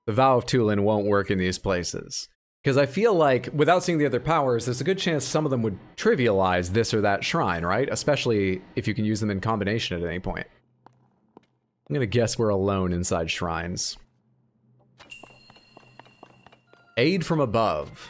The Vow of Tulin won't work in these places. Because I feel like, without seeing the other powers, there's a good chance some of them would trivialize this or that shrine, right? Especially if you can use them in combination at any point. I'm gonna guess we're alone inside shrines. Aid from above.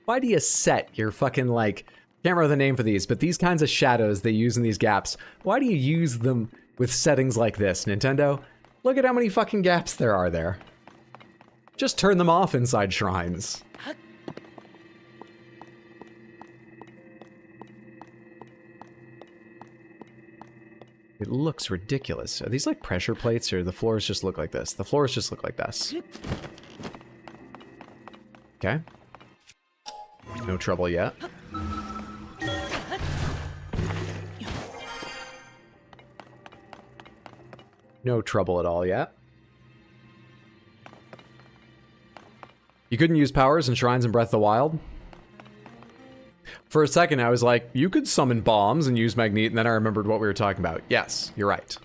Why do you set your fucking, like, can't remember the name for these, but these kinds of shadows they use in these gaps, why do you use them with settings like this, Nintendo? Look at how many fucking gaps there are there. Just turn them off inside shrines. It looks ridiculous. Are these like pressure plates, or the floors just look like this? The floors just look like this. Okay. No trouble yet. No trouble at all yet. You couldn't use powers and shrines in Breath of the Wild? For a second, I was like, you could summon bombs and use Magneat, and then I remembered what we were talking about. Yes, you're right.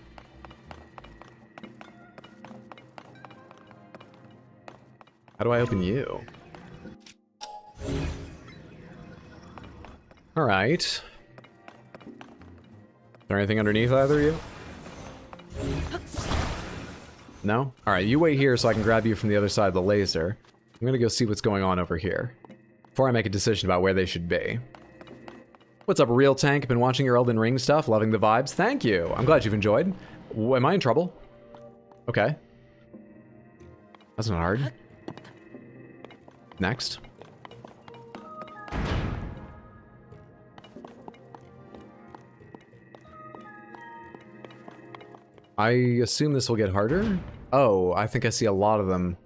How do I open you? Alright. Is there anything underneath either of you? No? Alright, you wait here so I can grab you from the other side of the laser. I'm gonna go see what's going on over here before I make a decision about where they should be. What's up, Real Tank? Been watching your Elden Ring stuff, loving the vibes. Thank you. I'm glad you've enjoyed. Am I in trouble? Okay. That's not hard. Next. I assume this will get harder? Oh, I think I see a lot of them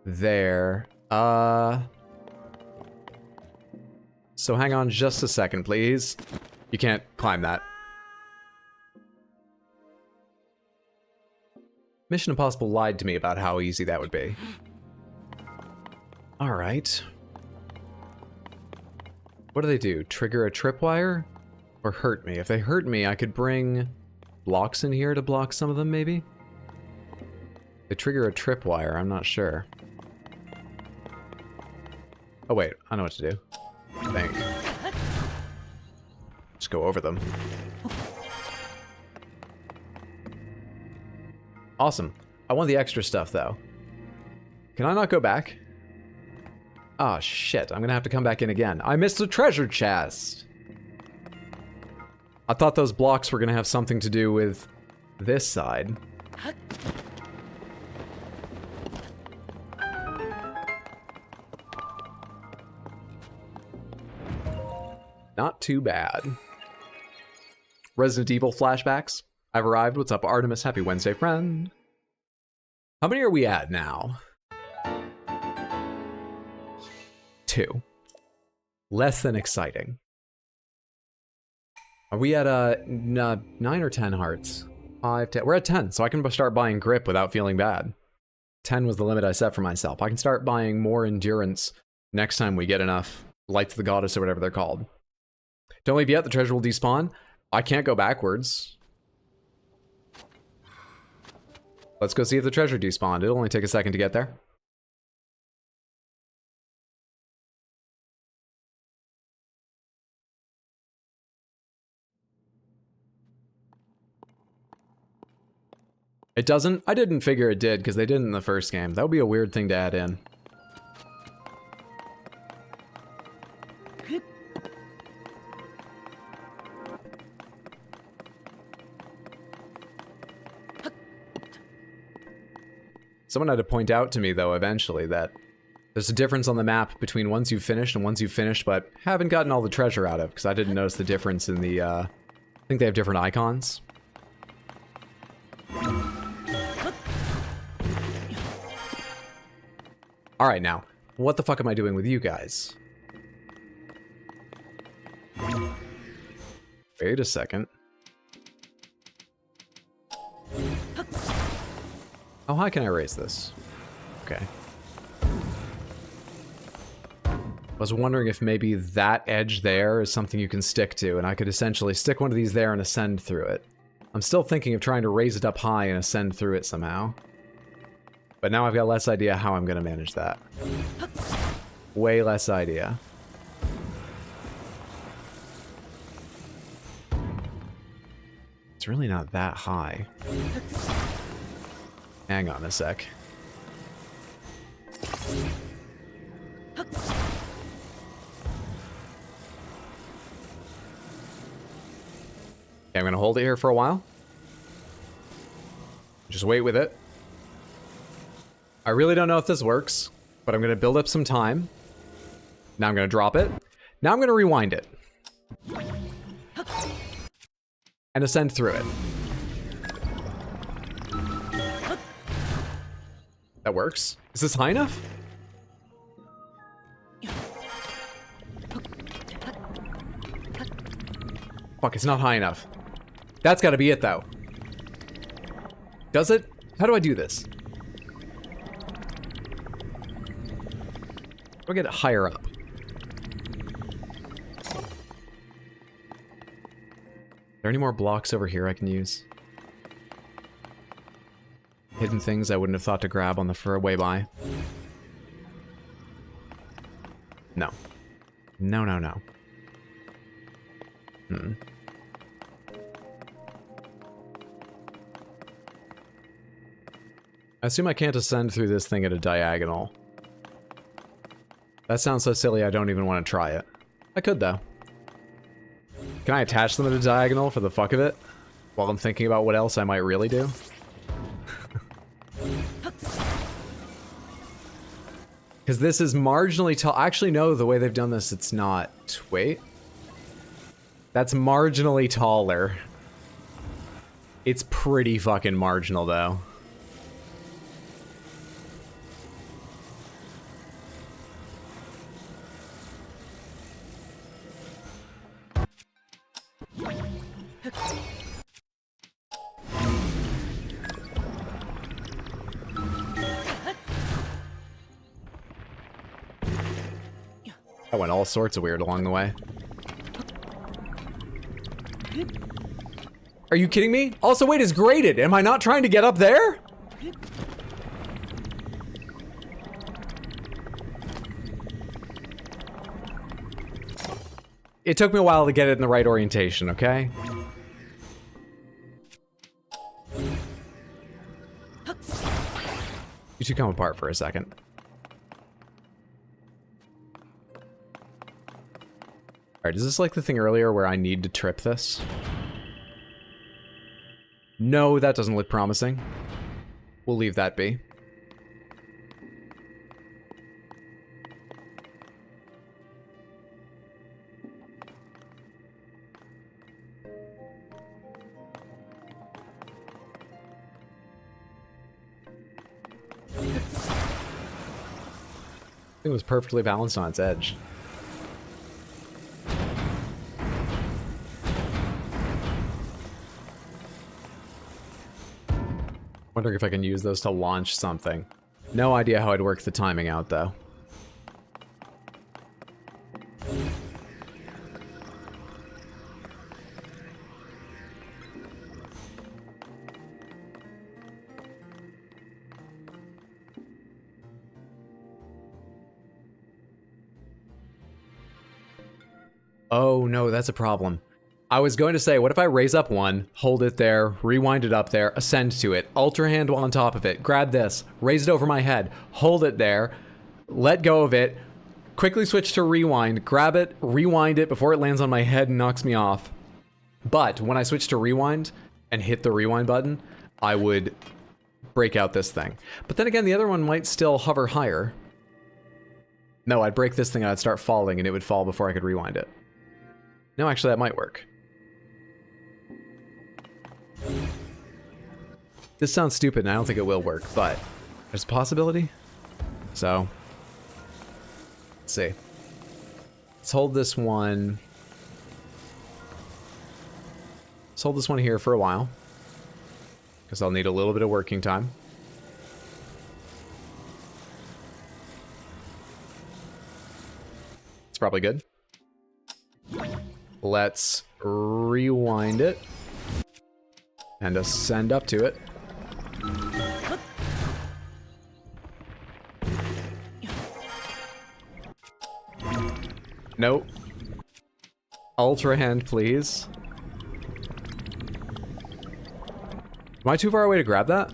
there. So hang on just a second, please. You can't climb that. Mission Impossible lied to me about how easy that would be. Alright. What do they do? Trigger a tripwire? Or hurt me? If they hurt me, I could bring blocks in here to block some of them, maybe? They trigger a tripwire, I'm not sure. Oh wait, I know what to do. I think. Just go over them. Awesome. I want the extra stuff, though. Can I not go back? Ah, oh, shit. I'm gonna have to come back in again. I missed the treasure chest! I thought those blocks were gonna have something to do with this side. Not too bad. Resident Evil flashbacks. I've arrived. What's up, Artemis? Happy Wednesday, friend. How many are we at now? 2. Less than exciting. Are we at 9 or 10 hearts? 5, 10. We're at 10, so I can start buying grip without feeling bad. 10 was the limit I set for myself. I can start buying more endurance next time we get enough Lights of the Goddess or whatever they're called. Don't leave yet, the treasure will despawn. I can't go backwards. Let's go see if the treasure despawned. It'll only take a second to get there. It doesn't? I didn't figure it did, because they didn't in the first game. That would be a weird thing to add in. Someone had to point out to me, though, eventually, that there's a difference on the map between ones you've finished and ones you've finished but haven't gotten all the treasure out of, because I didn't notice the difference in the, I think they have different icons. Alright now, what the fuck am I doing with you guys? Wait a second. How high can I raise this? Okay. I was wondering if maybe that edge there is something you can stick to, and I could essentially stick one of these there and ascend through it. I'm still thinking of trying to raise it up high and ascend through it somehow. But now I've got less idea how I'm going to manage that. Way less idea. It's really not that high. Hang on a sec. Okay, I'm going to hold it here for a while. Just wait with it. I really don't know if this works, but I'm going to build up some time. Now I'm going to drop it. Now I'm going to rewind it. And ascend through it. That works. Is this high enough? Fuck, it's not high enough. That's gotta be it, though. Does it? How do I do this? How do I get it higher up? Are there any more blocks over here I can use? Hidden things I wouldn't have thought to grab on the way by. No. No, no, no. I assume I can't ascend through this thing at a diagonal. That sounds so silly I don't even want to try it. I could, though. Can I attach them at a diagonal for the fuck of it? While I'm thinking about what else I might really do? Because this is marginally tall. Actually, no, the way they've done this, it's not. Wait. That's marginally taller. It's pretty fucking marginal, though. I went all sorts of weird along the way. Are you kidding me? Also, wait, it's graded. Am I not trying to get up there? It took me a while to get it in the right orientation, okay? You two come apart for a second. Alright, is this like the thing earlier where I need to trip this? No, that doesn't look promising. We'll leave that be. It was perfectly balanced on its edge. Wondering if I can use those to launch something. No idea how I'd work the timing out, though. Oh, no, that's a problem. I was going to say, what if I raise up one, hold it there, rewind it up there, ascend to it, Ultra Hand on top of it, grab this, raise it over my head, hold it there, let go of it, quickly switch to rewind, grab it, rewind it before it lands on my head and knocks me off. But when I switch to rewind and hit the rewind button, I would break out this thing. But then again, the other one might still hover higher. No, I'd break this thing and I'd start falling and it would fall before I could rewind it. No, actually that might work. This sounds stupid and I don't think it will work, but there's a possibility. So, let's see. Let's hold this one. Let's hold this one here for a while, because I'll need a little bit of working time. It's probably good. Let's rewind it and ascend up to it. Nope. Ultra Hand, please. Am I too far away to grab that?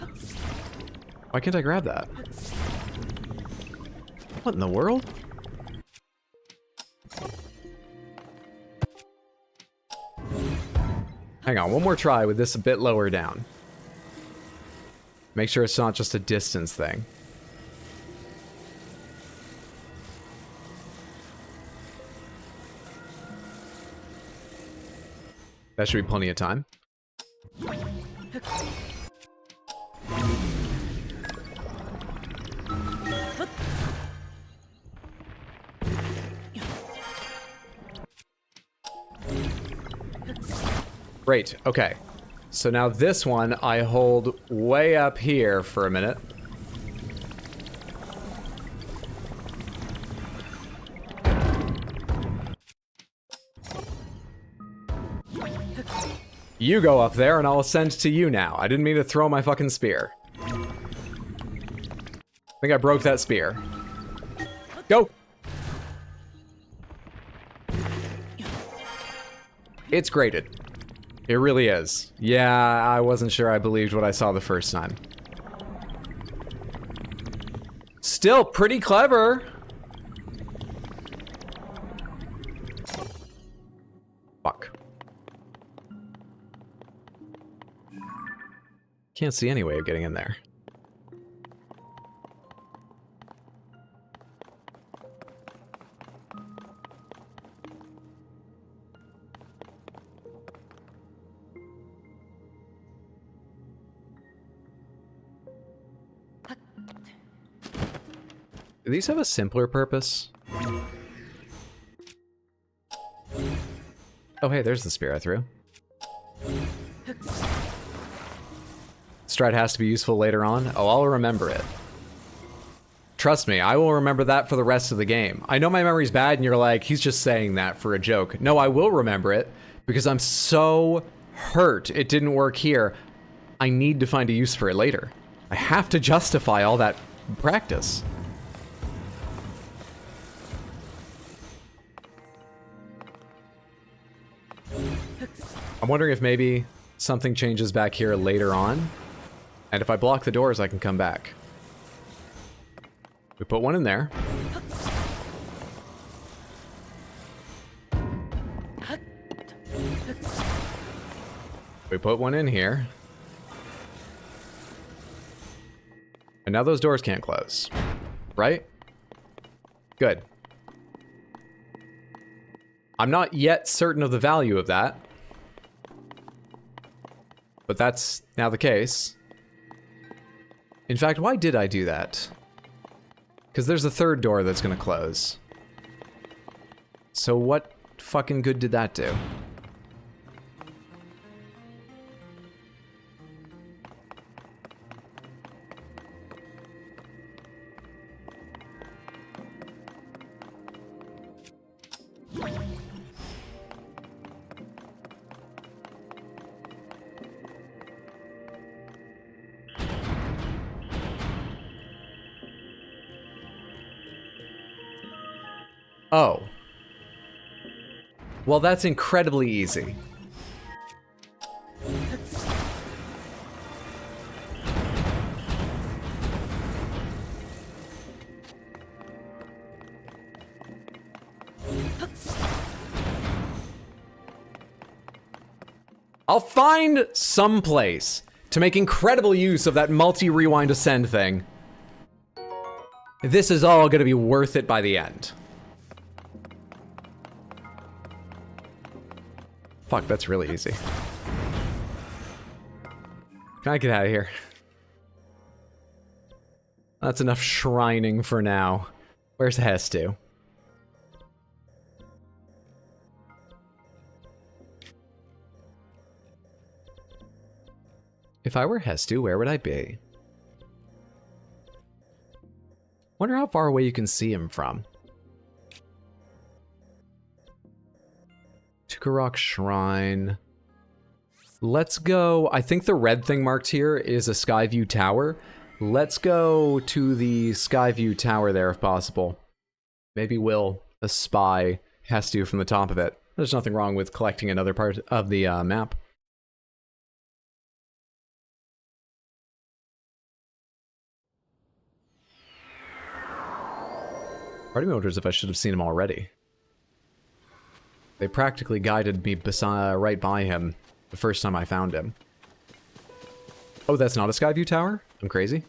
Why can't I grab that? What in the world? Hang on, one more try with this a bit lower down. Make sure it's not just a distance thing. That should be plenty of time. Great, okay. So now this one I hold way up here for a minute. You go up there and I'll ascend to you now. I didn't mean to throw my fucking spear. I think I broke that spear. Go! It's graded. It really is. Yeah, I wasn't sure I believed what I saw the first time. Still pretty clever. Fuck. Can't see any way of getting in there. Do these have a simpler purpose? Oh hey, there's the spear I threw. Stride has to be useful later on. Oh, I'll remember it. Trust me, I will remember that for the rest of the game. I know my memory's bad and you're like, he's just saying that for a joke. No, I will remember it because I'm so hurt it didn't work here. I need to find a use for it later. I have to justify all that practice. I'm wondering if maybe something changes back here later on. And if I block the doors, I can come back. We put one in there. We put one in here. And now those doors can't close. Right? Good. I'm not yet certain of the value of that. But that's now the case. In fact, why did I do that? Because there's a third door that's gonna close. So what fucking good did that do? Oh. Well, that's incredibly easy. I'll find some place to make incredible use of that multi-rewind ascend thing. This is all gonna be worth it by the end. Fuck, that's really easy. Can I get out of here? That's enough shrining for now. Where's Hestu? If I were Hestu, where would I be? Wonder how far away you can see him from. Tukarok Shrine. Let's go. I think the red thing marked here is a Skyview Tower. Let's go to the Skyview Tower there if possible. Maybe we'll espy Hestu from the top of it. There's nothing wrong with collecting another part of the map. Part of me wonders if I should have seen him already. They practically guided me right by him the first time I found him. Oh, that's not a Skyview Tower? I'm crazy?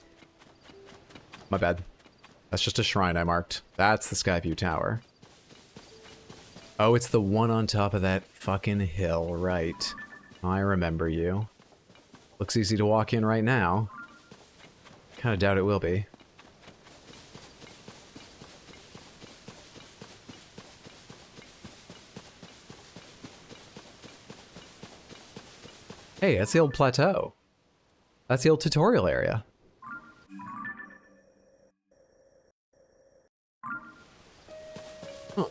My bad. That's just a shrine I marked. That's the Skyview Tower. Oh, it's the one on top of that fucking hill, right. I remember you. Looks easy to walk in right now. Kinda doubt it will be. Hey, that's the old plateau. That's the old tutorial area. Huh.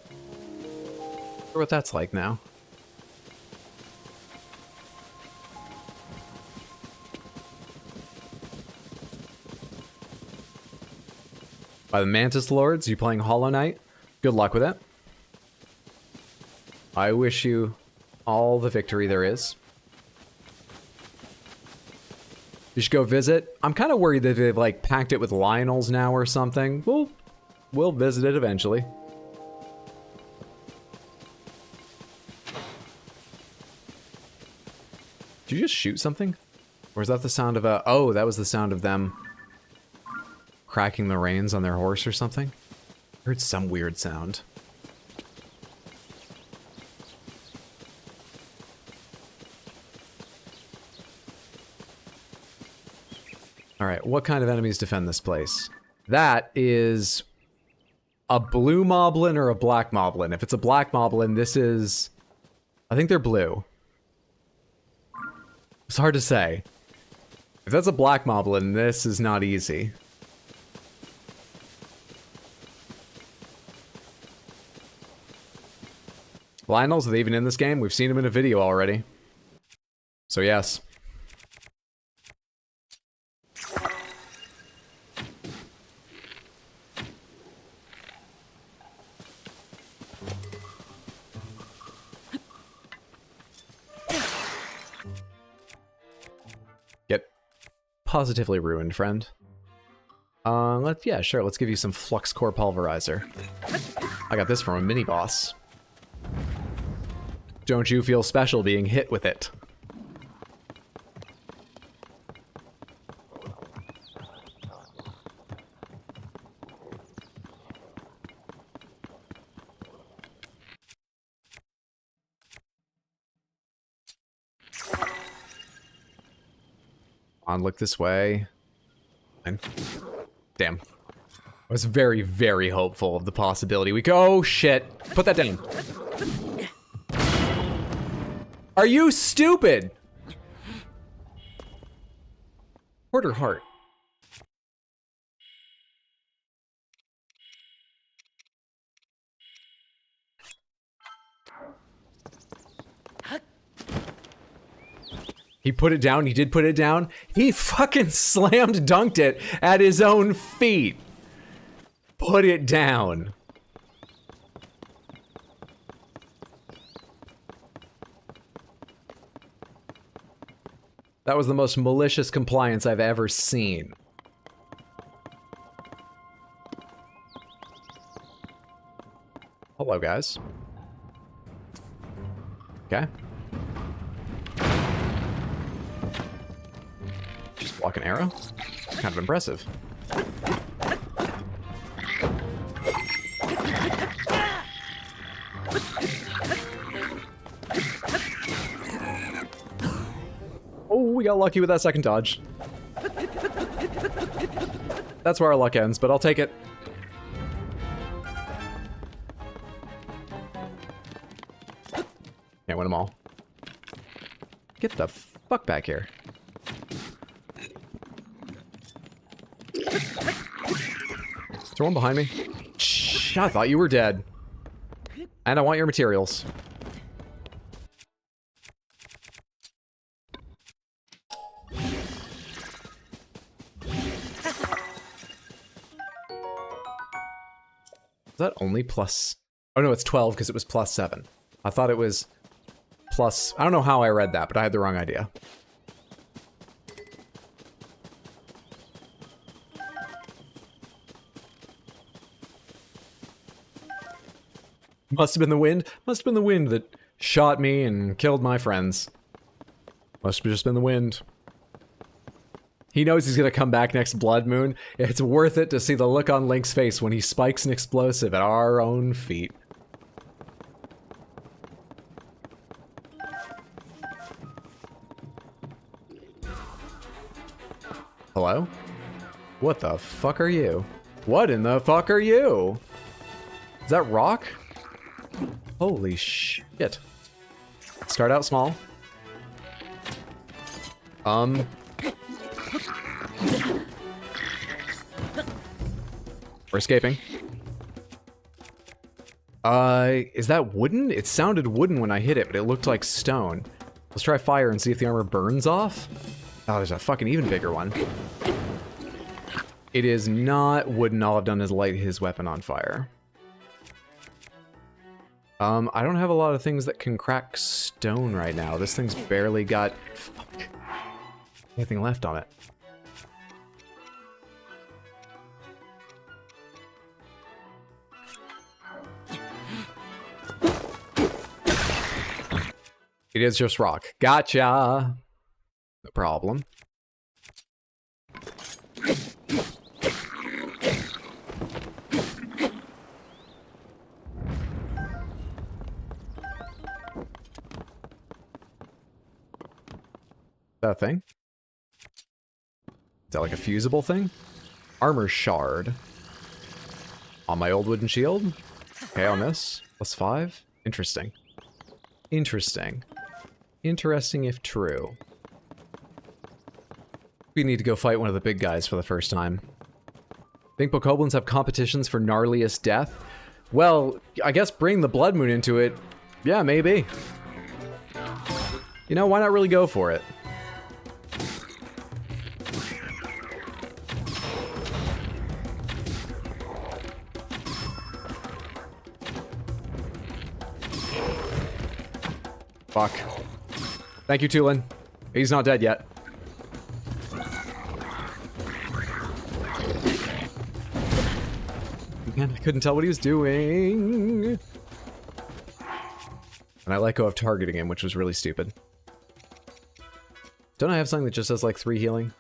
Wonder what that's like now. By the Mantis Lords, you playing Hollow Knight? Good luck with it. I wish you all the victory there is. You should go visit. I'm kind of worried that they've like packed it with Lionels now or something. We'll visit it eventually. Did you just shoot something? Or is that the sound of a... Oh, that was the sound of them cracking the reins on their horse or something? I heard some weird sound. Alright, what kind of enemies defend this place? That is a blue moblin or a black moblin. If it's a black moblin, this is... I think they're blue. It's hard to say. If that's a black moblin, this is not easy. Lionels, are they even in this game? We've seen them in a video already. So yes. Positively ruined, friend. Yeah, sure, let's give you some Flux Core Pulverizer. I got this from a mini-boss. Don't you feel special being hit with it? On, look this way. And damn. I was very, very hopeful of the possibility we go. Oh, shit. Put that down. Are you stupid? Quarter heart. He put it down. He did put it down. He fucking slammed dunked it at his own feet. Put it down. That was the most malicious compliance I've ever seen. Hello, guys. Okay. Block an arrow? Kind of impressive. Oh, we got lucky with that second dodge. That's where our luck ends, but I'll take it. Can't win them all. Get the fuck back here. Is there one behind me? Shh, I thought you were dead. And I want your materials. Is that only plus... Oh no, it's 12 because it was plus 7. I thought it was plus... I don't know how I read that, but I had the wrong idea. Must have been the wind. Must have been the wind that shot me and killed my friends. Must have just been the wind. He knows he's gonna come back next Blood Moon. It's worth it to see the look on Link's face when he spikes an explosive at our own feet. Hello? What the fuck are you? What in the fuck are you? Is that rock? Holy shit. Start out small. We're escaping. Is that wooden? It sounded wooden when I hit it, but it looked like stone. Let's try fire and see if the armor burns off. Oh, there's a fucking even bigger one. It is not wooden. All I've done is light his weapon on fire. I don't have a lot of things that can crack stone right now. This thing's barely got anything left on it. It is just rock. Gotcha! No problem. That thing? Is that like a fusible thing? Armor shard. On my old wooden shield? Okay, on this. +5. Interesting. Interesting. Interesting if true. We need to go fight one of the big guys for the first time. Think Bokoblins have competitions for gnarliest death? Well, I guess bring the Blood Moon into it. Yeah, maybe. You know, why not really go for it? Fuck. Thank you, Tulin. He's not dead yet. Man, I couldn't tell what he was doing. And I let go of targeting him, which was really stupid. Don't I have something that just does like 3 healing?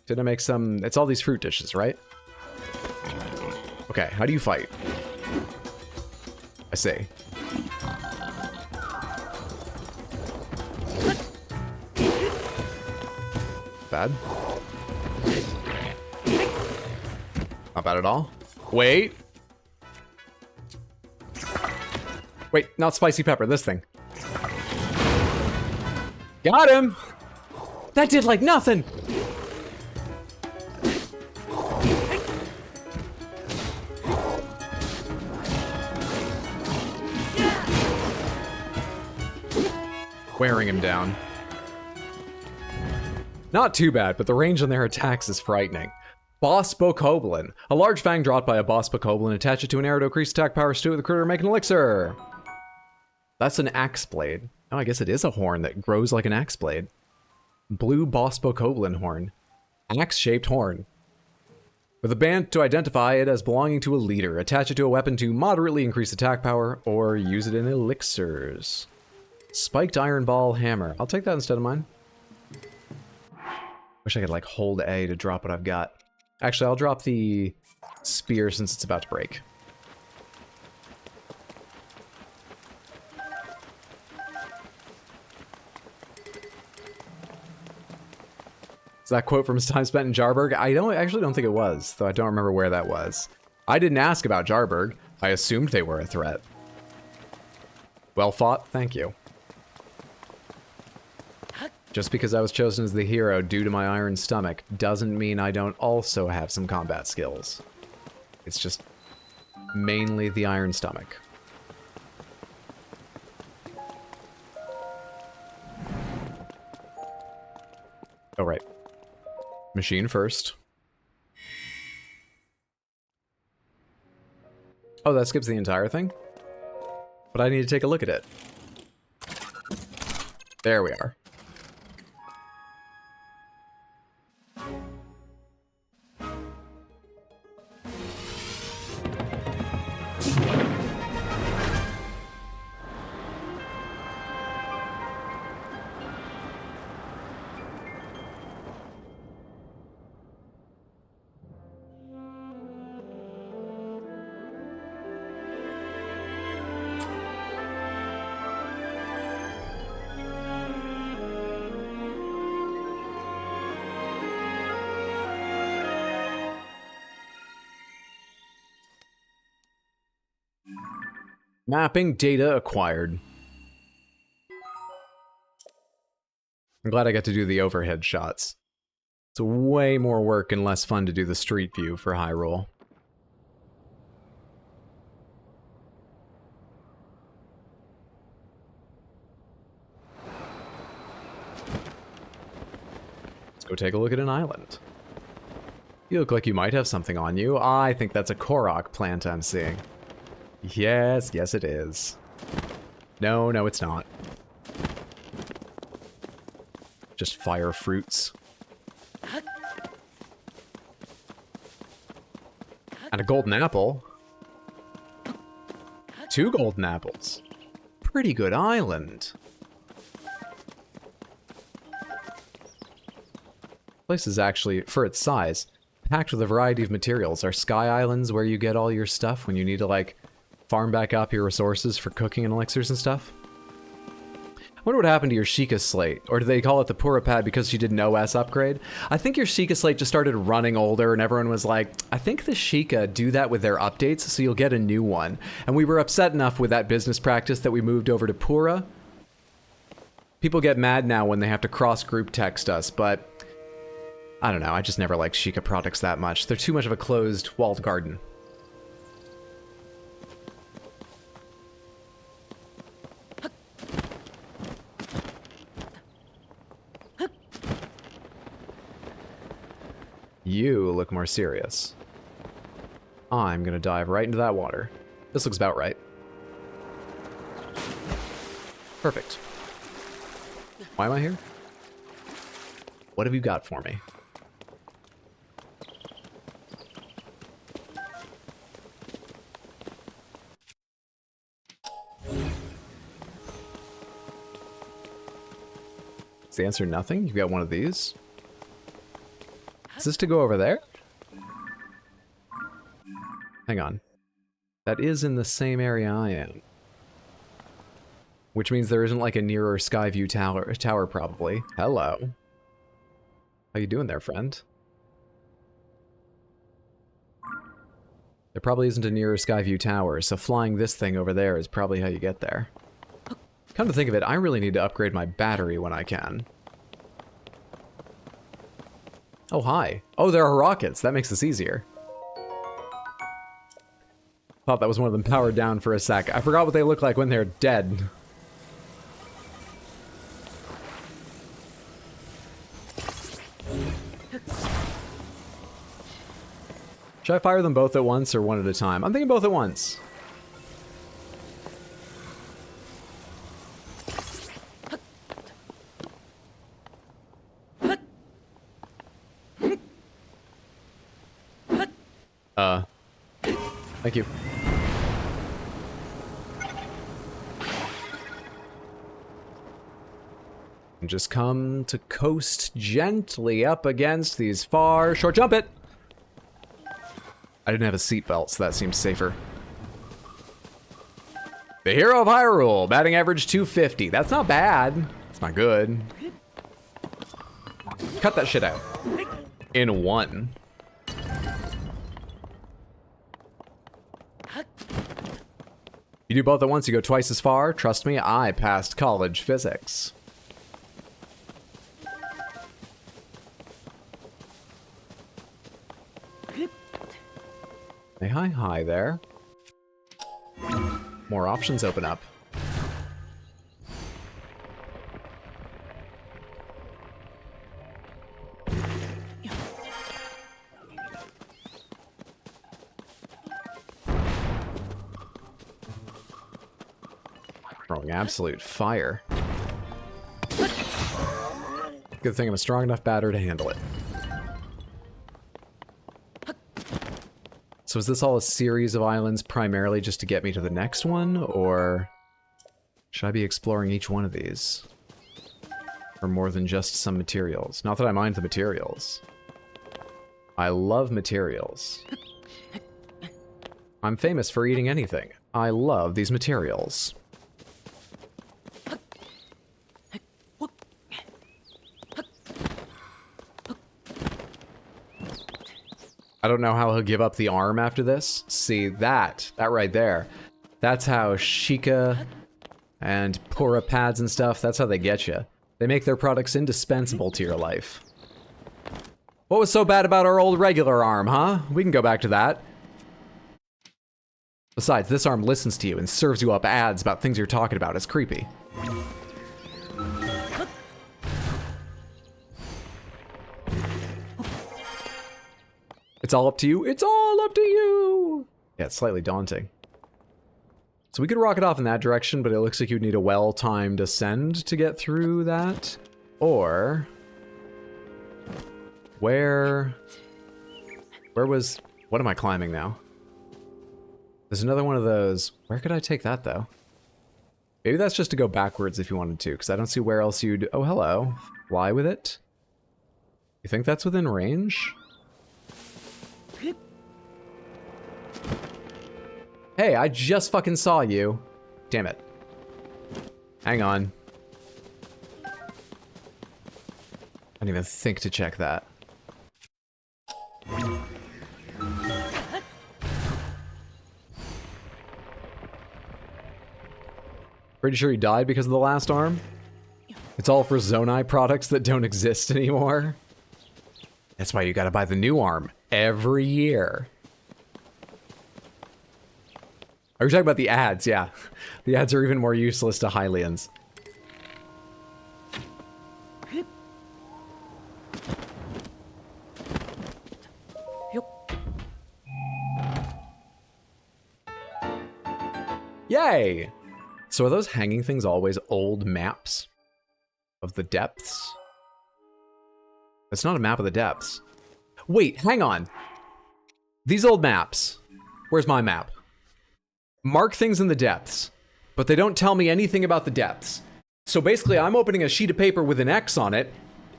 Did I make some... It's all these fruit dishes, right? Okay, how do you fight? I see. Bad. Not bad at all. Wait. Wait, not spicy pepper, this thing. Got him! That did like nothing! Wearing him down. Not too bad, but the range on their attacks is frightening. Boss Bokoblin. A large fang dropped by a boss Bokoblin. Attach it to an arrow to increase attack power. Stew with the critter, make an elixir. That's an axe blade. Oh, I guess it is a horn that grows like an axe blade. Blue boss Bokoblin horn. Axe-shaped horn. With a band to identify it as belonging to a leader. Attach it to a weapon to moderately increase attack power, or use it in elixirs. Spiked iron ball hammer. I'll take that instead of mine. Wish I could like hold A to drop what I've got. Actually, I'll drop the spear since it's about to break. Is that quote from his time spent in Jarburg? I actually don't think it was, though I don't remember where that was. I didn't ask about Jarburg. I assumed they were a threat. Well fought, thank you. Just because I was chosen as the hero due to my iron stomach doesn't mean I don't also have some combat skills. It's just mainly the iron stomach. Oh, right. Machine first. Oh, that skips the entire thing? But I need to take a look at it. There we are. Mapping data acquired. I'm glad I got to do the overhead shots. It's way more work and less fun to do the street view for Hyrule. Let's go take a look at an island. You look like you might have something on you. I think that's a Korok plant I'm seeing. Yes, yes it is. No, no it's not. Just fire fruits. And a golden apple. 2 golden apples. Pretty good island. Place is actually, for its size, packed with a variety of materials. Are Sky Islands where you get all your stuff when you need to, like, farm back up your resources for cooking and elixirs and stuff? I wonder what happened to your Sheikah Slate. Or do they call it the Pura Pad because she did an OS upgrade? I think your Sheikah Slate just started running older and everyone was like, I think the Sheikah do that with their updates, so you'll get a new one. And we were upset enough with that business practice that we moved over to Pura. People get mad now when they have to cross-group text us, but I don't know, I just never liked Sheikah products that much. They're too much of a closed, walled garden. You look more serious. I'm gonna dive right into that water. This looks about right. Perfect. Why am I here? What have you got for me? Is the answer nothing? You've got one of these? Is this to go over there? Hang on. That is in the same area I am. Which means there isn't like a nearer Skyview tower probably. Hello. How you doing there, friend? There probably isn't a nearer Skyview tower, so flying this thing over there is probably how you get there. Come to think of it, I really need to upgrade my battery when I can. Oh, hi. Oh, there are rockets. That makes this easier. Thought that was one of them powered down for a sec. I forgot what they look like when they're dead. Should I fire them both at once or one at a time? I'm thinking both at once. Thank you. And just come to coast gently up against these far short. Jump it! I didn't have a seatbelt, so that seems safer. The Hero of Hyrule, batting average 250. That's not bad. It's not good. Cut that shit out. In one. You do both at once, you go twice as far. Trust me, I passed college physics. Hey, hi there. More options open up. Throwing absolute fire. Good thing I'm a strong enough batter to handle it. So is this all a series of islands primarily just to get me to the next one, or should I be exploring each one of these for more than just some materials? Not that I mind the materials. I love materials. I'm famous for eating anything. I love these materials. I don't know how he'll give up the arm after this. See, that right there. That's how Sheikah and Pura pads and stuff, that's how they get you. They make their products indispensable to your life. What was so bad about our old regular arm, huh? We can go back to that. Besides, this arm listens to you and serves you up ads about things you're talking about. It's creepy. It's all up to you. It's all up to you. Yeah, it's slightly daunting. So we could rocket off in that direction, but it looks like you'd need a well-timed ascend to get through that. Or where was, what am I climbing now? There's another one of those. Where could I take that though? Maybe that's just to go backwards if you wanted to, because I don't see where else you'd, oh hello, fly with it. You think that's within range? Hey, I just fucking saw you. Damn it. Hang on. I didn't even think to check that. Pretty sure he died because of the last arm? It's all for Zonai products that don't exist anymore. That's why you gotta buy the new arm every year. Are we talking about the ads? Yeah. The ads are even more useless to Hylians. Yay! So are those hanging things always old maps of the depths? It's not a map of the depths. Wait, hang on. These old maps. Where's my map? Mark things in the depths, but they don't tell me anything about the depths. So basically, I'm opening a sheet of paper with an X on it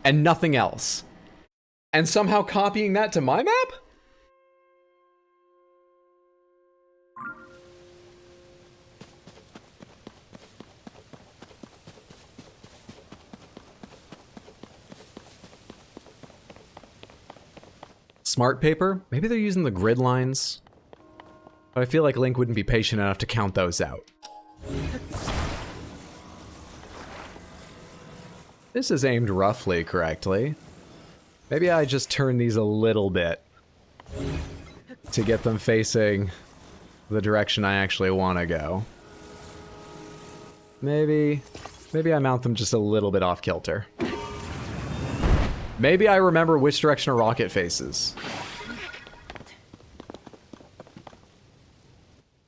and nothing else. And somehow copying that to my map? Smart paper? Maybe they're using the grid lines. But I feel like Link wouldn't be patient enough to count those out. This is aimed roughly correctly. Maybe I just turn these a little bit to get them facing the direction I actually want to go. Maybe I mount them just a little bit off kilter. Maybe I remember which direction a rocket faces.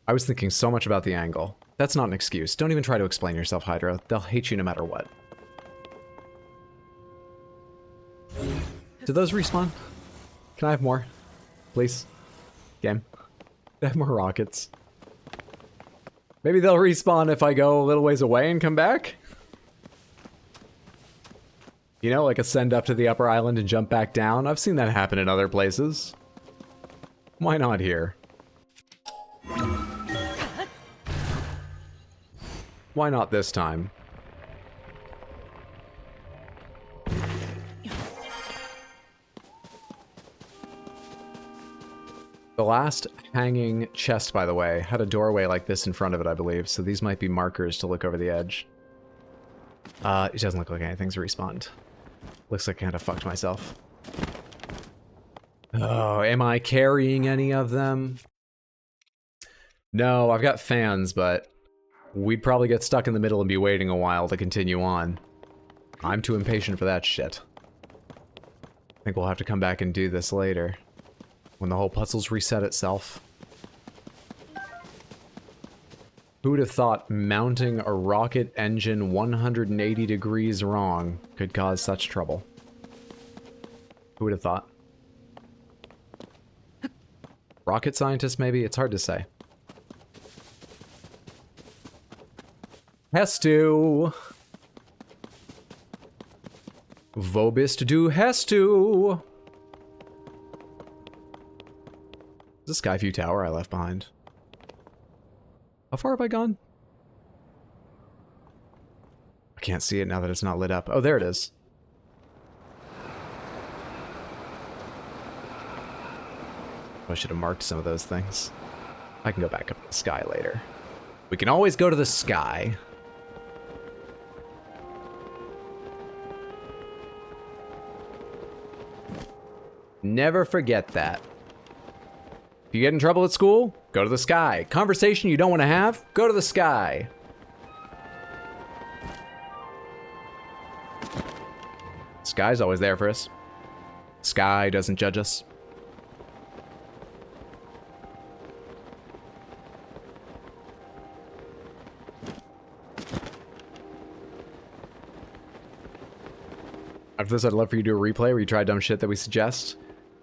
I was thinking so much about the angle. That's not an excuse. Don't even try to explain yourself, Hydra. They'll hate you no matter what. Did those respawn? Can I have more? Please? Game. I have more rockets. Maybe they'll respawn if I go a little ways away and come back? You know, like ascend up to the upper island and jump back down. I've seen that happen in other places. Why not here? Why not this time? The last hanging chest, by the way, had a doorway like this in front of it, I believe, so these might be markers to look over the edge. It doesn't look like anything's respawned. Looks like I kind of fucked myself. Oh, am I carrying any of them? No, I've got fans, but we'd probably get stuck in the middle and be waiting a while to continue on. I'm too impatient for that shit. I think we'll have to come back and do this later. When the whole puzzle's reset itself. Who would have thought mounting a rocket engine 180 degrees wrong could cause such trouble? Who would have thought? Rocket scientist, maybe? It's hard to say. Hestu! Vobist du Hestu! Is the Skyview Tower I left behind? How far have I gone? I can't see it now that it's not lit up. Oh, there it is. I should have marked some of those things. I can go back up to the sky later. We can always go to the sky. Never forget that. If you get in trouble at school, go to the sky. Conversation you don't want to have, go to the sky. Sky's always there for us. Sky doesn't judge us. After this, I'd love for you to do a replay where you try dumb shit that we suggest.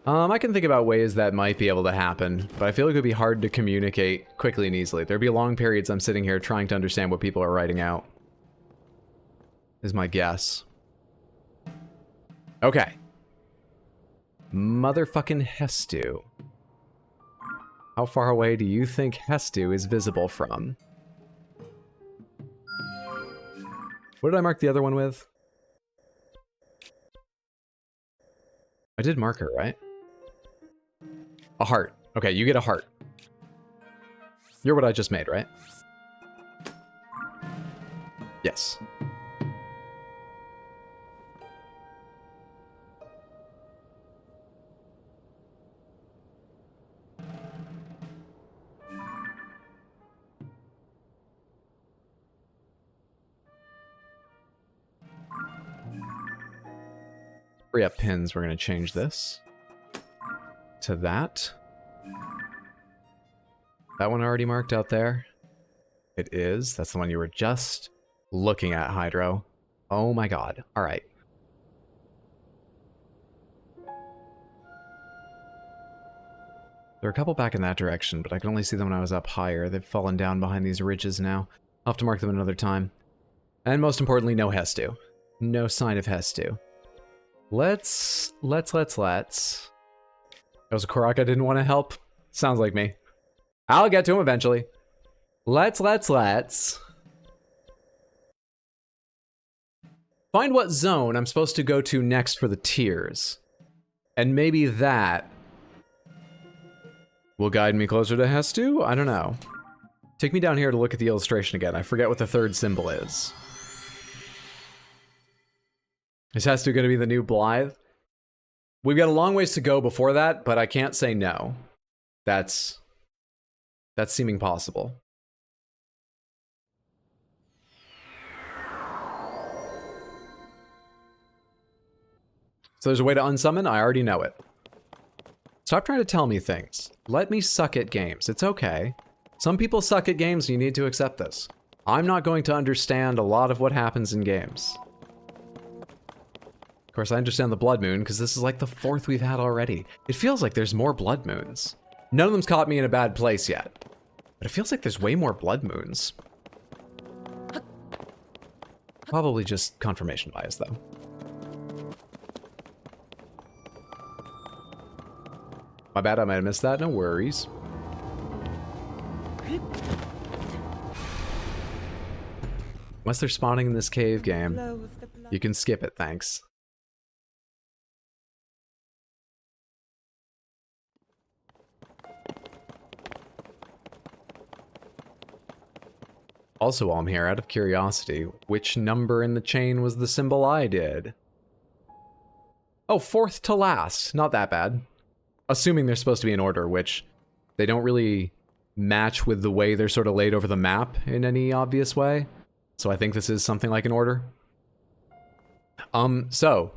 I can think about ways that might be able to happen, but I feel like it would be hard to communicate quickly and easily. There'd be long periods I'm sitting here trying to understand what people are writing out. Is my guess. Okay. Motherfucking Hestu. How far away do you think Hestu is visible from? What did I mark the other one with? I did mark her, right? A heart. Okay, you get a heart. You're what I just made, right? Yes. Free up pins, we're going to change this to that. That one already marked out there? It is. That's the one you were just looking at, Hydro. Oh my god. Alright. There are a couple back in that direction, but I can only see them when I was up higher. They've fallen down behind these ridges now. I'll have to mark them another time. And most importantly, no Hestu. No sign of Hestu. Let's... That was a Korok I didn't want to help? Sounds like me. I'll get to him eventually. Let's. Find what zone I'm supposed to go to next for the tiers. And maybe that will guide me closer to Hestu? I don't know. Take me down here to look at the illustration again. I forget what the third symbol is. Is Hestu going to be the new Blythe? We've got a long ways to go before that, but I can't say no. That's seeming possible. So there's a way to unsummon? I already know it. Stop trying to tell me things. Let me suck at games. It's okay. Some people suck at games and you need to accept this. I'm not going to understand a lot of what happens in games. Of course, I understand the Blood Moon, because this is like the 4th we've had already. It feels like there's more Blood Moons. None of them's caught me in a bad place yet. But it feels like there's way more Blood Moons. Probably just confirmation bias, though. My bad, I might have missed that. No worries. Unless they're spawning in this cave game, Flow of the blood. you can skip it, thanks. Also, while I'm here, out of curiosity, which number in the chain was the symbol I did? Oh, fourth to last. Not that bad. Assuming they're supposed to be in order, which they don't really match with the way they're sort of laid over the map in any obvious way. So I think this is something like an order. So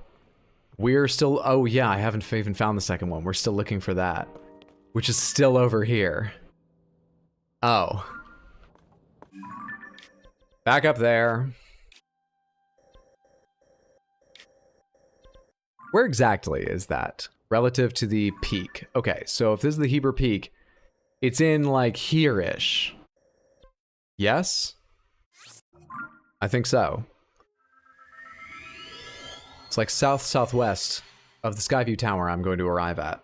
we're still, oh yeah, I haven't even found the second one. We're still looking for that, which is still over here. Oh. Back up there. Where exactly is that? Relative to the peak. Okay, so if this is the Heber Peak, it's in like here-ish. Yes? I think so. It's like south-southwest of the Skyview Tower I'm going to arrive at.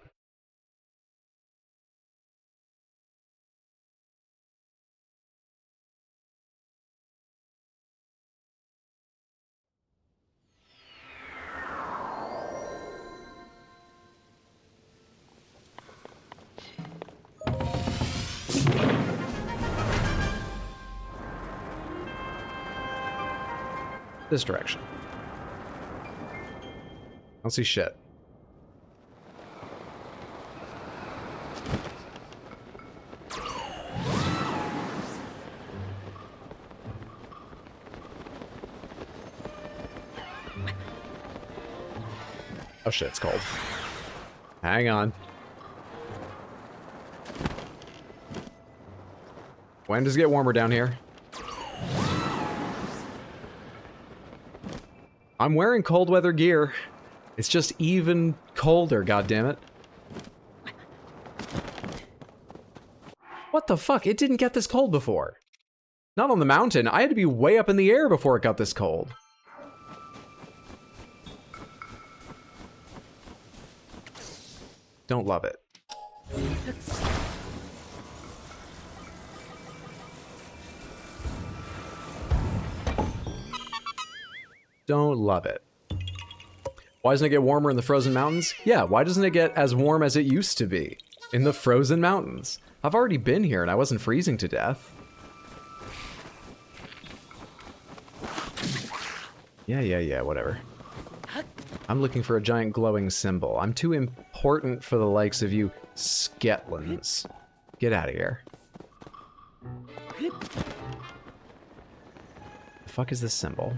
This direction. I don't see shit. Oh shit, it's cold. Hang on. When does it get warmer down here? I'm wearing cold weather gear. It's just even colder, goddammit. What the fuck? It didn't get this cold before. Not on the mountain. I had to be way up in the air before it got this cold. Don't love it. Don't love it. Why doesn't it get warmer in the frozen mountains? Yeah, why doesn't it get as warm as it used to be in the frozen mountains? I've already been here and I wasn't freezing to death. Yeah, whatever. I'm looking for a giant glowing symbol. I'm too important for the likes of you Sketlins. Get out of here. The fuck is this symbol?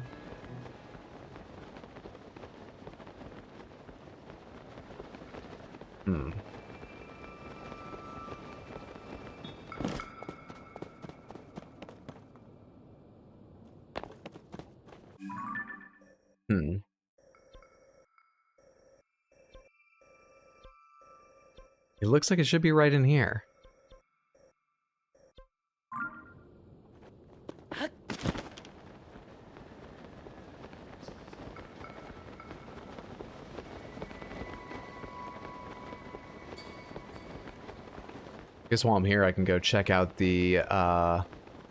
It looks like it should be right in here. Guess while I'm here, I can go check out the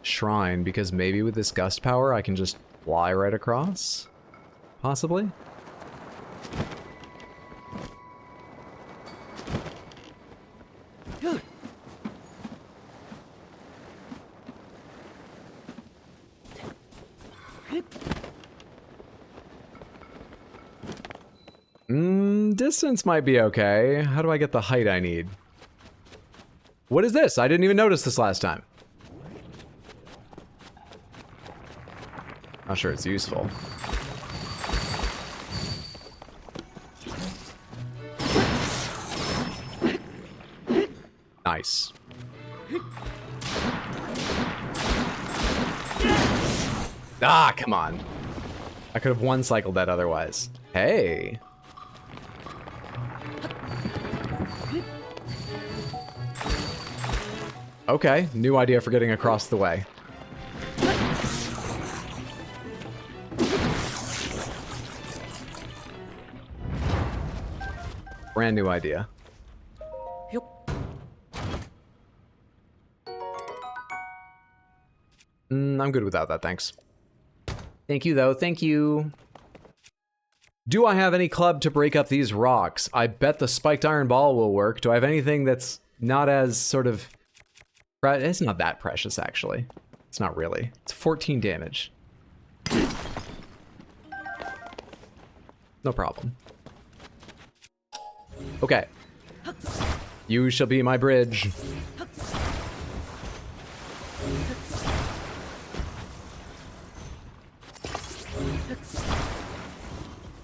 shrine, because maybe with this gust power, I can just fly right across? Possibly? Distance might be okay. How do I get the height I need? What is this? I didn't even notice this last time. Not sure it's useful. Nice. Ah, come on. I could have one-cycled that otherwise. Hey. Okay, new idea for getting across the way. Brand new idea. Yup. I'm good without that, thanks. Thank you, though. Thank you. Do I have any club to break up these rocks? I bet the spiked iron ball will work. Do I have anything that's not as sort of... It's not that precious, actually. It's not really. It's 14 damage. No problem. Okay. You shall be my bridge.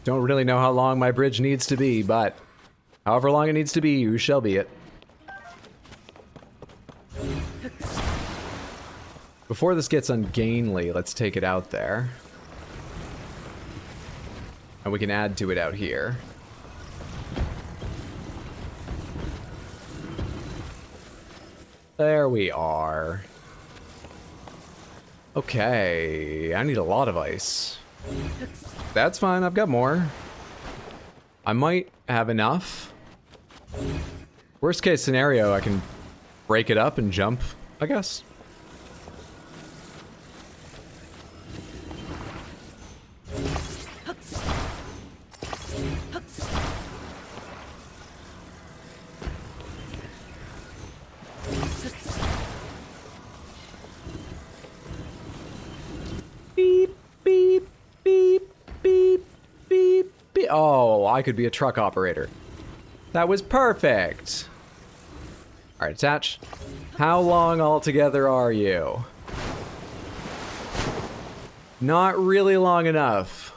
Don't really know how long my bridge needs to be, but however long it needs to be, you shall be it. Before this gets ungainly, let's take it out there. And we can add to it out here. There we are. Okay, I need a lot of ice. That's fine, I've got more. I might have enough. Worst case scenario, I can break it up and jump, I guess. Beep, beep, beep, beep, beep, beep. Oh, I could be a truck operator. That was perfect. All right, attach. How long altogether are you? Not really long enough.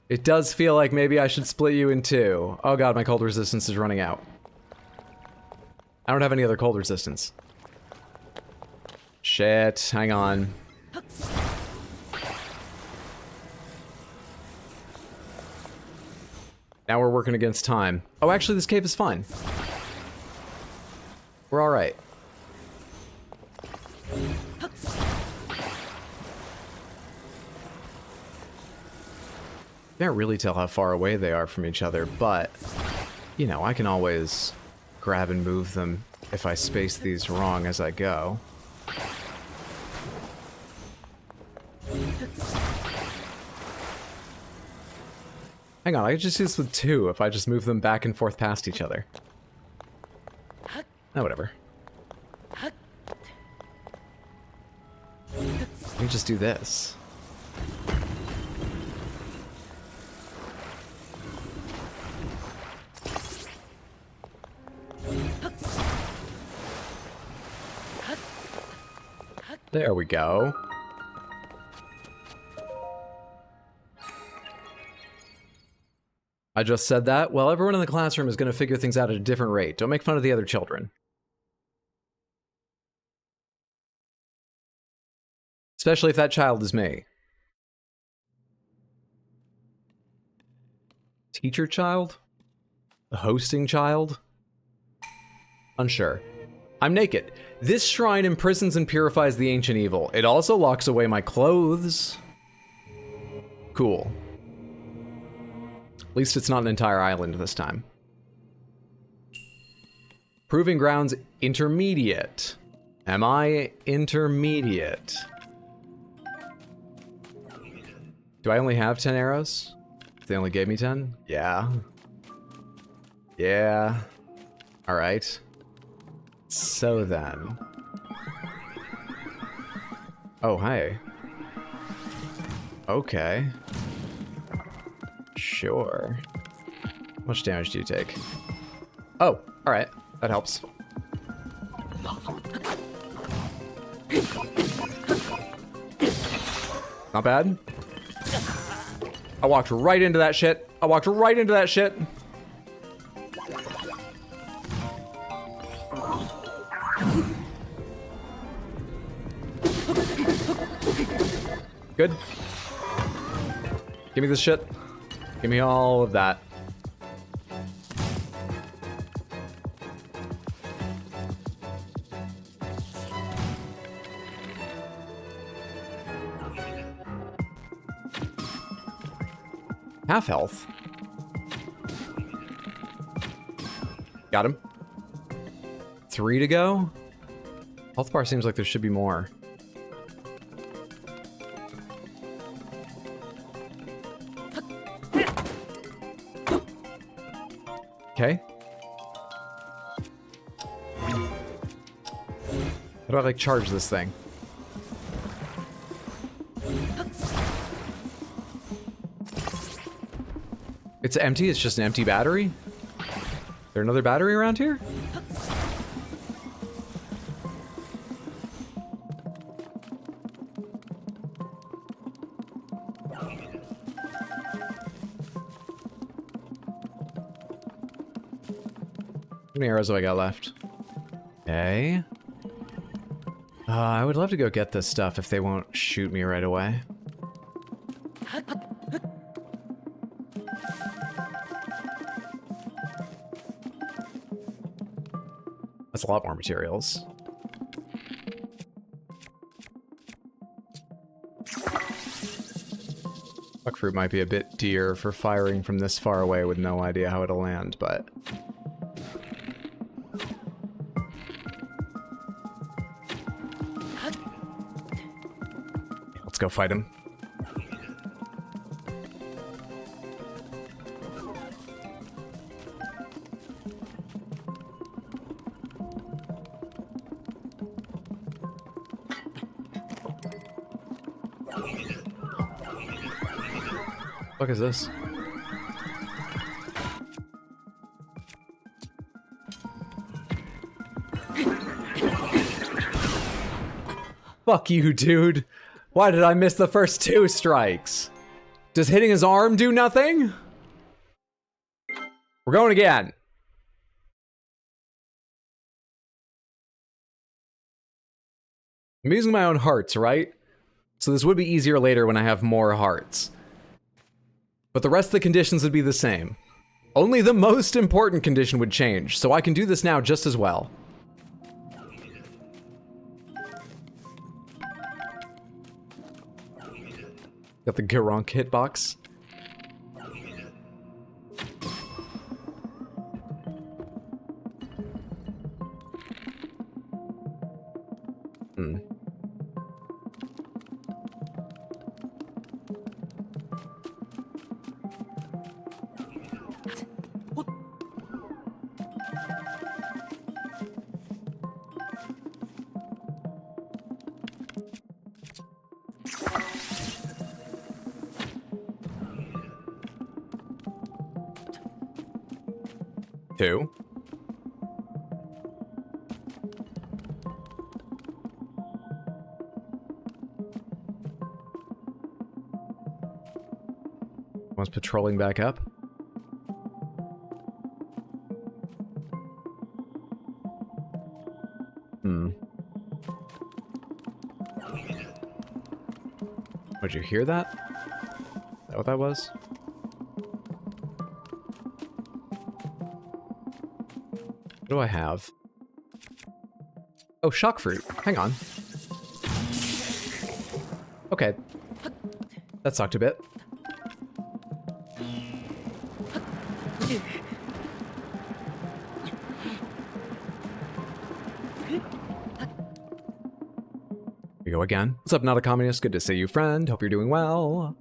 It does feel like maybe I should split you in two. Oh god, my cold resistance is running out. I don't have any other cold resistance. Shit, hang on. Now we're working against time. Oh, actually, this cave is fine. We're all right. Can't really tell how far away they are from each other, but, you know, I can always grab and move them if I space these wrong as I go. Hang on, I could just do this with two if I just move them back and forth past each other. Oh, whatever. Let me just do this. There we go. I just said that. Well, everyone in the classroom is going to figure things out at a different rate. Don't make fun of the other children. Especially if that child is me. Teacher child? A hosting child? Unsure. I'm naked. This shrine imprisons and purifies the ancient evil. It also locks away my clothes. Cool. At least it's not an entire island this time. Proving grounds intermediate. Am I intermediate? Do I only have 10 arrows? They only gave me 10? Yeah. Yeah. Alright. So then. Oh, hi. Okay. Sure. How much damage do you take? Oh, alright. That helps. Not bad. I walked right into that shit. I walked right into that shit. Good. Give me this shit. Give me all of that. Half health. Got him. 3 to go. Health bar seems like there should be more. Okay. How do I, like, charge this thing? It's empty? It's just an empty battery? Is there another battery around here? How many arrows do I got left? Okay. I would love to go get this stuff if they won't shoot me right away. That's a lot more materials. Buckfruit might be a bit dear for firing from this far away with no idea how it'll land, but... Let's go fight him. What the fuck is this? Fuck you, dude. Why did I miss the first 2 strikes? Does hitting his arm do nothing? We're going again. I'm using my own hearts, right? So this would be easier later when I have more hearts. But the rest of the conditions would be the same. Only the most important condition would change, so I can do this now just as well. Got the Garunk hitbox. Hmm. Two. One's patrolling back up. Hmm. Would you hear that? Is that what that was? What do I have? Oh, shock fruit. Hang on. Okay. That sucked a bit. We go again. What's up, not a communist? Good to see you, friend. Hope you're doing well.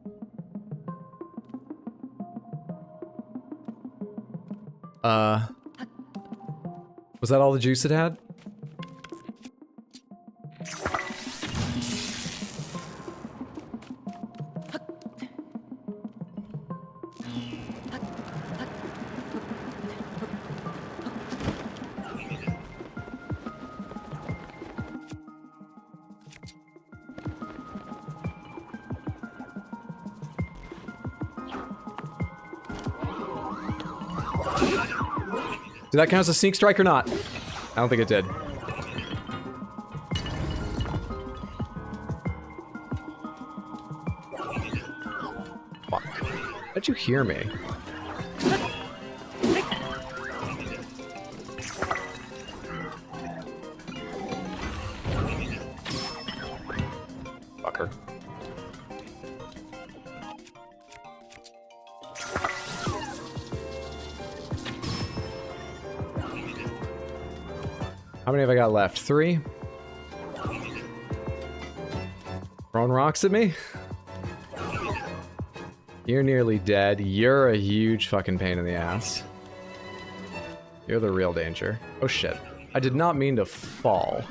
Was that all the juice it had? Did that count as a sneak strike or not? I don't think it did. Fuck. How'd you hear me? Fucker. How many have I got left? 3? Throwing rocks at me? You're nearly dead. You're a huge fucking pain in the ass. You're the real danger. Oh shit. I did not mean to fall.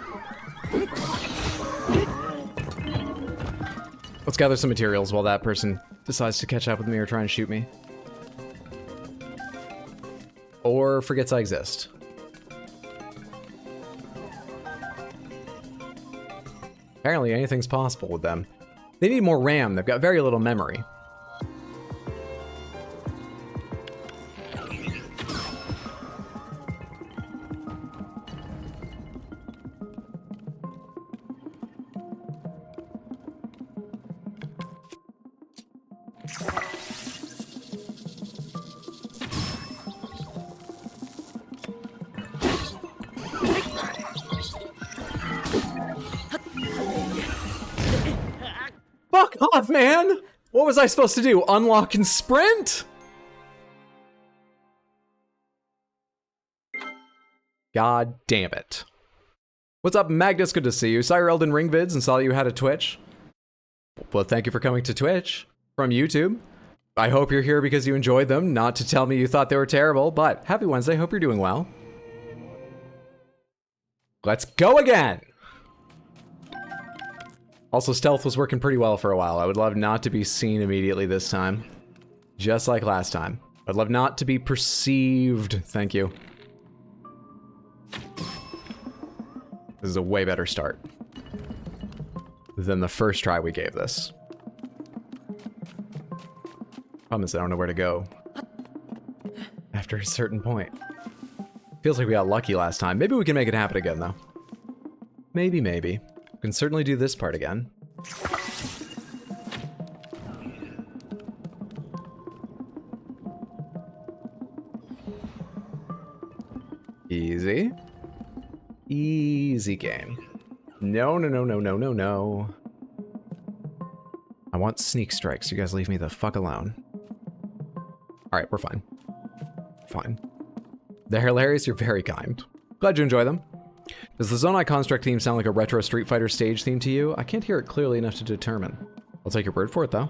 Let's gather some materials while that person decides to catch up with me or try and shoot me. Or forgets I exist. Apparently anything's possible with them. They need more RAM. They've got very little memory. Fuck off, man! What was I supposed to do? Unlock and sprint? God damn it. What's up, Magnus? Good to see you. Saw your Elden Ring vids and saw that you had a Twitch. Well, thank you for coming to Twitch from YouTube. I hope you're here because you enjoyed them, not to tell me you thought they were terrible, but happy Wednesday. Hope you're doing well. Let's go again! Also, stealth was working pretty well for a while. I would love not to be seen immediately this time. Just like last time. I'd love not to be perceived. Thank you. This is a way better start than the first try we gave this. Problem is I don't know where to go after a certain point. Feels like we got lucky last time. Maybe we can make it happen again, though. Maybe. We can certainly do this part again. Easy. Easy game. No. I want sneak strikes. You guys leave me the fuck alone. Alright, we're fine. Fine. They're hilarious. You're very kind. Glad you enjoy them. Does the Zonai Construct theme sound like a retro Street Fighter stage theme to you? I can't hear it clearly enough to determine. I'll take your word for it, though.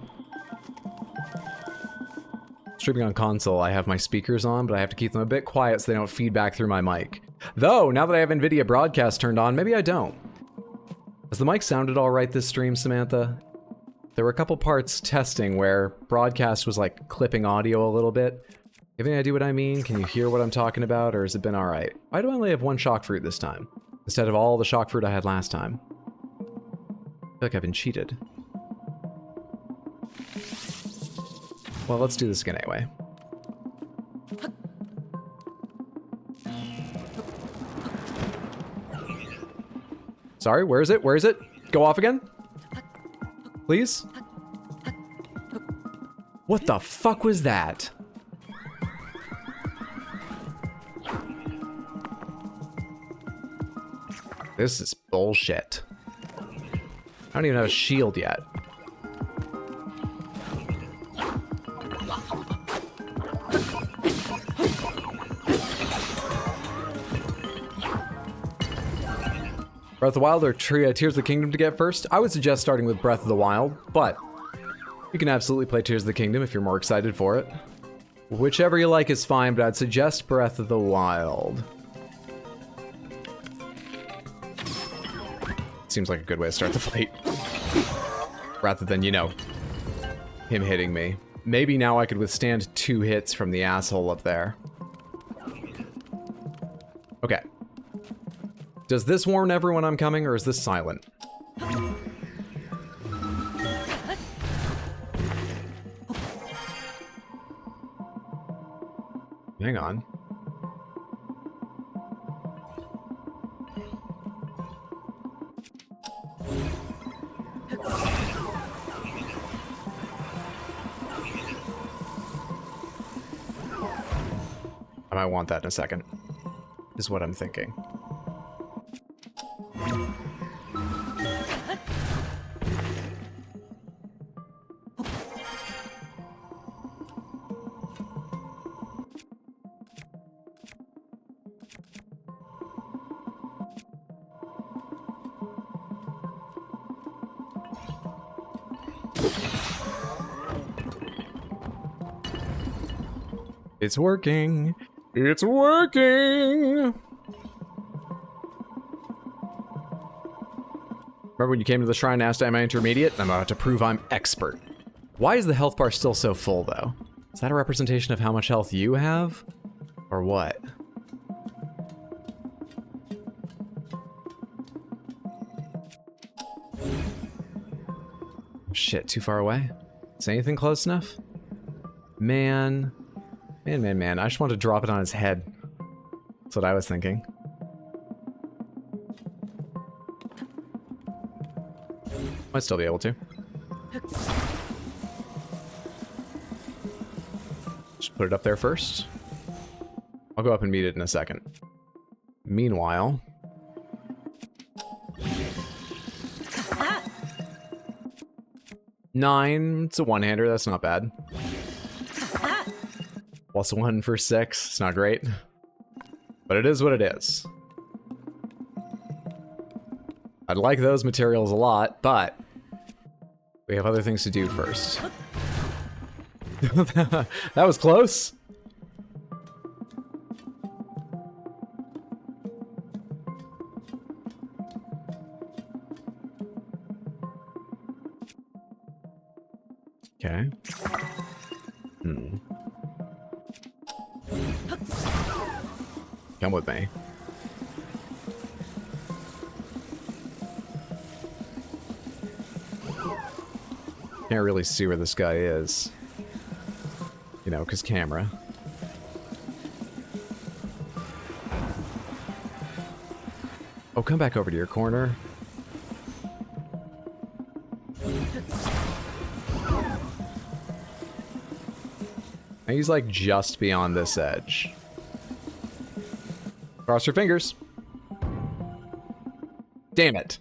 Streaming on console, I have my speakers on, but I have to keep them a bit quiet so they don't feed back through my mic. Though, now that I have NVIDIA Broadcast turned on, maybe I don't. Has the mic sounded alright this stream, Samantha? There were a couple parts testing where Broadcast was like clipping audio a little bit. You have any idea what I mean? Can you hear what I'm talking about, or has it been alright? Why do I only have one shock fruit this time, instead of all the shock fruit I had last time? I feel like I've been cheated. Well, let's do this again anyway. Sorry, where is it? Where is it? Go off again? Please? What the fuck was that? This is bullshit. I don't even have a shield yet. Breath of the Wild or Tears of the Kingdom to get first? I would suggest starting with Breath of the Wild, but you can absolutely play Tears of the Kingdom if you're more excited for it. Whichever you like is fine, but I'd suggest Breath of the Wild. Seems like a good way to start the fight. Rather than, you know, him hitting me. Maybe now I could withstand 2 hits from the asshole up there. Okay. Does this warn everyone I'm coming, or is this silent? Hang on. I might want that in a second, is what I'm thinking. It's working. It's working! Remember when you came to the shrine and asked, am I intermediate? I'm about to prove I'm expert. Why is the health bar still so full, though? Is that a representation of how much health you have? Or what? Shit, too far away? Is anything close enough? Man. Man. I just want to drop it on his head. That's what I was thinking. Might still be able to. Just put it up there first. I'll go up and meet it in a second. Meanwhile... Nine. It's a one-hander. That's not bad. Plus one for 6. It's not great. But it is what it is. I'd like those materials a lot, but... we have other things to do first. That was close. Okay. Come with me. Can't really see where this guy is. You know, 'cause camera. Oh, come back over to your corner. He's like just beyond this edge. Cross your fingers. Damn it.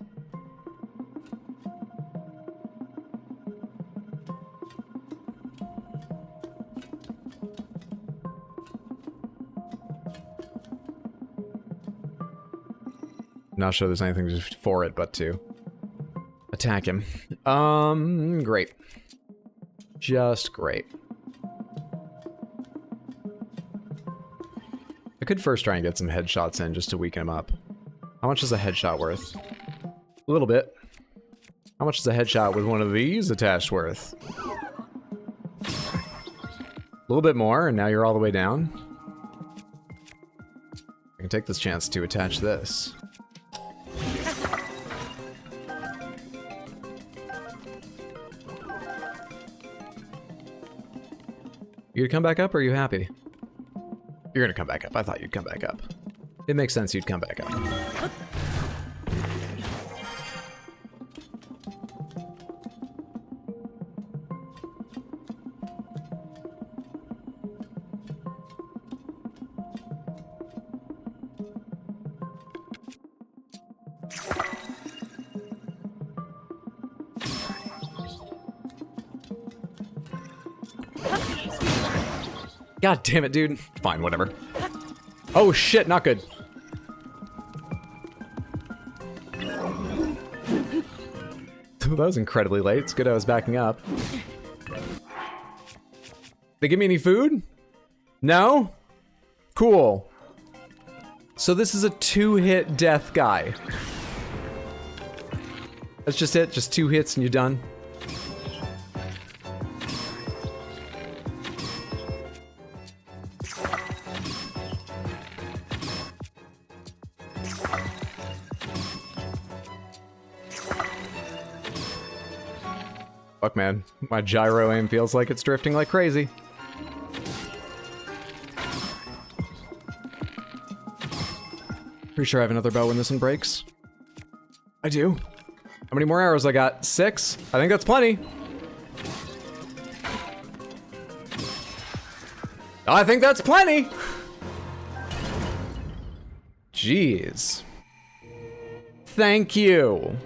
Not sure there's anything for it but to attack him. Great. Just great. I could first try and get some headshots in just to weaken him up. How much is a headshot worth? A little bit. How much is a headshot with one of these attached worth? A little bit more, and now you're all the way down. I can take this chance to attach this. You gonna come back up, or are you happy? You're gonna come back up. I thought you'd come back up. It makes sense you'd come back up. God damn it, dude. Fine, whatever. Oh shit, not good. That was incredibly late. It's good I was backing up. They give me any food? No? Cool. So this is a 2-hit death guy. That's just it? Just 2 hits and you're done? Fuck, man. My gyro aim feels like it's drifting like crazy. Pretty sure I have another bow when this one breaks. I do. How many more arrows I got? 6? I think that's plenty. I think that's plenty! Jeez. Thank you.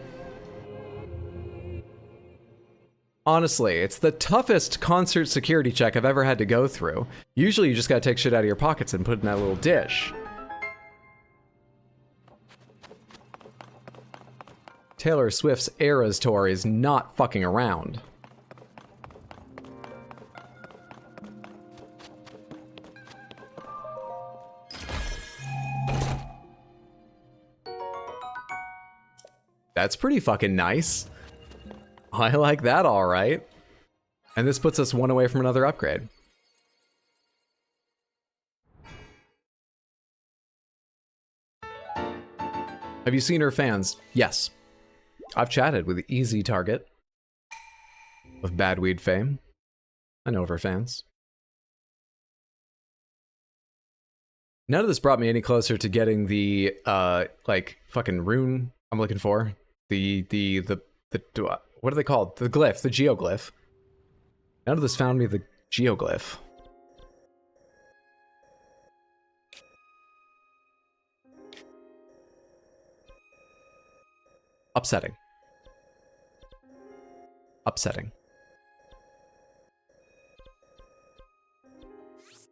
Honestly, it's the toughest concert security check I've ever had to go through. Usually you just gotta take shit out of your pockets and put it in that little dish. Taylor Swift's Eras Tour is not fucking around. That's pretty fucking nice. I like that, all right. And this puts us one away from another upgrade. Have you seen her fans? Yes. I've chatted with Easy Target of Badweed fame. I know of her fans. None of this brought me any closer to getting the, like, fucking rune I'm looking for. What are they called? The glyph, the geoglyph. None of this found me the geoglyph. Upsetting. Upsetting.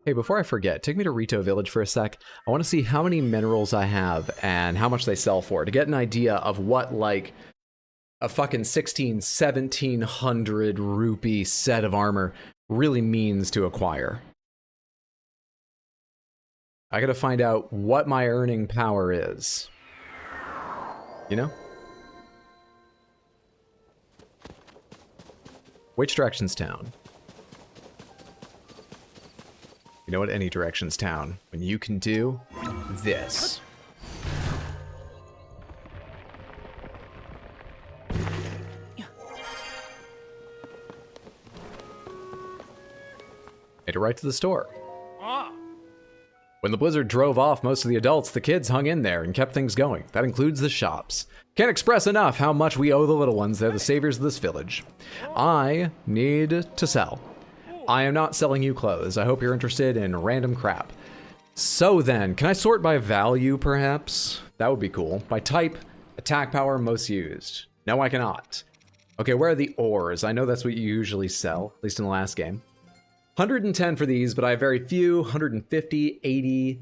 Hey, before I forget, take me to Rito Village for a sec. I want to see how many minerals I have and how much they sell for, to get an idea of what, like, a fucking 1700 rupee set of armor really means to acquire. I gotta find out what my earning power is. You know? Which direction's town? You know what? Any direction's town. When you can do this. Made it right to the store. When the blizzard drove off most of the adults, the kids hung in there and kept things going. That includes the shops. Can't express enough how much we owe the little ones. They're the saviors of this village. I need to sell. I am not selling you clothes. I hope you're interested in random crap. So then, can I sort by value, perhaps? That would be cool. By type, attack power, most used. No, I cannot. Okay, where are the ores? I know that's what you usually sell, at least in the last game. 110 for these, but I have very few. 150, 80,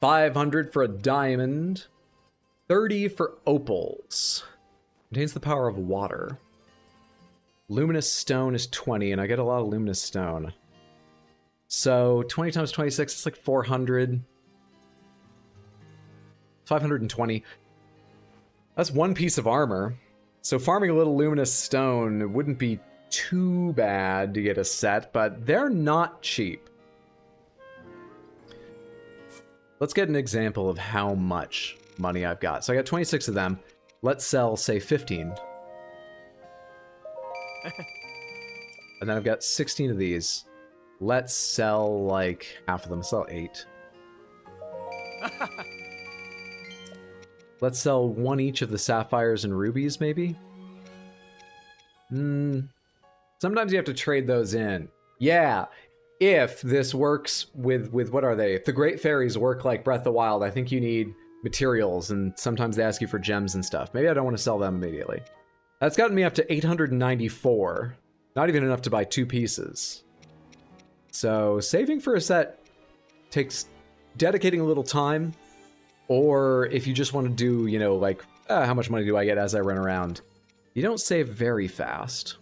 500 for a diamond. 30 for opals. Contains the power of water. Luminous stone is 20, and I get a lot of luminous stone. So 20 times 26, it's like 400. 520. That's one piece of armor. So farming a little luminous stone wouldn't be too bad to get a set, but they're not cheap. Let's get an example of how much money I've got. So I got 26 of them. Let's sell, say, 15. And then I've got 16 of these. Let's sell, like, half of them. Sell 8. Let's sell one each of the sapphires and rubies, maybe? Sometimes you have to trade those in. Yeah, if this works with what are they? If the Great Fairies work like Breath of the Wild, I think you need materials, and sometimes they ask you for gems and stuff. Maybe I don't want to sell them immediately. That's gotten me up to 894. Not even enough to buy 2 pieces. So saving for a set takes dedicating a little time, or if you just want to do, you know, like, how much money do I get as I run around? You don't save very fast.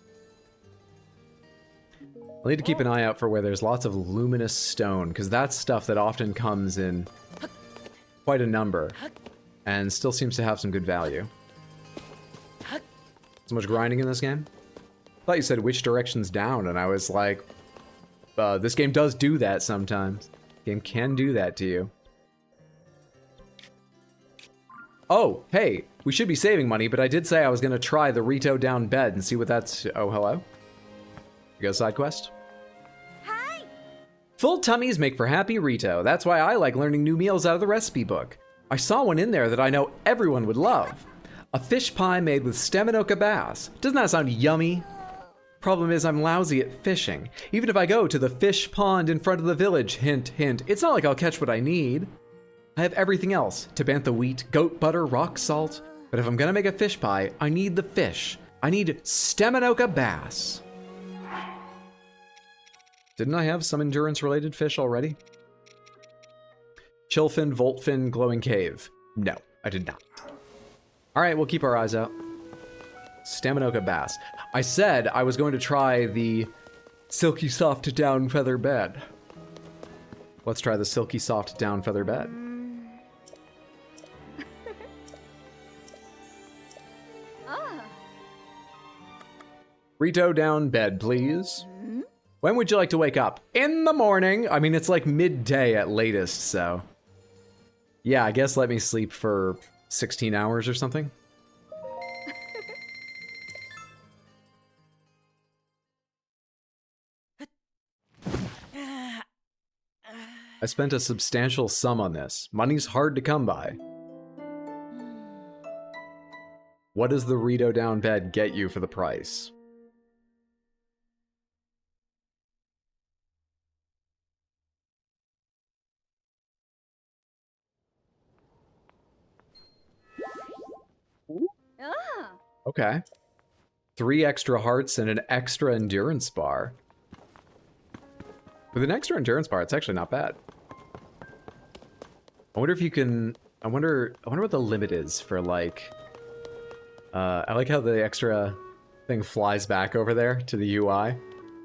I'll need to keep an eye out for where there's lots of luminous stone, because that's stuff that often comes in quite a number, and still seems to have some good value. So much grinding in this game? I thought you said which direction's down, and I was like, this game does do that sometimes. The game can do that to you. Oh, hey, we should be saving money, but I did say I was going to try the Rito down bed and see what that's... Oh, hello? You got a side quest? Hi! Full tummies make for happy Rito. That's why I like learning new meals out of the recipe book. I saw one in there that I know everyone would love. A fish pie made with Stemanoka bass. Doesn't that sound yummy? Problem is I'm lousy at fishing. Even if I go to the fish pond in front of the village, hint, hint, it's not like I'll catch what I need. I have everything else, Tabantha wheat, goat butter, rock salt. But if I'm gonna make a fish pie, I need the fish. I need Stemanoka bass. Didn't I have some endurance-related fish already? Chillfin, Voltfin, Glowing Cave. No, I did not. All right, we'll keep our eyes out. Stemanoka bass. I said I was going to try the silky soft down feather bed. Let's try the silky soft down feather bed. Rito down bed, please. When would you like to wake up? In the morning. I mean, it's like midday at latest, so. Yeah, I guess let me sleep for 16 hours or something. I spent a substantial sum on this. Money's hard to come by. What does the Rito down bed get you for the price? Ah. Okay. 3 extra hearts and an extra endurance bar. With an extra endurance bar, it's actually not bad. I wonder if you can... I wonder what the limit is for, like... I like how the extra thing flies back over there to the UI.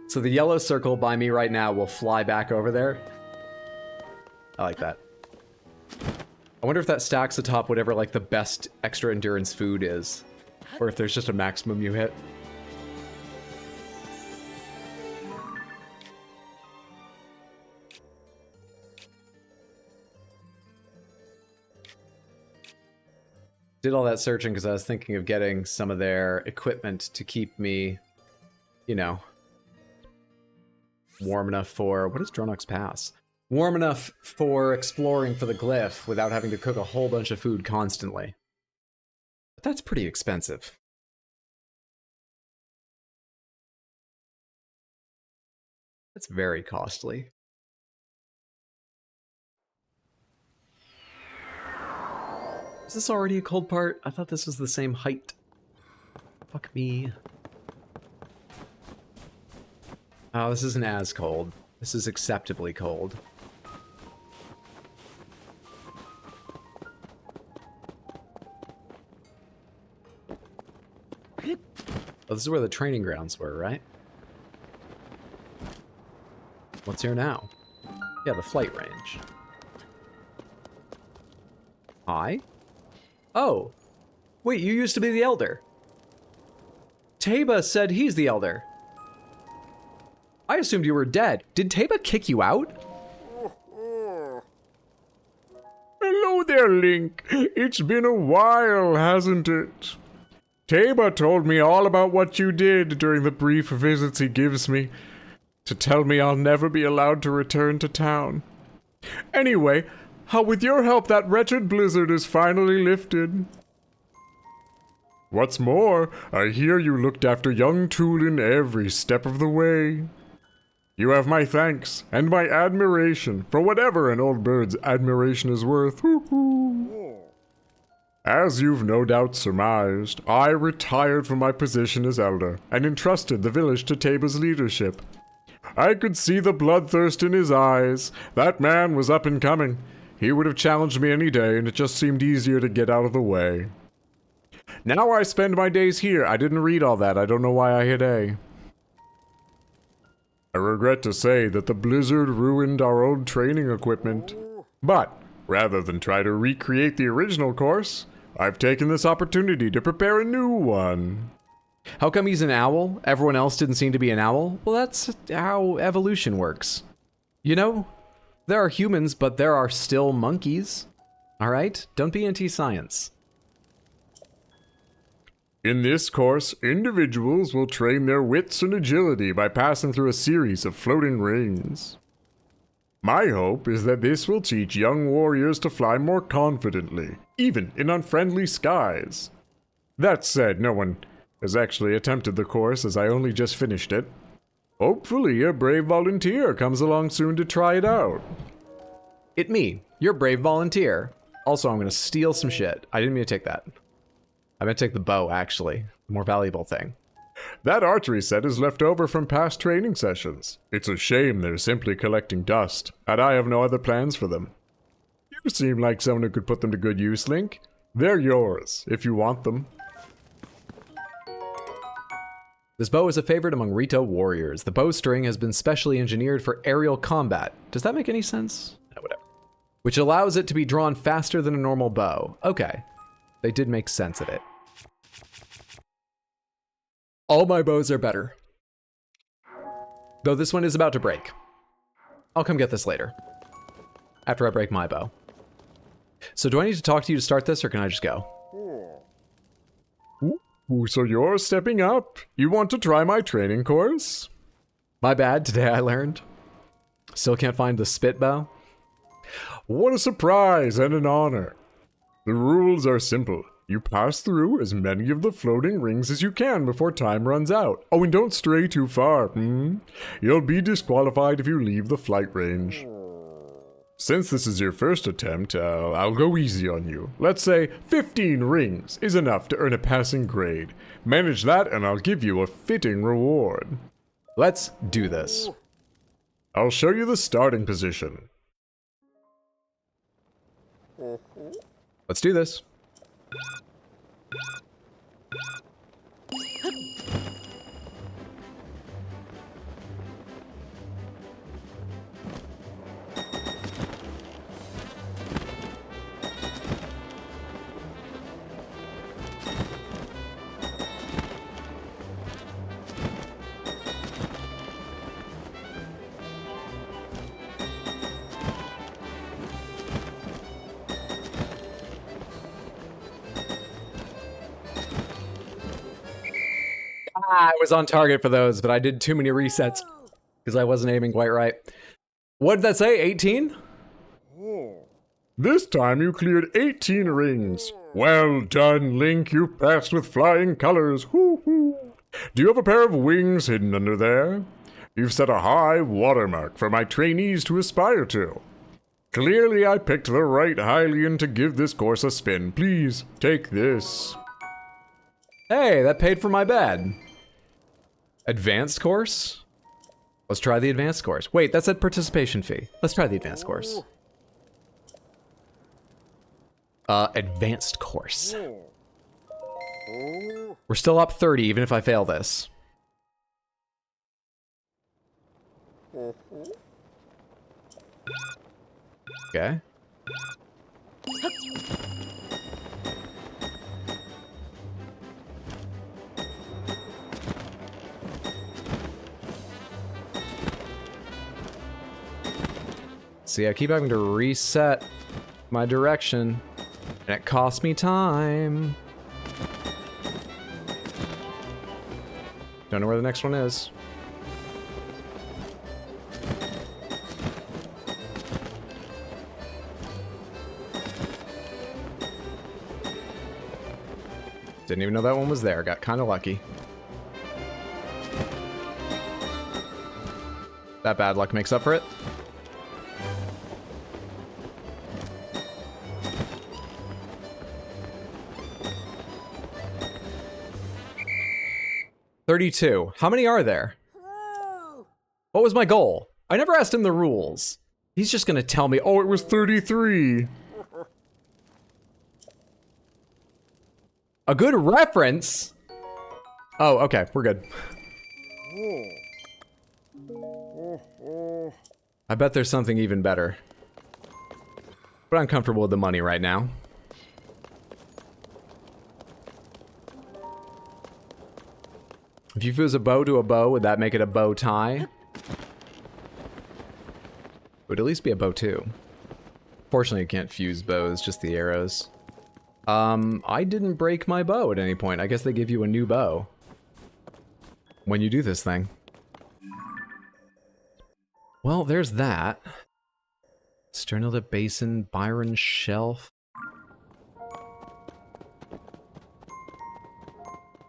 So the yellow circle by me right now will fly back over there. I like that. I wonder if that stacks atop whatever, like, the best extra endurance food is. Or if there's just a maximum you hit. Did all that searching because I was thinking of getting some of their equipment to keep me, you know, warm enough for... What is Dronox Pass? Warm enough for exploring for the glyph without having to cook a whole bunch of food constantly. But that's pretty expensive. That's very costly. Is this already a cold part? I thought this was the same height. Fuck me. Oh, this isn't as cold. This is acceptably cold. Oh, this is where the training grounds were, right? What's here now? Yeah, the flight range. Hi? Oh. Wait, you used to be the Elder. Teba said he's the Elder. I assumed you were dead. Did Teba kick you out? Hello there, Link. It's been a while, hasn't it? Teba told me all about what you did during the brief visits he gives me, to tell me I'll never be allowed to return to town. Anyway, how with your help that wretched blizzard is finally lifted. What's more, I hear you looked after young Tulin every step of the way. You have my thanks and my admiration for whatever an old bird's admiration is worth. As you've no doubt surmised, I retired from my position as Elder and entrusted the village to Teba's leadership. I could see the bloodthirst in his eyes. That man was up and coming. He would have challenged me any day, and it just seemed easier to get out of the way. Now I spend my days here. I didn't read all that. I don't know why I hit A. I regret to say that the blizzard ruined our old training equipment. But, rather than try to recreate the original course, I've taken this opportunity to prepare a new one. How come he's an owl? Everyone else didn't seem to be an owl? Well, that's how evolution works. You know, there are humans, but there are still monkeys. All right? Don't be anti-science. In this course, individuals will train their wits and agility by passing through a series of floating rings. My hope is that this will teach young warriors to fly more confidently, even in unfriendly skies. That said, no one has actually attempted the course, as I only just finished it. Hopefully a brave volunteer comes along soon to try it out. It me, your brave volunteer. Also, I'm gonna steal some shit. I didn't mean to take that. I meant to take the bow, actually. The more valuable thing. That archery set is left over from past training sessions. It's a shame they're simply collecting dust, and I have no other plans for them. You seem like someone who could put them to good use, Link. They're yours, if you want them. This bow is a favorite among Rito warriors. The bowstring has been specially engineered for aerial combat. Does that make any sense? No, whatever. Which allows it to be drawn faster than a normal bow. Okay. They did make sense of it. All my bows are better. Though this one is about to break. I'll come get this later. After I break my bow. So do I need to talk to you to start this, or can I just go? Ooh, so you're stepping up? You want to try my training course? My bad, today I learned. Still can't find the spit bow. What a surprise and an honor. The rules are simple. You pass through as many of the floating rings as you can before time runs out. Oh, and don't stray too far, You'll be disqualified if you leave the flight range. Since this is your first attempt, I'll go easy on you. Let's say 15 rings is enough to earn a passing grade. Manage that and I'll give you a fitting reward. Let's do this. I'll show you the starting position. Let's do this. I was on target for those, but I did too many resets because I wasn't aiming quite right. What did that say? 18? This time you cleared 18 rings. Well done, Link. You passed with flying colors. Hoo-hoo. Do you have a pair of wings hidden under there? You've set a high watermark for my trainees to aspire to. Clearly I picked the right Hylian to give this course a spin. Please, take this. Hey, that paid for my bed. Advanced course? Let's try the advanced course. Wait, that said participation fee. Let's try the advanced course. Advanced course. We're still up 30 even if I fail this. Okay. See, I keep having to reset my direction, and it costs me time. Don't know where the next one is. Didn't even know that one was there. Got kind of lucky. That bad luck makes up for it. $32. How many are there? What was my goal? I never asked him the rules. He's just gonna tell me, Oh, it was 33. a good reference? Oh, okay, we're good. I bet there's something even better. But I'm comfortable with the money right now. If you fuse a bow to a bow, would that make it a bow tie? It would at least be a bow too. Fortunately, you can't fuse bows, just the arrows. I didn't break my bow at any point. I guess they give you a new bow when you do this thing. Well, there's that. Sternolip Basin, Byron Shelf.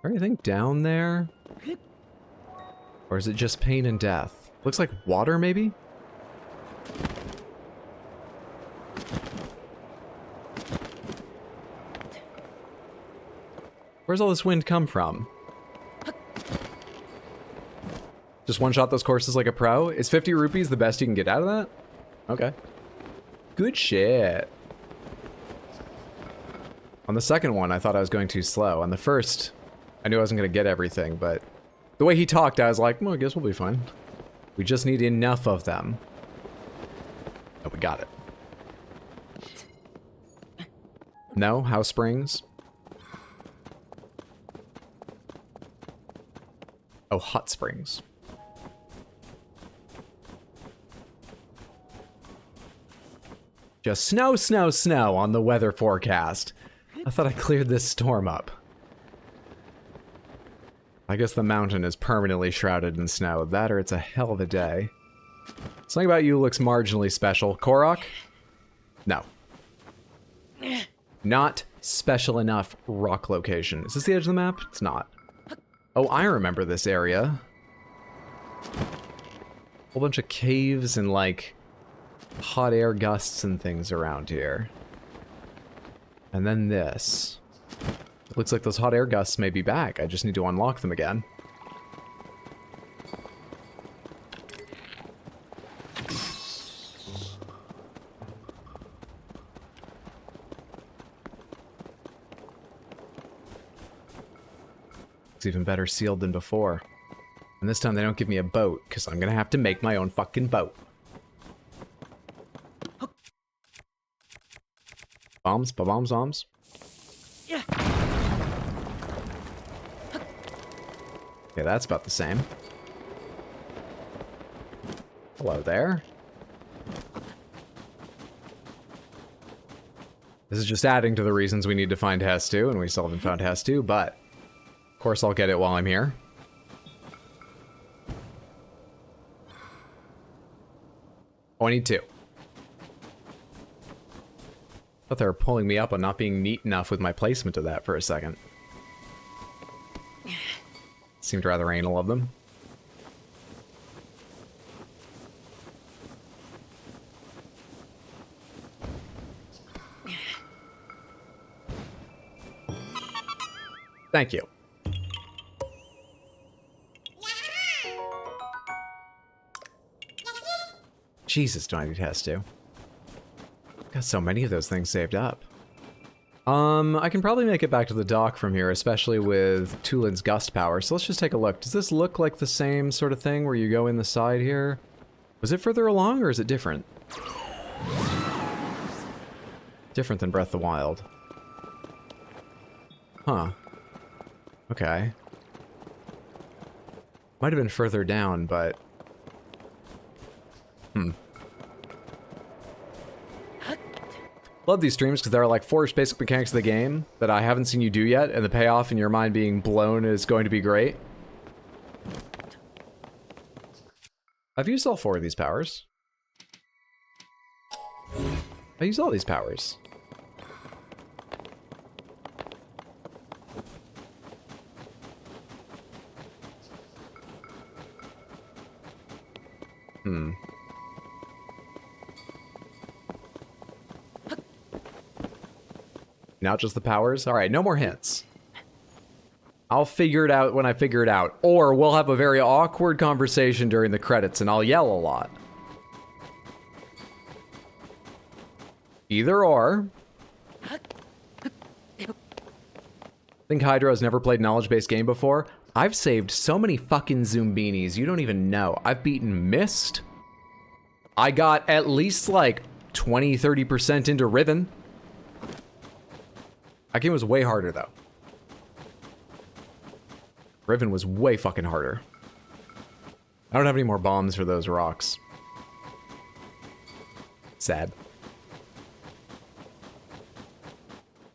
Anything down there? Or is it just pain and death? Looks like water, maybe? Where's all this wind come from? Just one-shot those courses like a pro? Is 50 rupees the best you can get out of that? Okay. Good shit. On the second one, I thought I was going too slow. On the first, I knew I wasn't going to get everything, but the way he talked, I was like, well, I guess we'll be fine. We just need enough of them. Oh, we got it. No? House Springs? Oh, hot springs. Just snow, snow, snow on the weather forecast. I thought I cleared this storm up. I guess the mountain is permanently shrouded in snow. That or it's a hell of a day. Something about you looks marginally special. Korok? No. Not special enough rock location. Is this the edge of the map? It's not. Oh, I remember this area. Whole bunch of caves and, like, hot air gusts and things around here. And then this. It looks like those hot air gusts may be back. I just need to unlock them again. It's even better sealed than before. And this time they don't give me a boat, because I'm gonna have to make my own fucking boat. Bombs, ba-bombs, bombs. Yeah. Okay, that's about the same. Hello there. This is just adding to the reasons we need to find Hestu, and we still haven't found Hestu, but of course I'll get it while I'm here. Oh, I need two. Thought they were pulling me up on not being neat enough with my placement of that for a second. Seemed rather anal of them. Thank you. Jesus, do I need Hestu? Got so many of those things saved up. I can probably make it back to the dock from here, especially with Tulin's gust power. So let's just take a look. Does this look like the same sort of thing where you go in the side here? Was it further along or is it different? Different than Breath of the Wild. Huh. Okay. Might have been further down, but... Love these streams because there are like 4 basic mechanics of the game that I haven't seen you do yet, and the payoff in your mind being blown is going to be great. I've used all 4 of these powers. I used all these powers. Not just the powers? Alright, no more hints. I'll figure it out when I figure it out. Or we'll have a very awkward conversation during the credits and I'll yell a lot. Either or. Think Hydro has never played knowledge-based game before? I've saved so many fucking Zoombinis, you don't even know. I've beaten Mist. I got at least like 20-30% into Riven. That game was way harder, though. Riven was way fucking harder. I don't have any more bombs for those rocks. Sad.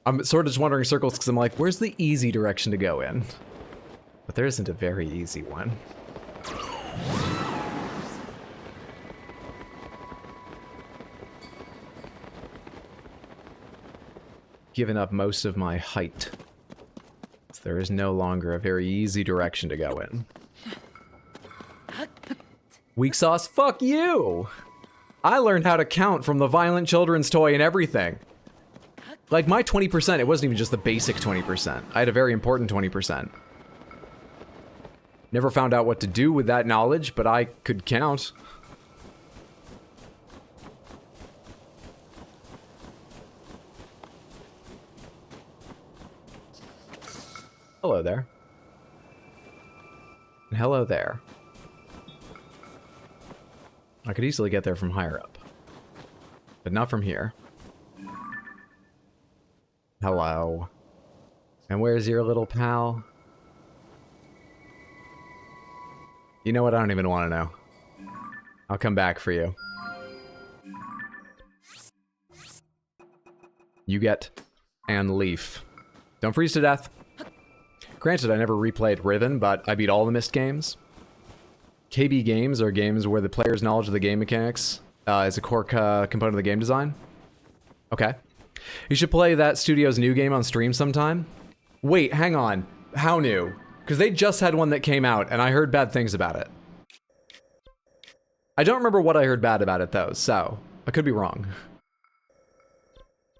I'm sort of just wandering in circles because I'm like, where's the easy direction to go in? But there isn't a very easy one. Given up most of my height. So there is no longer a very easy direction to go in. Weak sauce? Fuck you! I learned how to count from the violent children's toy and everything. Like my 20%, it wasn't even just the basic 20%. I had a very important 20%. Never found out what to do with that knowledge, but I could count. Hello there. And hello there. I could easily get there from higher up. But not from here. Hello. And where's your little pal? You know what? I don't even want to know. I'll come back for you. You get and Leaf. Don't freeze to death. Granted, I never replayed Riven, but I beat all the Myst games. KB games are games where the player's knowledge of the game mechanics is a core component of the game design. Okay. You should play that studio's new game on stream sometime. Wait, hang on. How new? Because they just had one that came out, and I heard bad things about it. I don't remember what I heard bad about it, though, so I could be wrong.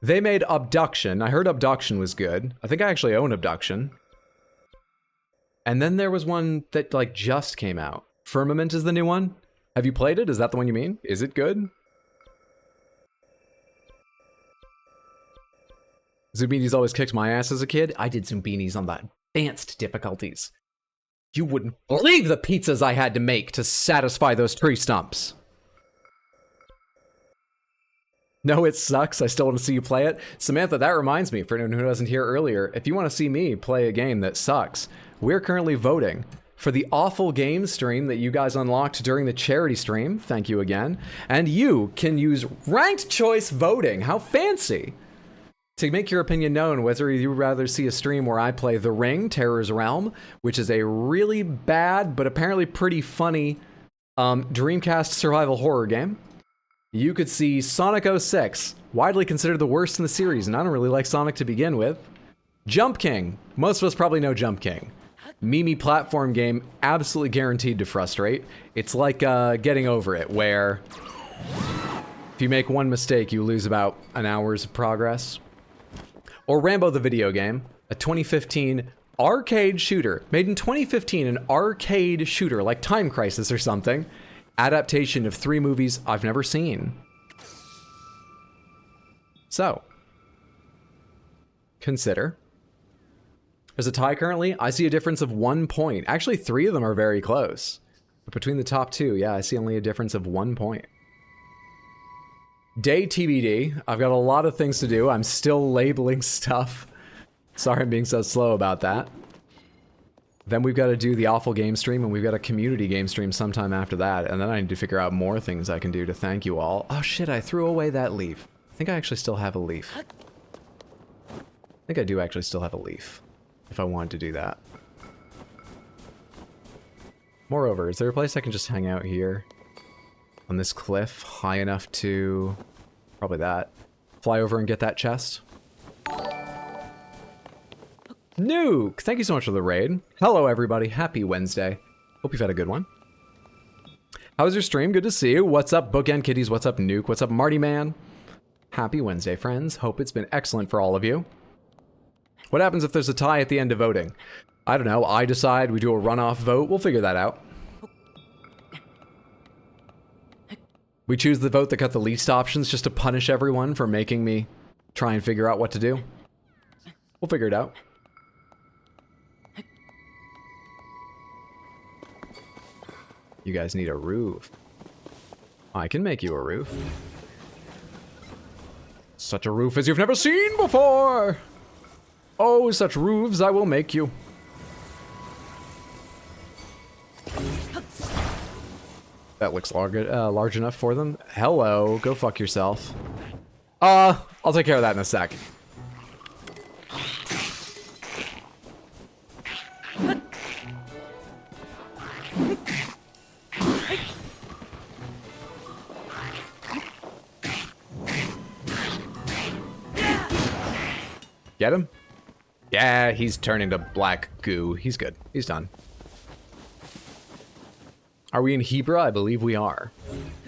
They made Abduction. I heard Abduction was good. I think I actually own Abduction. And then there was one that, like, just came out. Firmament is the new one? Have you played it? Is that the one you mean? Is it good? Zumbini's always kicked my ass as a kid. I did Zumbini's on the advanced difficulties. You wouldn't believe the pizzas I had to make to satisfy those tree stumps. No, it sucks. I still want to see you play it. Samantha, that reminds me, for anyone who wasn't here earlier, if you want to see me play a game that sucks, we're currently voting for the awful game stream that you guys unlocked during the charity stream. Thank you again. And you can use ranked choice voting. How fancy! To make your opinion known, whether you'd rather see a stream where I play The Ring, Terror's Realm, which is a really bad but apparently pretty funny Dreamcast survival horror game. You could see Sonic 06, widely considered the worst in the series, and I don't really like Sonic to begin with. Jump King. Most of us probably know Jump King. Mimi platform game, absolutely guaranteed to frustrate. It's like Getting Over It, where if you make one mistake, you lose about an hour's progress. Or Rambo the video game, a 2015 arcade shooter. Made in 2015, an arcade shooter, like Time Crisis or something. Adaptation of 3 movies I've never seen. So, consider. There's a tie currently. I see a difference of 1 point. Actually, 3 of them are very close. But between the top 2, yeah, I see only a difference of 1 point. Day TBD. I've got a lot of things to do. I'm still labeling stuff. Sorry I'm being so slow about that. Then we've got to do the awful game stream, and we've got a community game stream sometime after that, and then I need to figure out more things I can do to thank you all. Oh shit, I threw away that leaf. I think I actually still have a leaf. I think I do actually still have a leaf, if I wanted to do that. Moreover, is there a place I can just hang out here? On this cliff, high enough to... probably that. Fly over and get that chest? Nuke! Thank you so much for the raid. Hello, everybody. Happy Wednesday. Hope you've had a good one. How was your stream? Good to see you. What's up, Bookend Kitties? What's up, Nuke? What's up, Marty Man? Happy Wednesday, friends. Hope it's been excellent for all of you. What happens if there's a tie at the end of voting? I don't know. I decide we do a runoff vote. We'll figure that out. We choose the vote that got the least options just to punish everyone for making me try and figure out what to do. We'll figure it out. You guys need a roof. I can make you a roof. Such a roof as you've never seen before! Oh, such roofs I will make you. That looks large enough for them. Hello, go fuck yourself. I'll take care of that in a sec. Get him? Yeah, he's turning to black goo. He's good. He's done. Are we in Hebra? I believe we are.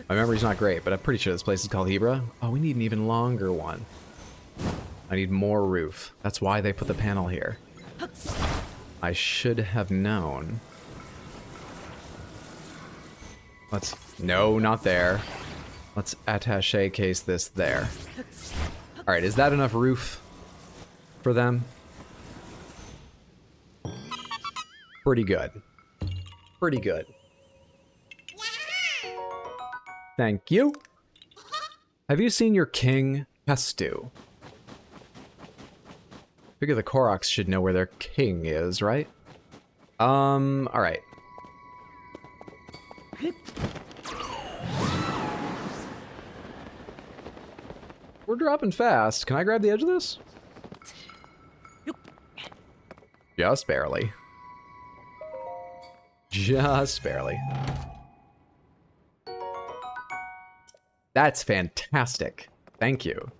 My memory's not great, but I'm pretty sure this place is called Hebra. Oh, we need an even longer one. I need more roof. That's why they put the panel here. I should have known. Let's... No, not there. Let's attaché case this there. Alright, is that enough roof for them? Pretty good. Pretty good. Thank you. Have you seen your king, Pestu? Figure the Koroks should know where their king is, right? Alright. We're dropping fast. Can I grab the edge of this? Just barely. Just barely. That's fantastic. Thank you.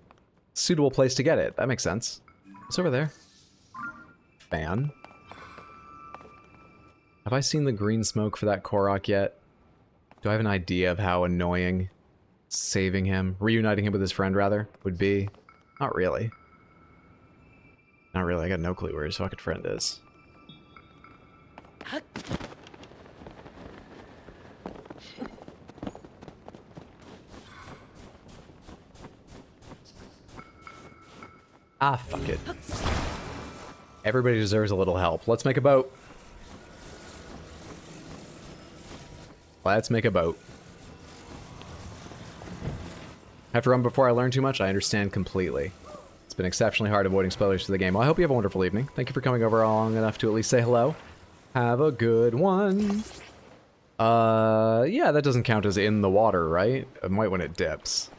Suitable place to get it. That makes sense. It's over there. Fan. Have I seen the green smoke for that Korok yet? Do I have an idea of how annoying saving him, reuniting him with his friend rather, would be? Not really. Not really. I got no clue where his fucking friend is. Ah, fuck it. Everybody deserves a little help. Let's make a boat. Let's make a boat. Have to run before I learn too much? I understand completely. It's been exceptionally hard avoiding spoilers for the game. Well, I hope you have a wonderful evening. Thank you for coming over long enough to at least say hello. Have a good one. Yeah, that doesn't count as in the water, right? It might when it dips.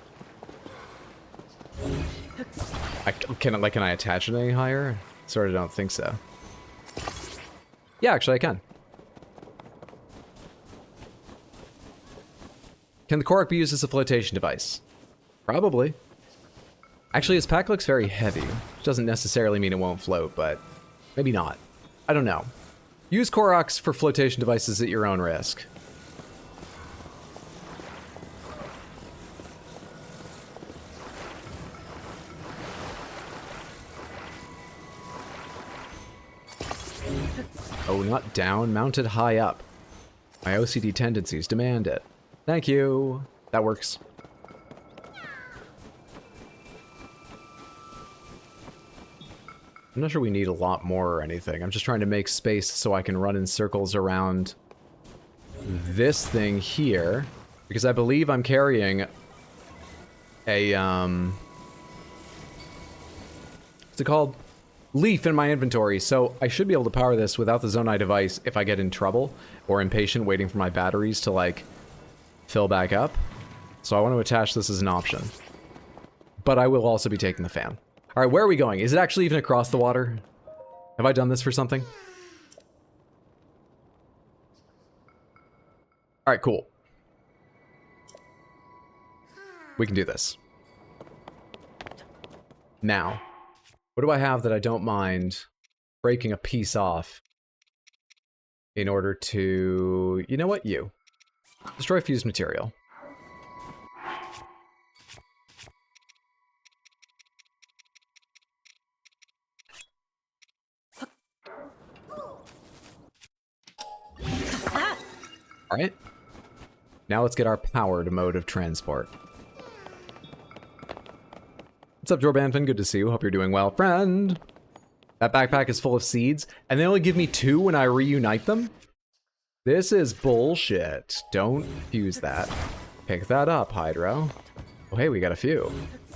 Can I attach it any higher? Sort of don't think so. Yeah, actually I can. Can the Korok be used as a flotation device? Probably. Actually, his pack looks very heavy, which doesn't necessarily mean it won't float, but maybe not. I don't know. Use Koroks for flotation devices at your own risk. Oh, not down, mounted high up. My OCD tendencies demand it. Thank you. That works. I'm not sure we need a lot more or anything. I'm just trying to make space so I can run in circles around this thing here. Because I believe I'm carrying a, what's it called? Leaf in my inventory, so I should be able to power this without the Zonai device if I get in trouble or impatient waiting for my batteries to, like, fill back up. So I want to attach this as an option. But I will also be taking the fan. Alright, where are we going? Is it actually even across the water? Have I done this for something? Alright, cool. We can do this. Now, what do I have that I don't mind breaking a piece off in order to... You know what? You. Destroy fused material. Alright. Now let's get our powered mode of transport. What's up, Jorbanfin? Good to see you. Hope you're doing well, friend. That backpack is full of seeds, and they only give me 2 when I reunite them? This is bullshit. Don't fuse that. Pick that up, Hydro. Oh, hey, we got a few.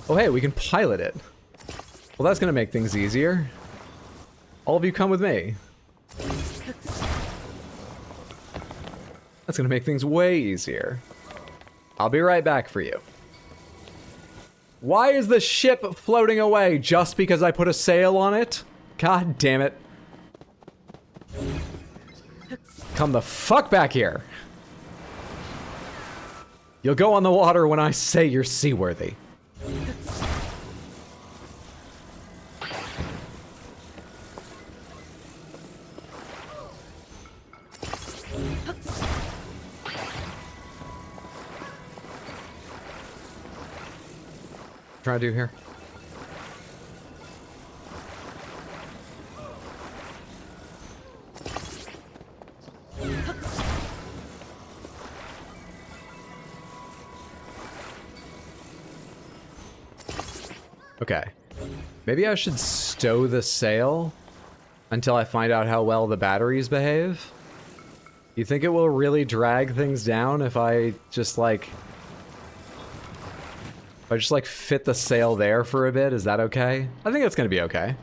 Oh, hey, we can pilot it. Well, that's gonna make things easier. All of you come with me. That's gonna make things way easier. I'll be right back for you. Why is the ship floating away just because I put a sail on it? God damn it. Come the fuck back here. You'll go on the water when I say you're seaworthy. Trying to do here. Okay. Maybe I should stow the sail until I find out how well the batteries behave. You think it will really drag things down if I just like... If I just like fit the sail there for a bit? Is that okay? I think it's gonna be okay.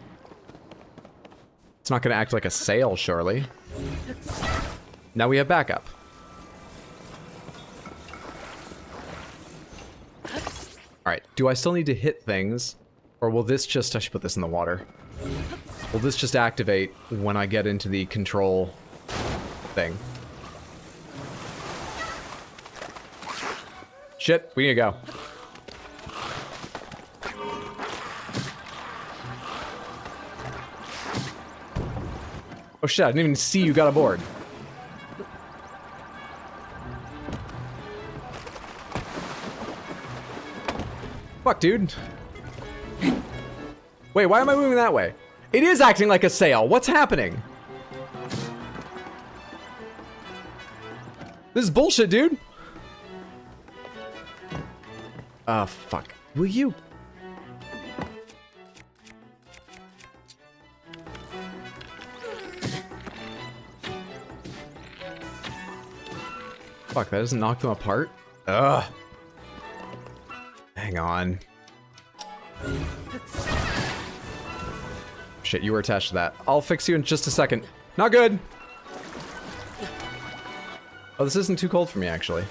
It's not gonna act like a sail, surely. Now we have backup. Alright, do I still need to hit things? Or will this just... I should put this in the water. Will this just activate when I get into the control thing? Shit, we need to go. Oh shit, I didn't even see you got aboard. Fuck, dude. Wait, why am I moving that way? It is acting like a sail. What's happening? This is bullshit, dude. Ah, fuck. Will you? Fuck, that doesn't knock them apart? Ugh. Hang on. Shit, you were attached to that. I'll fix you in just a second. Not good! Oh, this isn't too cold for me, actually.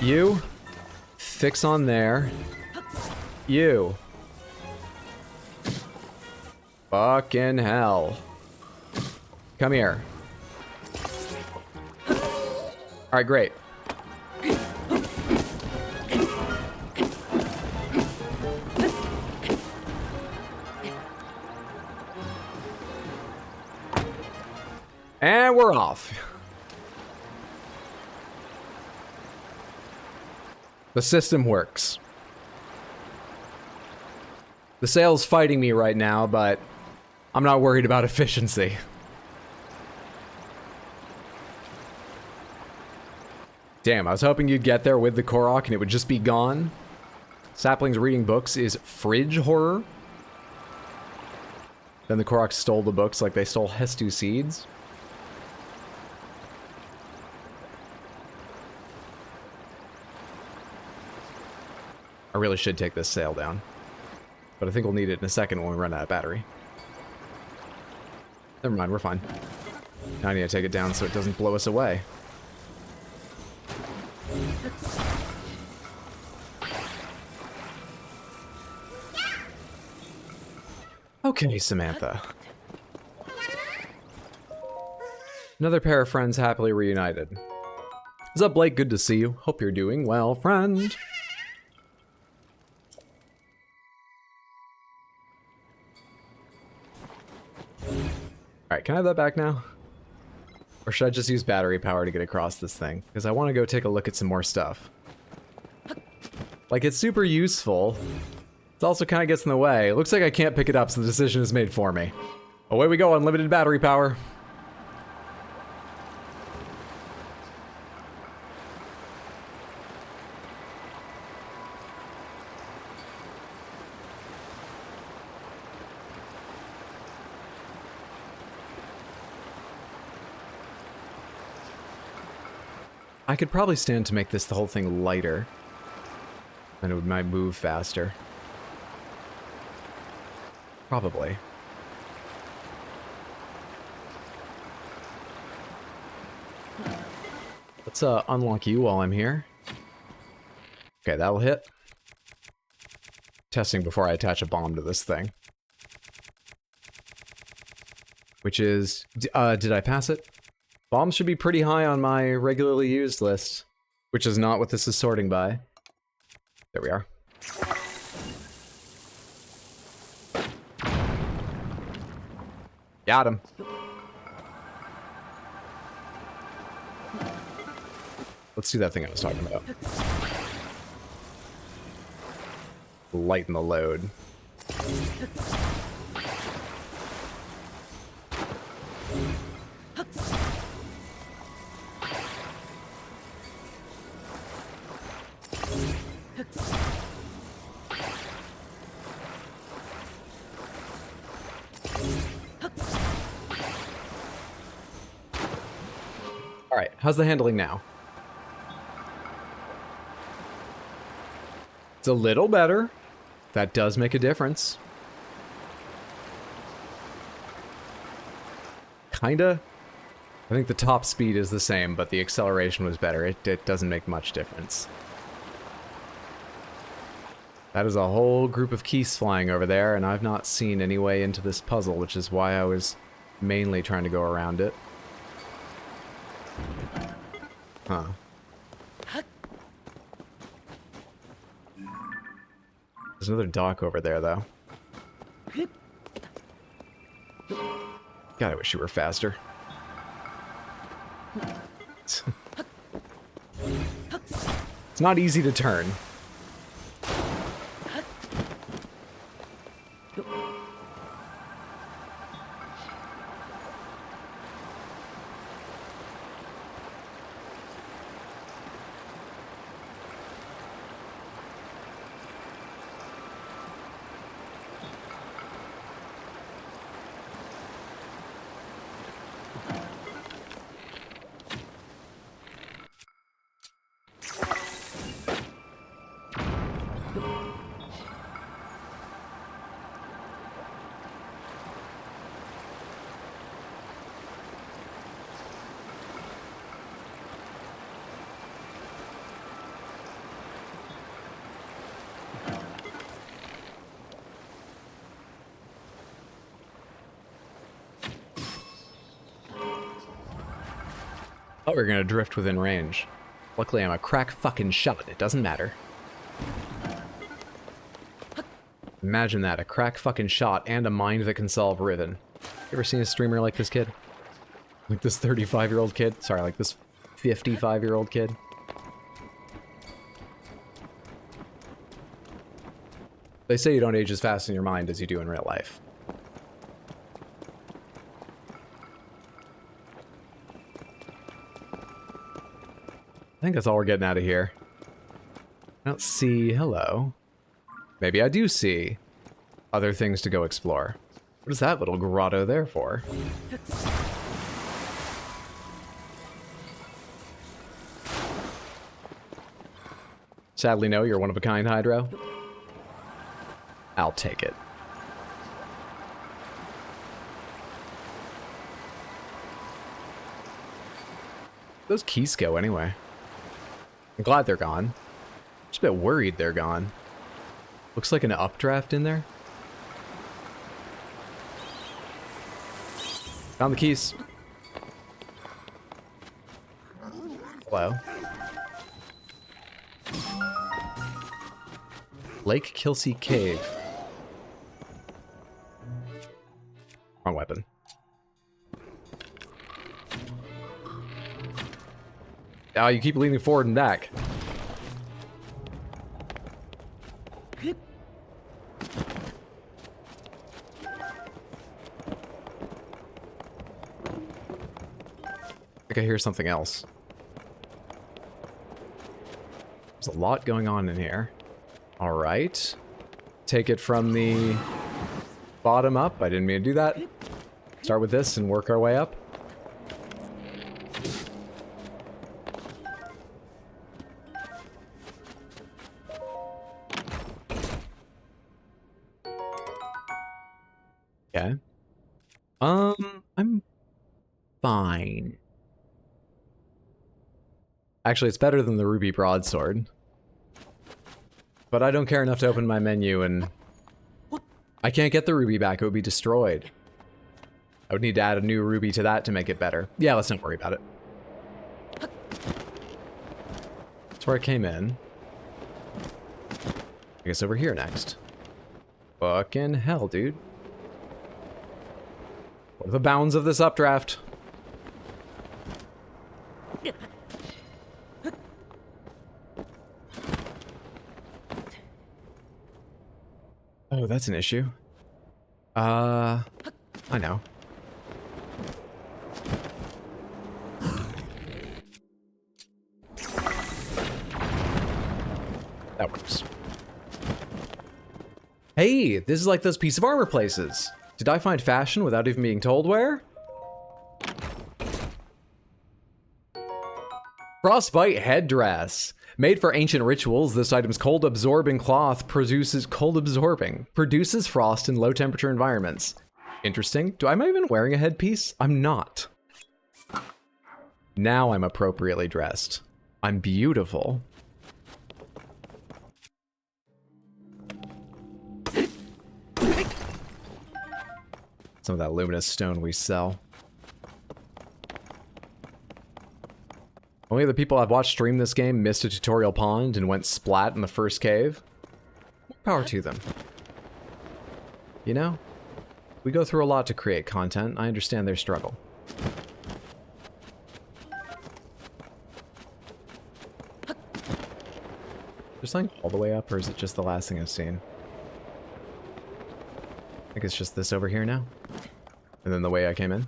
You. Fix on there. You. Fucking hell. Come here. Alright, great. And we're off. The system works. The sail's fighting me right now, but I'm not worried about efficiency. Damn, I was hoping you'd get there with the Korok and it would just be gone. Saplings reading books is fridge horror. Then the Korok stole the books like they stole Hestu seeds. I really should take this sail down. But I think we'll need it in a second when we run out of battery. Never mind, we're fine. Now I need to take it down so it doesn't blow us away. Okay, Samantha. Another pair of friends happily reunited. What's up, Blake? Good to see you. Hope you're doing well, friend. Alright, can I have that back now? Or should I just use battery power to get across this thing? Because I want to go take a look at some more stuff. Like, it's super useful. It also kind of gets in the way. It looks like I can't pick it up, so the decision is made for me. Away we go, unlimited battery power. I could probably stand to make this the whole thing lighter. And it might move faster. Probably. Let's unlock you while I'm here. Okay, that'll hit. Testing before I attach a bomb to this thing. Which is... did I pass it? Bombs should be pretty high on my regularly used list. Which is not what this is sorting by. There we are. Got him. Let's do that thing I was talking about. Lighten the load. Alright, how's the handling now? It's a little better. That does make a difference. Kinda. I think the top speed is the same, but the acceleration was better. It doesn't make much difference. That is a whole group of keys flying over there, and I've not seen any way into this puzzle, which is why I was mainly trying to go around it. Huh. There's another dock over there, though. God, I wish you were faster. It's not easy to turn. Thought we were gonna drift within range. Luckily, I'm a crack fucking shot. It doesn't matter. Imagine that, a crack fucking shot and a mind that can solve Riven. You ever seen a streamer like this kid? Like this 35-year-old kid? Sorry, like this 55-year-old kid? They say you don't age as fast in your mind as you do in real life. I think that's all we're getting out of here. I don't see... hello. Maybe I do see other things to go explore. What is that little grotto there for? Sadly, no, you're one of a kind, Hydro. I'll take it. Those keys go anyway. I'm glad they're gone. Just a bit worried they're gone. Looks like an updraft in there. Found the keys. Hello. Lake Kilsey Cave. Wrong weapon. Oh, you keep leaning forward and back. I think I hear something else. There's a lot going on in here. Alright. Take it from the bottom up. I didn't mean to do that. Start with this and work our way up. Okay. I'm fine. Actually, it's better than the Ruby Broadsword. But I don't care enough to open my menu, and I can't get the ruby back. It would be destroyed. I would need to add a new ruby to that to make it better. Yeah, let's not worry about it. That's where I came in. I guess over here next. Fucking hell, dude. What are the bounds of this updraft? Oh, that's an issue. I know. That works. Hey, this is like those piece of armor places. Did I find fashion without even being told where? Frostbite headdress. Made for ancient rituals, this item's cold-absorbing cloth produces frost in low-temperature environments. Interesting. Am I even wearing a headpiece? I'm not. Now I'm appropriately dressed. I'm beautiful. Some of that luminous stone we sell. Only the people I've watched stream this game missed a tutorial pond and went splat in the first cave. More power to them. You know? We go through a lot to create content. I understand their struggle. Is there something all the way up, or is it just the last thing I've seen? I think it's just this over here now. And then the way I came in.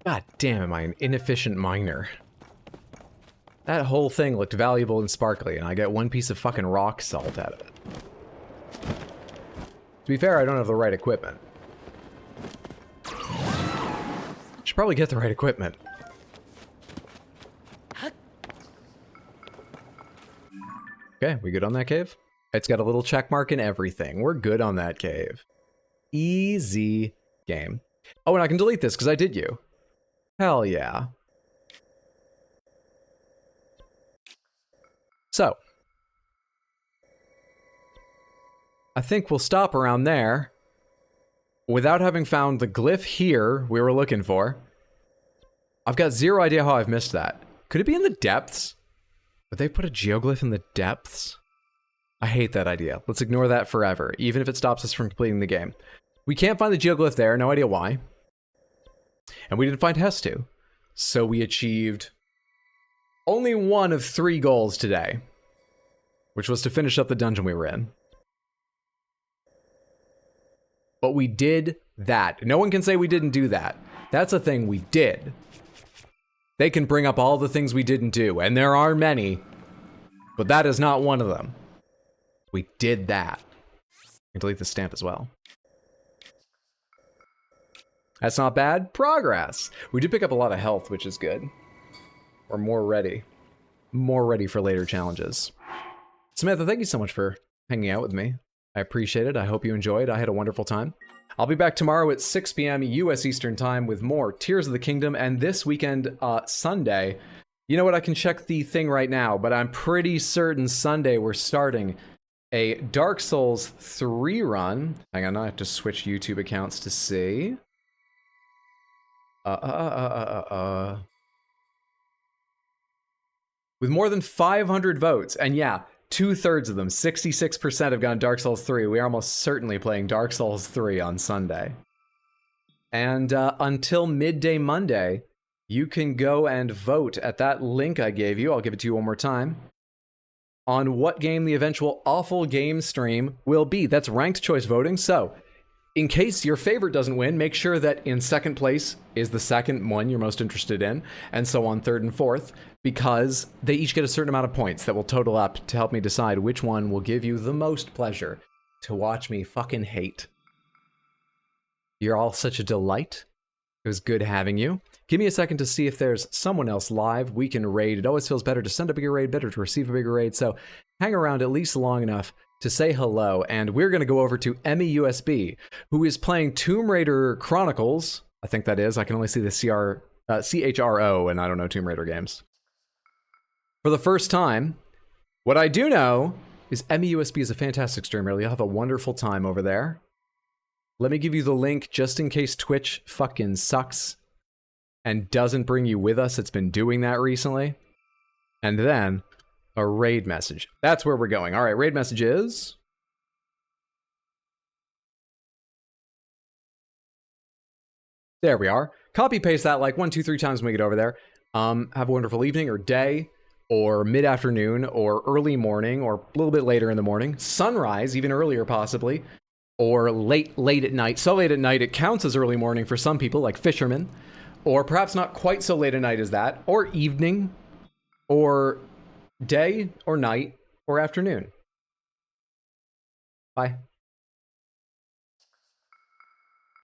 God damn, am I an inefficient miner. That whole thing looked valuable and sparkly, and I get one piece of fucking rock salt out of it. To be fair, I don't have the right equipment. Should probably get the right equipment. Okay, we good on that cave? It's got a little check mark and everything. We're good on that cave. Easy game. Oh, and I can delete this because I did you. Hell yeah. So, I think we'll stop around there. Without having found the glyph here we were looking for. I've got zero idea how I've missed that. Could it be in the depths? Would they put a geoglyph in the depths? I hate that idea. Let's ignore that forever, even if it stops us from completing the game. We can't find the geoglyph there, no idea why. And we didn't find Hestu. So we achieved only one of 3 goals today, which was to finish up the dungeon we were in. But we did that. No one can say we didn't do that. That's a thing we did. They can bring up all the things we didn't do, and there are many, but that is not one of them. We did that. I can delete the stamp as well. That's not bad. Progress. We did pick up a lot of health, which is good. We're more ready. More ready for later challenges. Samantha, thank you so much for hanging out with me. I appreciate it. I hope you enjoyed. I had a wonderful time. I'll be back tomorrow at 6 p.m. U.S. Eastern Time with more Tears of the Kingdom, and this weekend, Sunday. You know what? I can check the thing right now, but I'm pretty certain Sunday we're starting a Dark Souls 3 run. Hang on, I have to switch YouTube accounts to see. With more than 500 votes, and yeah, 2/3 of them, 66% have gone Dark Souls 3. We are almost certainly playing Dark Souls 3 on Sunday. And until midday Monday, you can go and vote at that link I gave you. I'll give it to you one more time. On what game the eventual awful game stream will be. That's ranked choice voting. So, in case your favorite doesn't win, make sure that in second place is the second one you're most interested in, and so on third and fourth, because they each get a certain amount of points that will total up to help me decide which one will give you the most pleasure to watch me fucking hate. You're all such a delight. It was good having you. Give me a second to see if there's someone else live we can raid. It always feels better to send a bigger raid, better to receive a bigger raid, so hang around at least long enough to say hello, and we're going to go over to Emmy USB, who is playing Tomb Raider Chronicles. I think that is. I can only see the CHRO, and I don't know Tomb Raider games. For the first time, what I do know is Emmy USB is a fantastic streamer. You'll have a wonderful time over there. Let me give you the link just in case Twitch fucking sucks and doesn't bring you with us. It's been doing that recently. And then a raid message. That's where we're going. All right, raid message is... There we are. Copy paste that like 1, 2, 3 times when we get over there. Have a wonderful evening or day or mid-afternoon or early morning or a little bit later in the morning. Sunrise, even earlier possibly. Or late at night. So late at night it counts as early morning for some people, like fishermen. Or perhaps not quite so late at night as that. Or evening. Or day or night or afternoon. Bye.